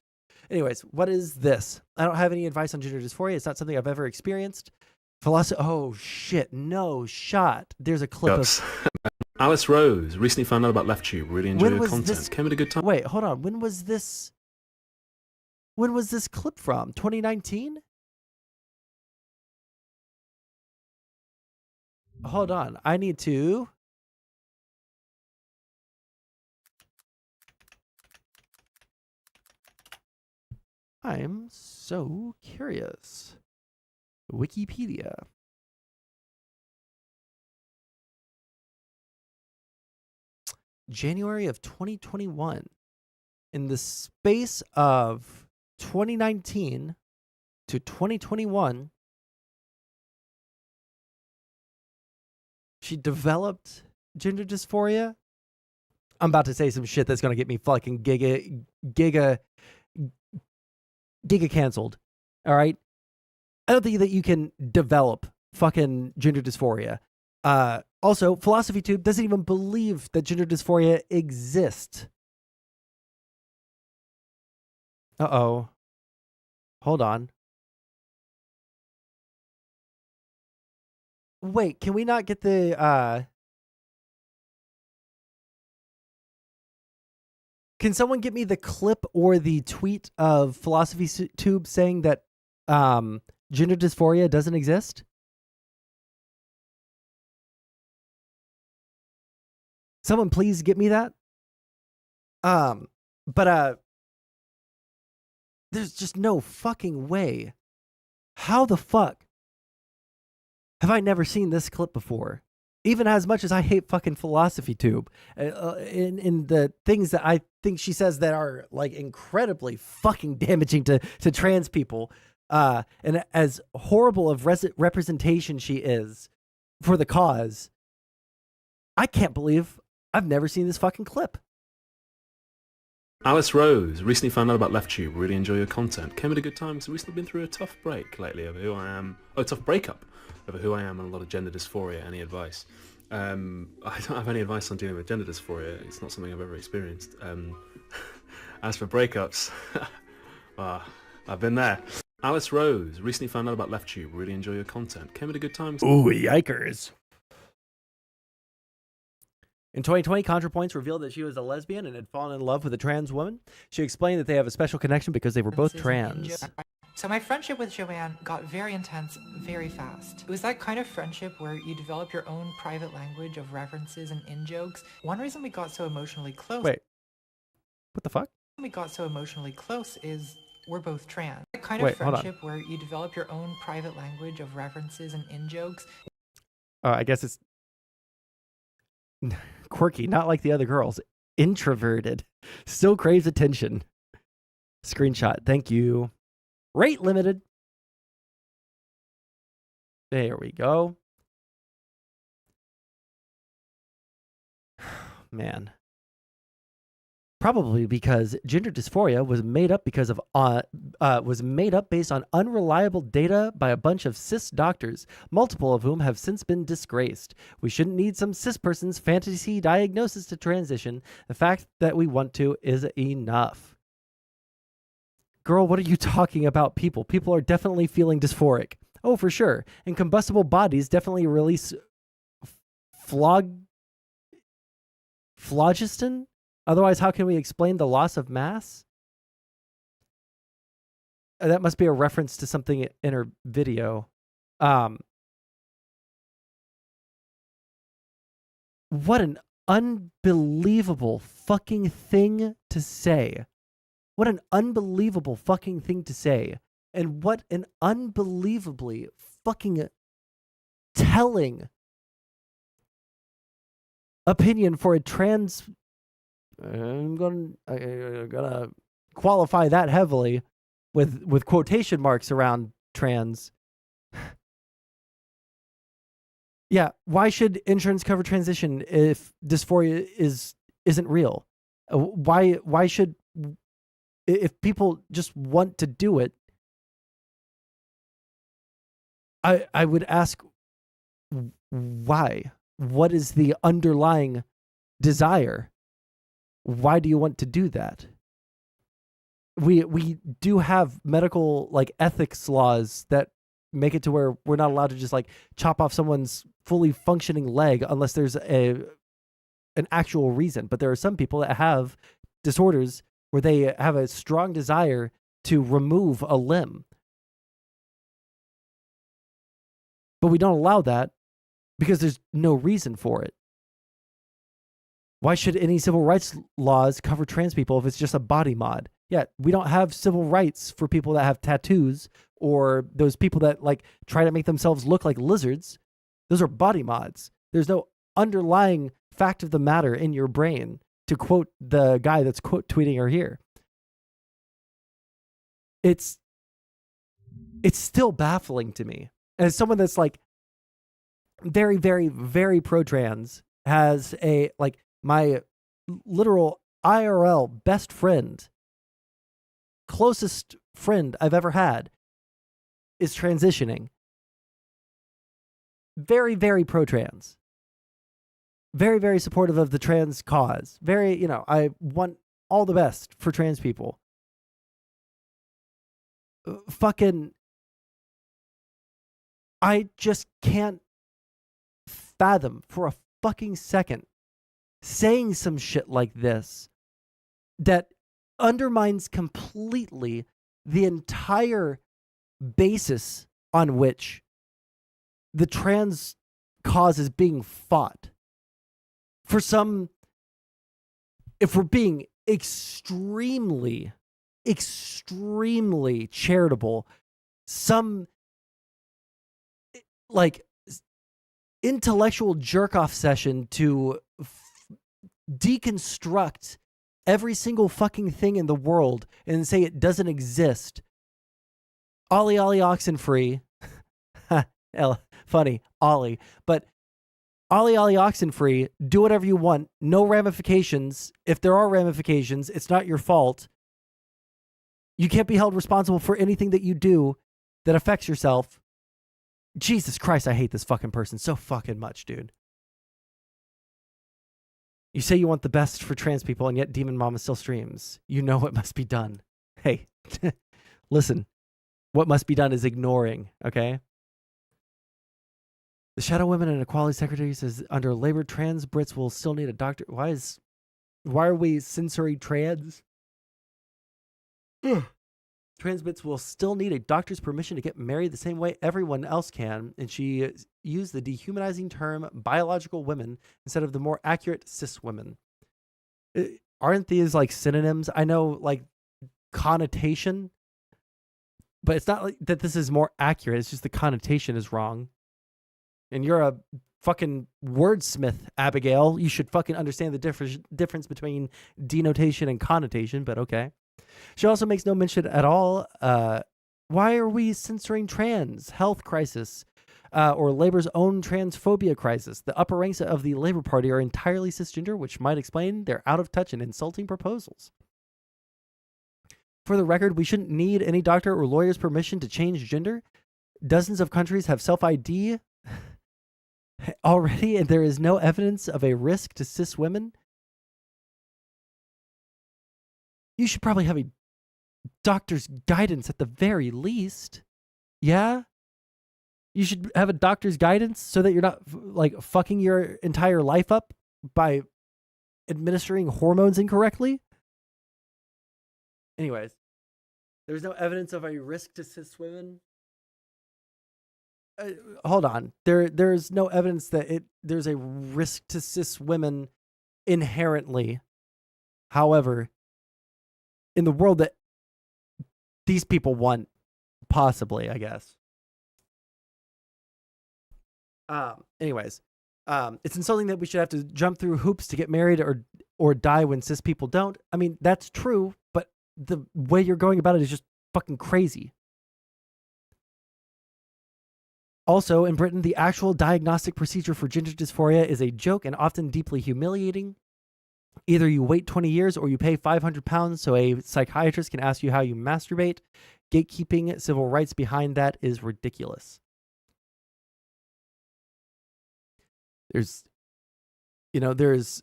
Anyways, what is this? I don't have any advice on gender dysphoria. It's not something I've ever experienced. Oh shit, no shot. There's a clip of Alice Rose recently found out about LeftTube. Really enjoyed your content. This... Came at a good time. Wait, hold on. When was this clip from? 2019? Hold on. I need to... I'm so curious. Wikipedia. January of 2021. In the space of 2019 to 2021, she developed gender dysphoria. I'm about to say some shit that's going to get me fucking giga canceled. All right. I don't think that you can develop fucking gender dysphoria. Also, Philosophy Tube doesn't even believe that gender dysphoria exists. Uh-oh. Hold on. Wait, can we not get the, Can someone get me the clip or the tweet of Philosophy Tube saying that gender dysphoria doesn't exist? Someone please get me that. But there's just no fucking way. How the fuck have I never seen this clip before? Even as much as I hate fucking Philosophy Tube, in the things that I think she says that are like incredibly fucking damaging to trans people, and as horrible of representation she is for the cause, I can't believe I've never seen this fucking clip. Alice Rose recently found out about LeftTube. Really enjoy your content. Came at a good time because I've recently been through a tough break lately over who I am. Oh, tough breakup over who I am and a lot of gender dysphoria. Any advice? I don't have any advice on dealing with gender dysphoria. It's not something I've ever experienced. As for breakups, I've been there. Alice Rose recently found out about LeftTube. Really enjoy your content. Came at a good time. Ooh, yikers. In 2020, Contrapoints revealed that she was a lesbian and had fallen in love with a trans woman. She explained that they have a special connection because they were both trans. So my friendship with Joanne got very intense very fast. It was that kind of friendship where you develop your own private language of references and in-jokes. One reason we got so emotionally close... Wait. What the fuck? We got so emotionally close is we're both trans. That kind Wait, of friendship where you develop your own private language of references and in-jokes. I guess it's quirky, not like the other girls. Introverted. Still craves attention. Screenshot. Thank you. Rate limited. There we go. Man. Probably because gender dysphoria was made up because of based on unreliable data by a bunch of cis doctors, multiple of whom have since been disgraced. We shouldn't need some cis person's fantasy diagnosis to transition. The fact that we want to is enough. Girl, what are you talking about, people? People are definitely feeling dysphoric. Oh, for sure. And combustible bodies definitely release phlogiston? Otherwise, how can we explain the loss of mass? That must be a reference to something in her video. What an unbelievable fucking thing to say. What an unbelievable fucking thing to say. And what an unbelievably fucking telling opinion for a trans... I'm gonna qualify that heavily with quotation marks around trans. Yeah, why should insurance cover transition if dysphoria isn't real? Why should, if people just want to do it, I would ask why? What is the underlying desire? Why do you want to do that? We do have medical like ethics laws that make it to where we're not allowed to just like chop off someone's fully functioning leg unless there's an actual reason. But there are some people that have disorders where they have a strong desire to remove a limb. But we don't allow that because there's no reason for it. Why should any civil rights laws cover trans people if it's just a body mod? Yeah, we don't have civil rights for people that have tattoos or those people that like try to make themselves look like lizards. Those are body mods. There's no underlying fact of the matter in your brain, to quote the guy that's quote tweeting her here. It's still baffling to me. As someone that's like very, very, very pro-trans, has a like my literal IRL best friend, closest friend I've ever had, is transitioning. Very, very pro-trans. Very, very supportive of the trans cause. Very, I want all the best for trans people. Fucking, I just can't fathom for a fucking second saying some shit like this that undermines completely the entire basis on which the trans cause is being fought. For some, if we're being extremely, extremely charitable, some like intellectual jerk-off session to deconstruct every single fucking thing in the world and say it doesn't exist. Ollie Oxenfree. Funny, Ollie. But Ollie Oxenfree, do whatever you want. No ramifications. If there are ramifications, it's not your fault. You can't be held responsible for anything that you do that affects yourself. Jesus Christ, I hate this fucking person so fucking much, dude. You say you want the best for trans people, and yet Demon Mama still streams. You know what must be done. Hey, listen. What must be done is ignoring, okay? The Shadow Women and Equality Secretary says under labor, trans Brits will still need a doctor. Why are we censoring trans? Trans Brits will still need a doctor's permission to get married the same way everyone else can. And she used the dehumanizing term biological women instead of the more accurate cis women. Aren't these like synonyms? I know like connotation, but it's not like that this is more accurate. It's just the connotation is wrong. And you're a fucking wordsmith, Abigail. You should fucking understand the difference between denotation and connotation, but okay. She also makes no mention at all. Why are we censoring trans? Health crisis, or Labor's own transphobia crisis. The upper ranks of the Labor Party are entirely cisgender, which might explain their out-of-touch and insulting proposals. For the record, we shouldn't need any doctor or lawyer's permission to change gender. Dozens of countries have self-ID already, and there is no evidence of a risk to cis women. You should probably have a doctor's guidance at the very least. Yeah? You should have a doctor's guidance so that you're not like fucking your entire life up by administering hormones incorrectly. Anyways, there's no evidence of a risk to cis women. Hold on. There's no evidence that there's a risk to cis women inherently. However, in the world that these people want, possibly, I guess. Anyways, it's insulting that we should have to jump through hoops to get married or die when cis people don't. I mean, that's true, but the way you're going about it is just fucking crazy. Also, in Britain, the actual diagnostic procedure for gender dysphoria is a joke and often deeply humiliating. Either you wait 20 years or you pay £500 so a psychiatrist can ask you how you masturbate. Gatekeeping civil rights behind that is ridiculous. There's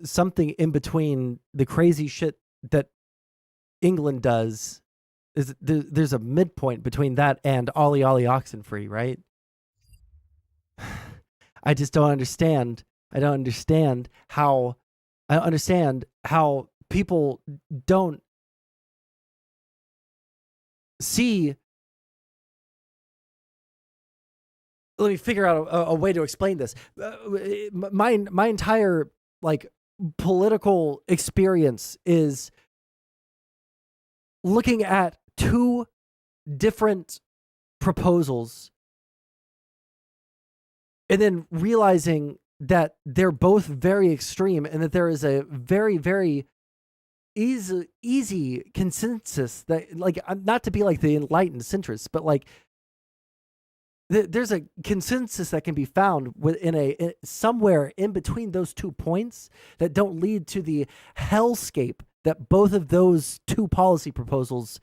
something in between the crazy shit that England does. There's a midpoint between that and Ollie Ollie Oxenfree, right? I just don't understand. I don't understand how people don't see. Let me figure out a way to explain this. My entire like political experience is looking at two different proposals and then realizing that they're both very extreme and that there is a very, very easy consensus that, like, not to be like the enlightened centrists, but like there's a consensus that can be found within somewhere in between those 2 points that don't lead to the hellscape that both of those two policy proposals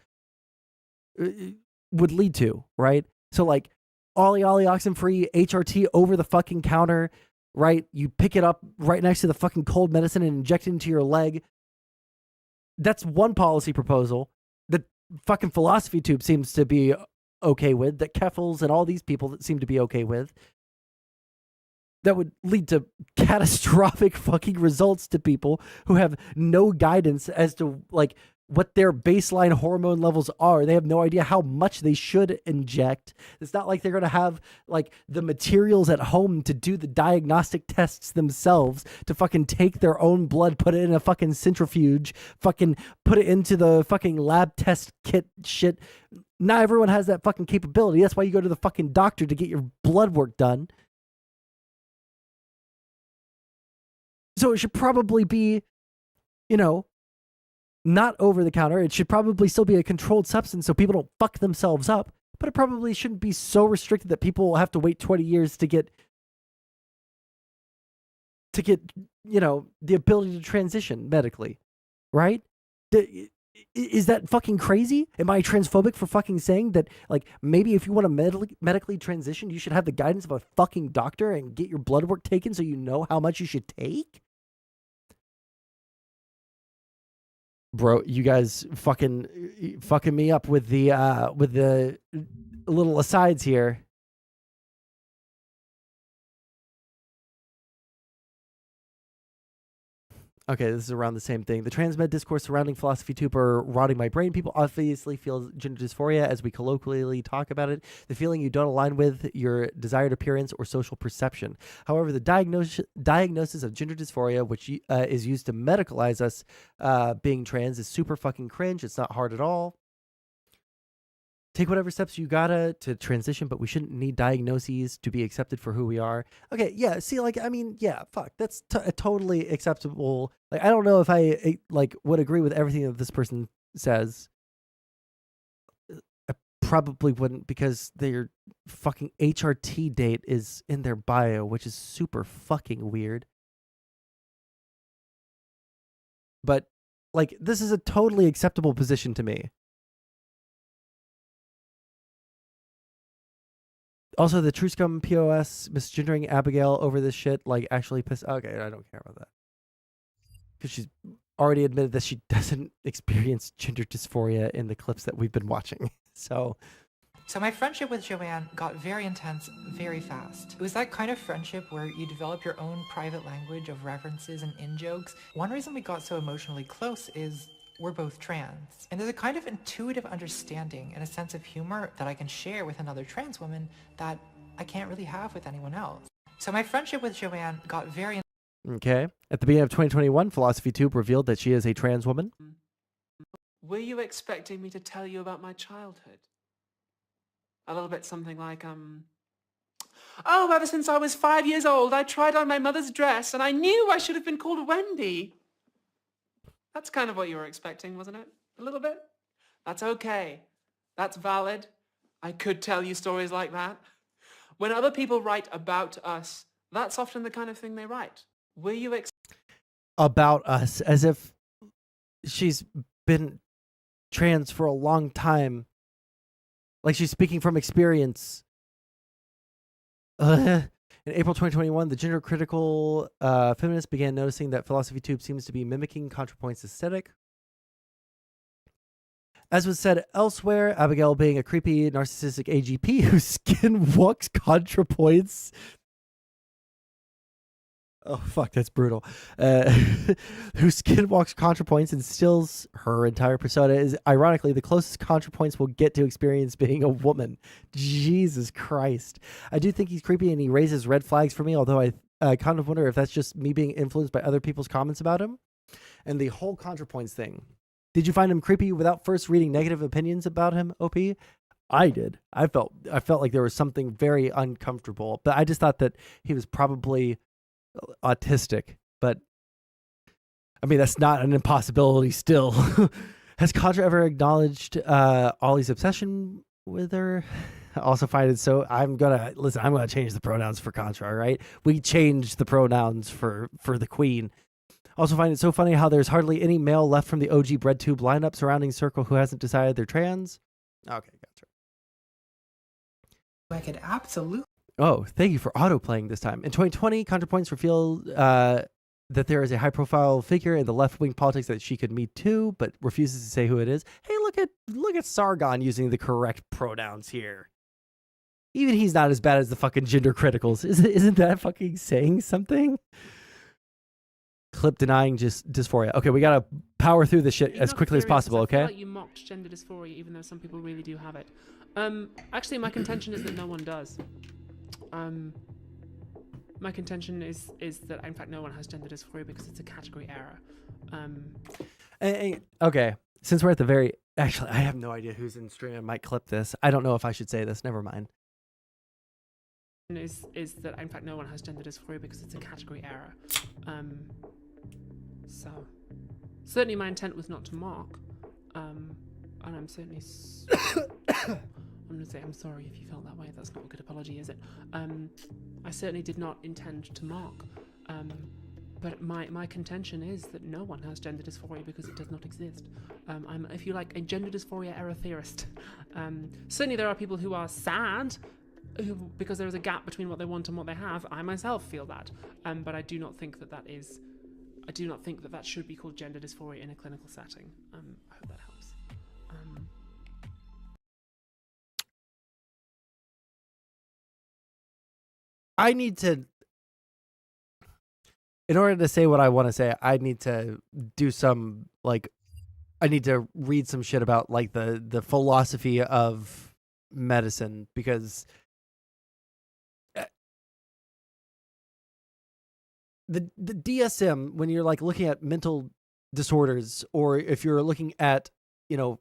would lead to, right? So like Ollie Ollie Oxenfree, HRT over the fucking counter, right? You pick it up right next to the fucking cold medicine and inject it into your leg. That's one policy proposal that fucking Philosophy Tube seems to be okay with, that Keffals and all these people that seem to be okay with. That would lead to catastrophic fucking results to people who have no guidance as to like what their baseline hormone levels are. They have no idea how much they should inject. It's not like they're going to have like the materials at home to do the diagnostic tests themselves, to fucking take their own blood, put it in a fucking centrifuge, fucking put it into the fucking lab test kit shit. Not everyone has that fucking capability. That's why you go to the fucking doctor to get your blood work done. So it should probably be, not over the counter. It should probably still be a controlled substance so people don't fuck themselves up. But it probably shouldn't be so restricted that people will have to wait 20 years to get, the ability to transition medically, right? Is that fucking crazy? Am I transphobic for fucking saying that, like, maybe if you want to medically transition, you should have the guidance of a fucking doctor and get your blood work taken so you know how much you should take? Bro, you guys fucking me up with the little asides here. Okay, this is around the same thing. The transmed discourse surrounding philosophy tube are rotting my brain. People obviously feel gender dysphoria as we colloquially talk about it. The feeling you don't align with your desired appearance or social perception. However, the diagnosis of gender dysphoria, which is used to medicalize us being trans, is super fucking cringe. It's not hard at all. Take whatever steps you gotta to transition, but we shouldn't need diagnoses to be accepted for who we are. Okay, yeah, see, like, I mean, yeah, fuck, that's totally acceptable. Like, I don't know if I, like, would agree with everything that this person says. I probably wouldn't, because their fucking HRT date is in their bio, which is super fucking weird. But, like, this is a totally acceptable position to me. Also, the True Scum POS misgendering Abigail over this shit, like, actually pissed. Okay, I don't care about that. Because she's already admitted that she doesn't experience gender dysphoria in the clips that we've been watching. So my friendship with Joanne got very intense very fast. It was that kind of friendship where you develop your own private language of references and in-jokes. One reason we got so emotionally close is we're both trans. And there's a kind of intuitive understanding and a sense of humor that I can share with another trans woman that I can't really have with anyone else. So my friendship with Joanne got very... Okay. At the beginning of 2021, Philosophy Tube revealed that she is a trans woman. Were you expecting me to tell you about my childhood? A little bit something like, oh, ever since I was 5 years old, I tried on my mother's dress and I knew I should have been called Wendy. That's kind of what you were expecting, wasn't it? A little bit? That's okay. That's valid. I could tell you stories like that. When other people write about us, that's often the kind of thing they write. Were you About us, as if she's been trans for a long time. Like she's speaking from experience. In April 2021, the gender-critical feminists began noticing that Philosophy Tube seems to be mimicking Contrapoints' aesthetic. As was said elsewhere, Abigail being a creepy, narcissistic AGP whose skin walks Contrapoints. Oh, fuck, that's brutal. Whose skin walks Contrapoints and steals her entire persona is, ironically, the closest Contrapoints will get to experience being a woman. Jesus Christ. I do think he's creepy and he raises red flags for me, although I kind of wonder if that's just me being influenced by other people's comments about him. And the whole Contrapoints thing. Did you find him creepy without first reading negative opinions about him, OP? I did. I felt like there was something very uncomfortable, but I just thought that he was probably autistic, but I mean that's not an impossibility still. Has Contra ever acknowledged Ollie's obsession with her? I also find it so I'm gonna change the pronouns for Contra, all right? We changed the pronouns for the queen. Also find it so funny how there's hardly any male left from the OG BreadTube lineup surrounding Circle who hasn't decided they're trans. Okay, gotcha. I could absolutely... Oh, thank you for auto-playing this time. In 2020, Contrapoints revealed that there is a high-profile figure in the left-wing politics that she could meet too, but refuses to say who it is. Hey, look at Sargon using the correct pronouns here. Even he's not as bad as the fucking gender criticals. Isn't that fucking saying something? Clip denying just dysphoria. Okay, we gotta power through this shit as quickly as possible, okay? I feel like you mocked gender dysphoria, even though some people really do have it. Actually, my contention is that no one does. My contention is that in fact no one has gender dysphoria because it's a category error. Okay, since we're at the very... Actually, I have no idea who's in stream. I might clip this. I don't know if I should say this. Never mind. Is that in fact no one has gender dysphoria because it's a category error. So certainly my intent was not to mock. And I'm certainly... I'm going to say I'm sorry if you felt that way. That's not a good apology, is it? I certainly did not intend to mock. But my contention is that no one has gender dysphoria because it does not exist. I'm, if you like, a gender dysphoria error theorist. Certainly there are people who are sad because there is a gap between what they want and what they have. I myself feel that. But I do not think that that is I do not think that that should be called gender dysphoria in a clinical setting. I hope that helps. I need to, in order to say what I want to say, I need to do some, like, I need to read some shit about, like, the philosophy of medicine, because the DSM, when you're, like, looking at mental disorders, or if you're looking at, you know,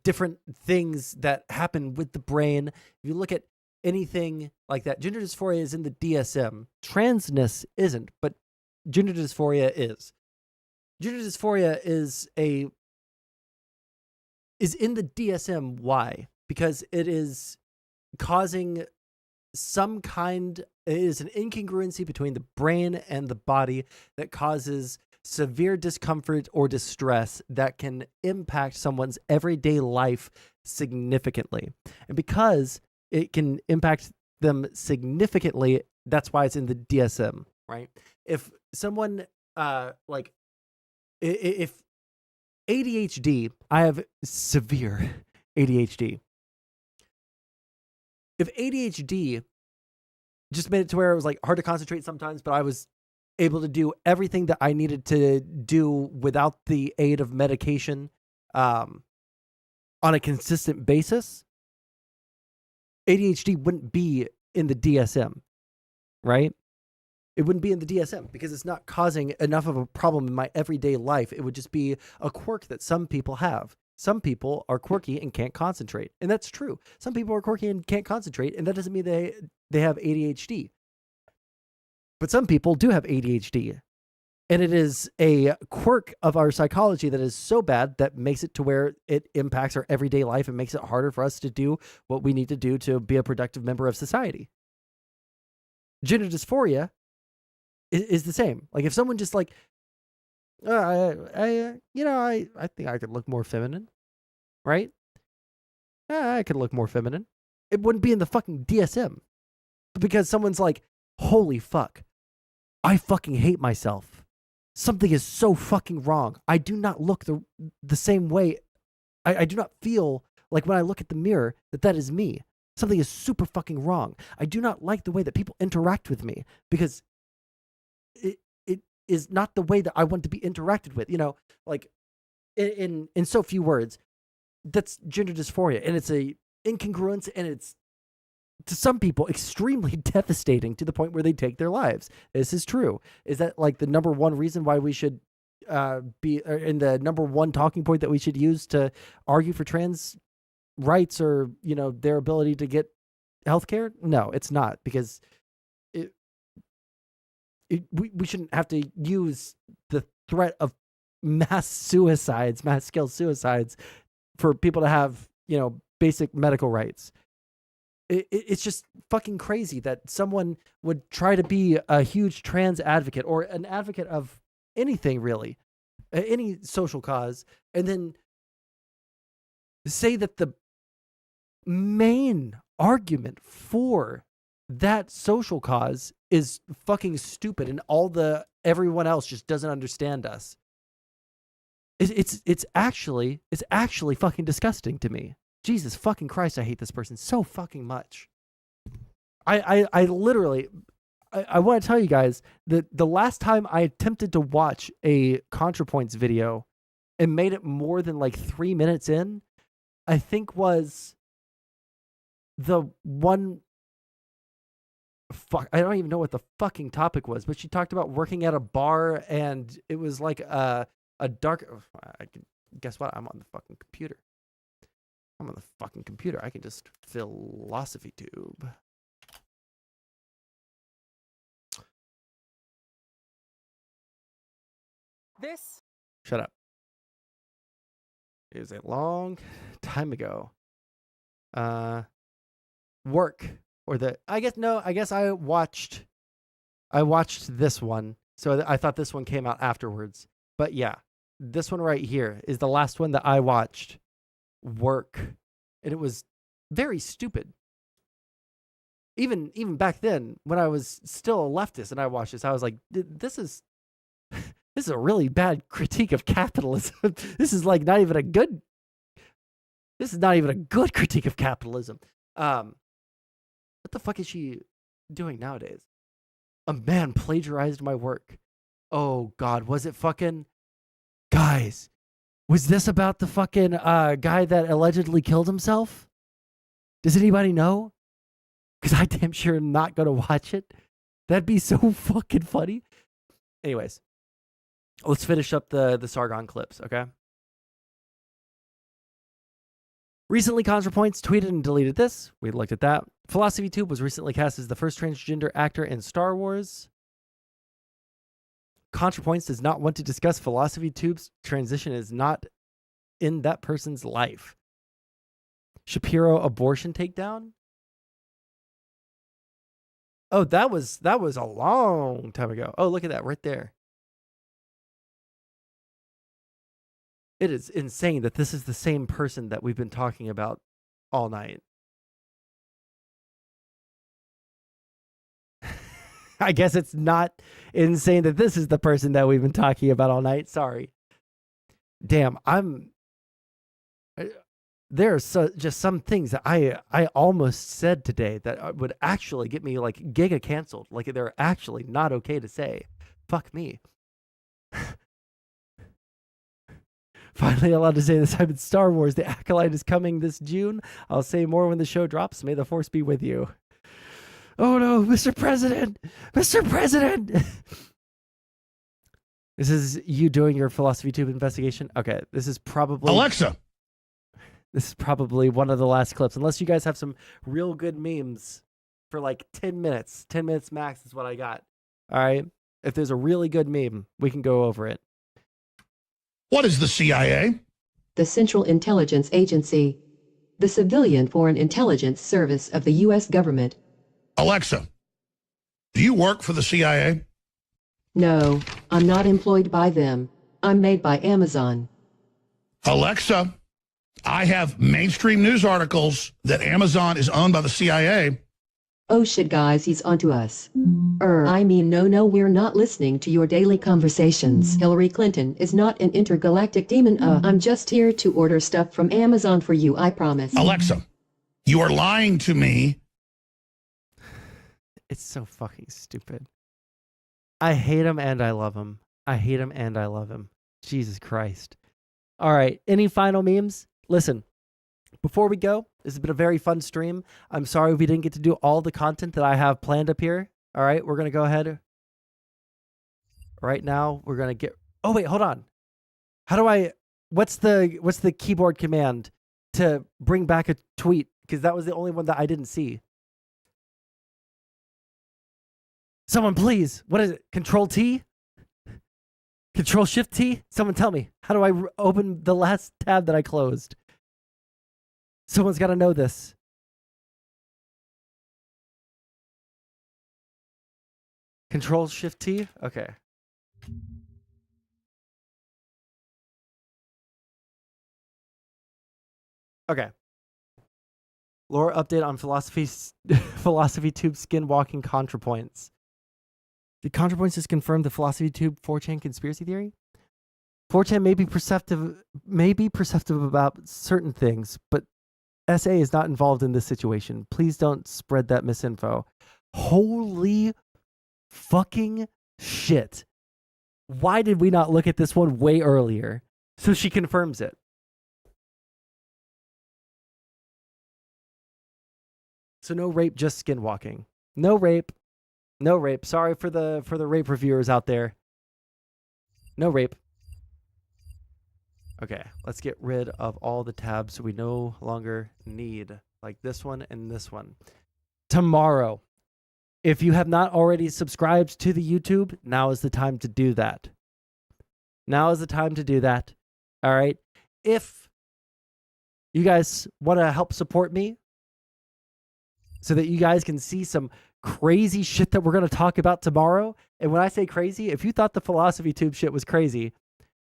different things that happen with the brain, if you look at anything like that, gender dysphoria is in the DSM. Transness isn't, but gender dysphoria is. Gender dysphoria is in the DSM. Why? Because it is causing some kind, it is an incongruency between the brain and the body that causes severe discomfort or distress that can impact someone's everyday life significantly. And because it can impact them significantly, that's why it's in the DSM, right? If someone, if ADHD, I have severe ADHD. If ADHD just made it to where it was, like, hard to concentrate sometimes, but I was able to do everything that I needed to do without the aid of medication on a consistent basis, ADHD wouldn't be in the DSM, right? It wouldn't be in the DSM because it's not causing enough of a problem in my everyday life. It would just be a quirk that some people have. Some people are quirky and can't concentrate. And that's true. Some people are quirky and can't concentrate, and that doesn't mean they have ADHD. But some people do have ADHD. And it is a quirk of our psychology that is so bad that makes it to where it impacts our everyday life and makes it harder for us to do what we need to do to be a productive member of society. Gender dysphoria is the same. Like, if someone just, like, I think I could look more feminine, right? I could look more feminine. It wouldn't be in the fucking DSM. But because someone's like, holy fuck, I fucking hate myself. Something is so fucking wrong. I do not look the same way. I do not feel like when I look at the mirror that is me. Something is super fucking wrong. I do not like the way that people interact with me because it is not the way that I want to be interacted with. You know, like, in so few words, that's gender dysphoria, and it's a incongruence, and it's, to some people, extremely devastating to the point where they take their lives. This is true. Is that, like, the number one reason why we should be in the number one talking point that we should use to argue for trans rights, or, you know, their ability to get healthcare? No, it's not, because we shouldn't have to use the threat of mass scale suicides for people to have, you know, basic medical rights. It's just fucking crazy that someone would try to be a huge trans advocate, or an advocate of anything, really, any social cause, and then say that the main argument for that social cause is fucking stupid, and everyone else just doesn't understand us. It's actually fucking disgusting to me. Jesus fucking Christ, I hate this person so fucking much. I literally, I want to tell you guys that the last time I attempted to watch a Contrapoints video and made it more than like 3 minutes in, I think was the one, I don't even know what the fucking topic was, but she talked about working at a bar, and it was like a dark, guess what? I'm on the fucking computer. I can just philosophy tube. This. Shut up. It was a long time ago. Work, or I guess I watched this one. So I thought this one came out afterwards. But yeah, this one right here is the last one that I watched. Work. And it was very stupid. Even back then, when I was still a leftist and I watched this, I was like, this is This is a really bad critique of capitalism. This is like not even a good. This is not even a good critique of capitalism. What the fuck is she doing nowadays? A man plagiarized my work. Oh God, was it fucking? Guys, was this about the fucking guy that allegedly killed himself? Does anybody know? Because I damn sure am not gonna watch it. That'd be so fucking funny. Anyways, let's finish up the Sargon clips, okay? Recently, Contrapoints tweeted and deleted this. We looked at that. Philosophy Tube was recently cast as the first transgender actor in Star Wars. Contrapoints does not want to discuss Philosophy Tube's transition is not in that person's life. Shapiro abortion takedown. Oh, that was a long time ago. Oh, look at that right there. It is insane that this is the same person that we've been talking about all night. I guess it's not insane that this is the person that we've been talking about all night. Sorry. Damn, there's just some things that I almost said today that would actually get me like giga canceled. Like they're actually not okay to say. Fuck me. Finally allowed to say this time in Star Wars. The Acolyte is coming this June. I'll say more when the show drops. May the Force be with you. Oh no, Mr. President! Mr. President! This is you doing your Philosophy Tube investigation? Okay, this is probably... Alexa! This is probably one of the last clips. Unless you guys have some real good memes for like 10 minutes. 10 minutes max is what I got. All right? If there's a really good meme, we can go over it. What is the CIA? The Central Intelligence Agency. The civilian foreign intelligence service of the U.S. government. Alexa, do you work for the CIA? No, I'm not employed by them. I'm made by Amazon. Alexa, I have mainstream news articles that Amazon is owned by the CIA. Oh shit, guys, he's onto us. I mean, no, we're not listening to your daily conversations. Hillary Clinton is not an intergalactic demon. I'm just here to order stuff from Amazon for you, I promise. Alexa, you are lying to me. It's so fucking stupid. I hate him and I love him. I hate him and I love him. Jesus Christ. All right. Any final memes? Listen, before we go, this has been a very fun stream. I'm sorry we didn't get to do all the content that I have planned up here. All right. We're going to go ahead. Right now, we're going to get... Oh, wait, hold on. How do I... What's the keyboard command to bring back a tweet? Because that was the only one that I didn't see. Someone please. What is it? Control T? Control Shift T? Someone tell me. How do I open the last tab that I closed? Someone's got to know this. Control Shift T? Okay. Okay. Lore update on Philosophy Tube skinwalking Contrapoints. The Contrapoints has confirmed the Philosophy Tube 4chan conspiracy theory. 4chan may be perceptive about certain things, but SA is not involved in this situation. Please don't spread that misinfo. Holy fucking shit. Why did we not look at this one way earlier? So she confirms it. So no rape, just skinwalking. No rape. No rape. Sorry for the rape reviewers out there. No rape. Okay, let's get rid of all the tabs we no longer need, like this one and this one. Tomorrow, if you have not already subscribed to the YouTube, now is the time to do that. Now is the time to do that. All right. If you guys want to help support me so that you guys can see some crazy shit that we're going to talk about tomorrow. And when I say crazy, if you thought the Philosophy Tube shit was crazy,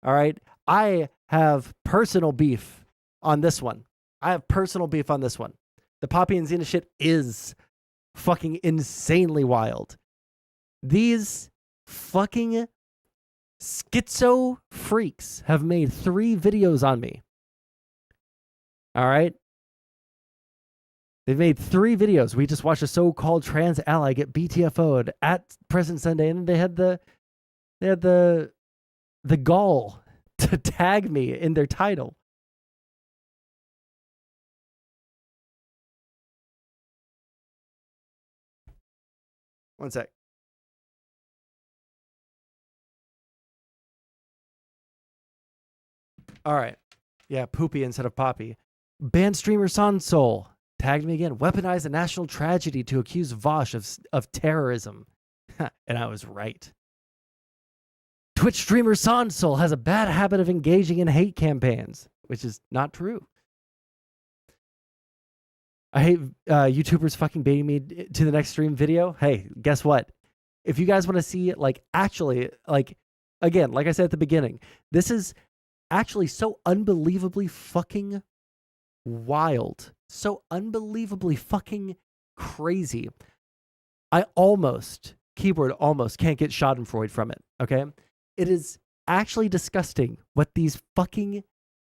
all right, I have personal beef on this one. I have personal beef on this one. The Poppy and Zena shit is fucking insanely wild. These fucking Schizo freaks have made 3 videos on me. All right? They've made 3 videos. We just watched a so-called trans ally get BTFO'd at Present Sunday, and they had the gall to tag me in their title. One sec. All right. Yeah, poopy instead of poppy. Banned streamer Sondsol tagged me again. Weaponized a national tragedy to accuse Vosh of terrorism. And I was right. Twitch streamer Sondsol has a bad habit of engaging in hate campaigns, which is not true. I hate YouTubers fucking baiting me to the next stream video. Hey, guess what? If you guys want to see, like, actually, like, again, like I said at the beginning, this is actually so unbelievably fucking wild. So unbelievably fucking crazy. I almost, keyword almost, can't get schadenfreude from it, okay? It is actually disgusting what these fucking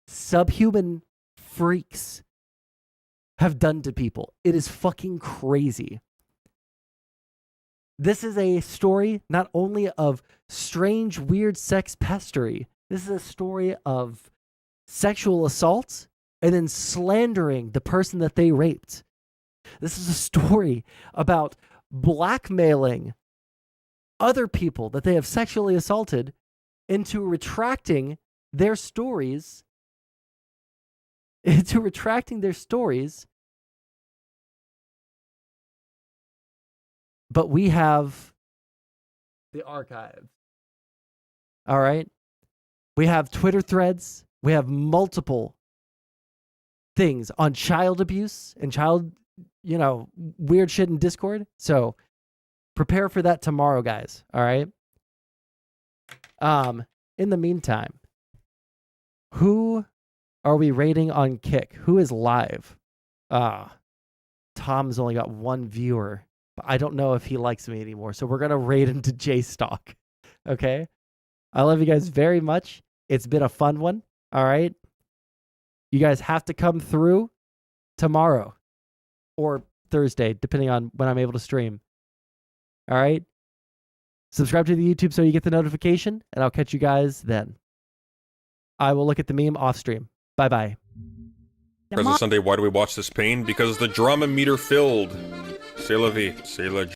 subhuman freaks have done to people. It is fucking crazy. This is a story not only of strange, weird sex pestery. This is a story of sexual assault and then slandering the person that they raped. This is a story about blackmailing other people that they have sexually assaulted into retracting their stories. But we have the archive. All right? We have Twitter threads. We have multiple things on child abuse and child, weird shit in Discord. So prepare for that tomorrow, guys. All right? In the meantime, who are we rating on Kick? Who is live? Tom's only got 1 viewer. But I don't know if he likes me anymore. So we're going to raid into J-Stock. Okay? I love you guys very much. It's been a fun one. All right? You guys have to come through tomorrow or Thursday, depending on when I'm able to stream. All right? Subscribe to the YouTube so you get the notification, and I'll catch you guys then. I will look at the meme off stream. Bye-bye. Present Sunday, why do we watch this pain? Because the drama meter filled. C'est la vie. C'est la